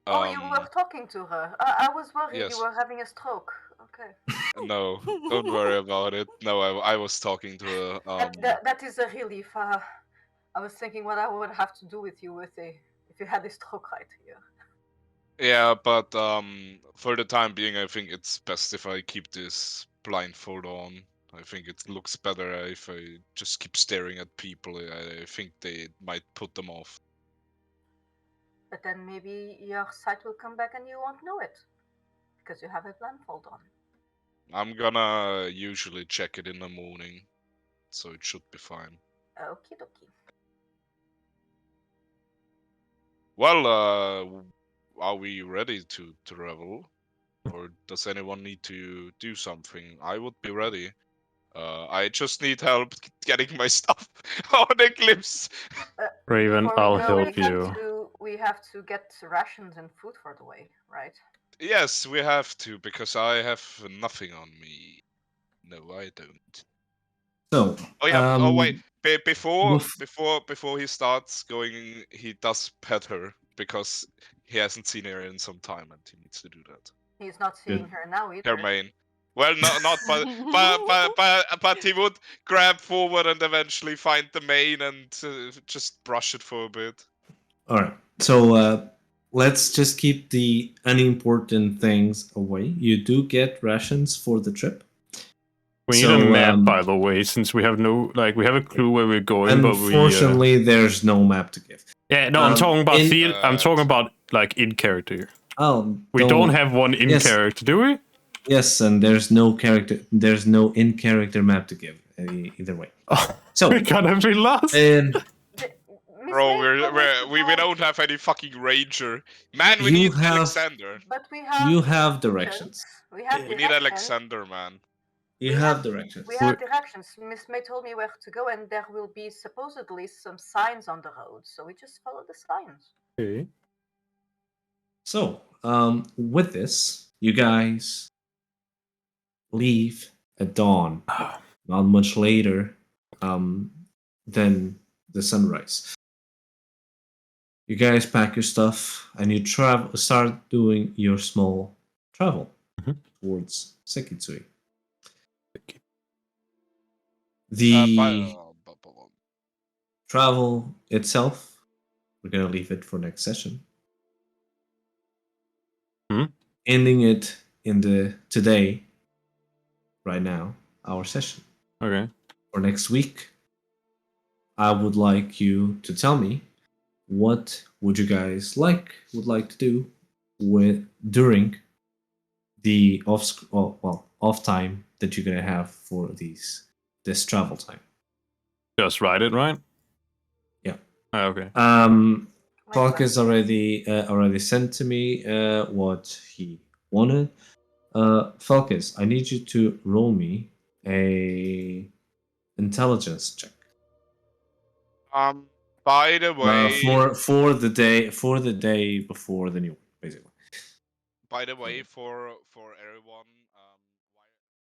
Oh, you were talking to her. I was worried Yes. you were having a stroke. Okay. No, don't worry about it. No, I was talking to her. That is a relief. I was thinking what I would have to do with you if you had a stroke right here. Yeah, but for the time being, I think it's best if I keep this blindfold on. I think it looks better if I just keep staring at people. I think they might put them off. But then maybe your sight will come back and you won't know it because you have a blindfold on. I'm gonna usually check it in the morning, so it should be fine. Okie dokie. Well, are we ready to travel? Or does anyone need to do something? I would be ready. I just need help getting my stuff on Eclipse. Raven, Before we I'll go, help you. We have to get rations and food for the way, right? Yes, we have to, because I have nothing on me. No, I don't. So. Oh yeah. Oh wait. Before he starts going, he does pet her because he hasn't seen her in some time, and he needs to do that. He's not seeing her now either. Her main. Well, not but he would grab forward and eventually find the mane and just brush it for a bit. All right. So let's just keep the unimportant things away. You do get rations for the trip. We need a map, by the way, since we have we have a clue where we're going. Unfortunately, there's no map to give. Yeah, no, I'm talking about I'm talking about like in character. Oh, we don't have one in character, do we? Yes, and there's no character. There's no in character map to give either way. Oh, so we're gonna be lost. And Bro, made we don't have any fucking ranger. Man, we You need have- Alexander. But we have You have beacons, directions. We have We need directions. Alexander, man. You We have directions. We have directions. Miss May told me where to go, and there will be supposedly some signs on the road. So we just follow the signs. Okay. So, with this, you guys leave at dawn, not much later than the sunrise. You guys pack your stuff and you start doing your small travel towards Sekitsui. The travel itself, we're gonna leave it for next session. Ending it in the today, right now, our session. Okay. For next week, I would like you to tell me what would you guys would like to do during the off time that you're gonna have for this travel time. Just write it, right? Yeah. Okay. Falkis already sent to me what he wanted. Falkis, I need you to roll me a intelligence check. By the way, for the day before the new one, basically. By the way, for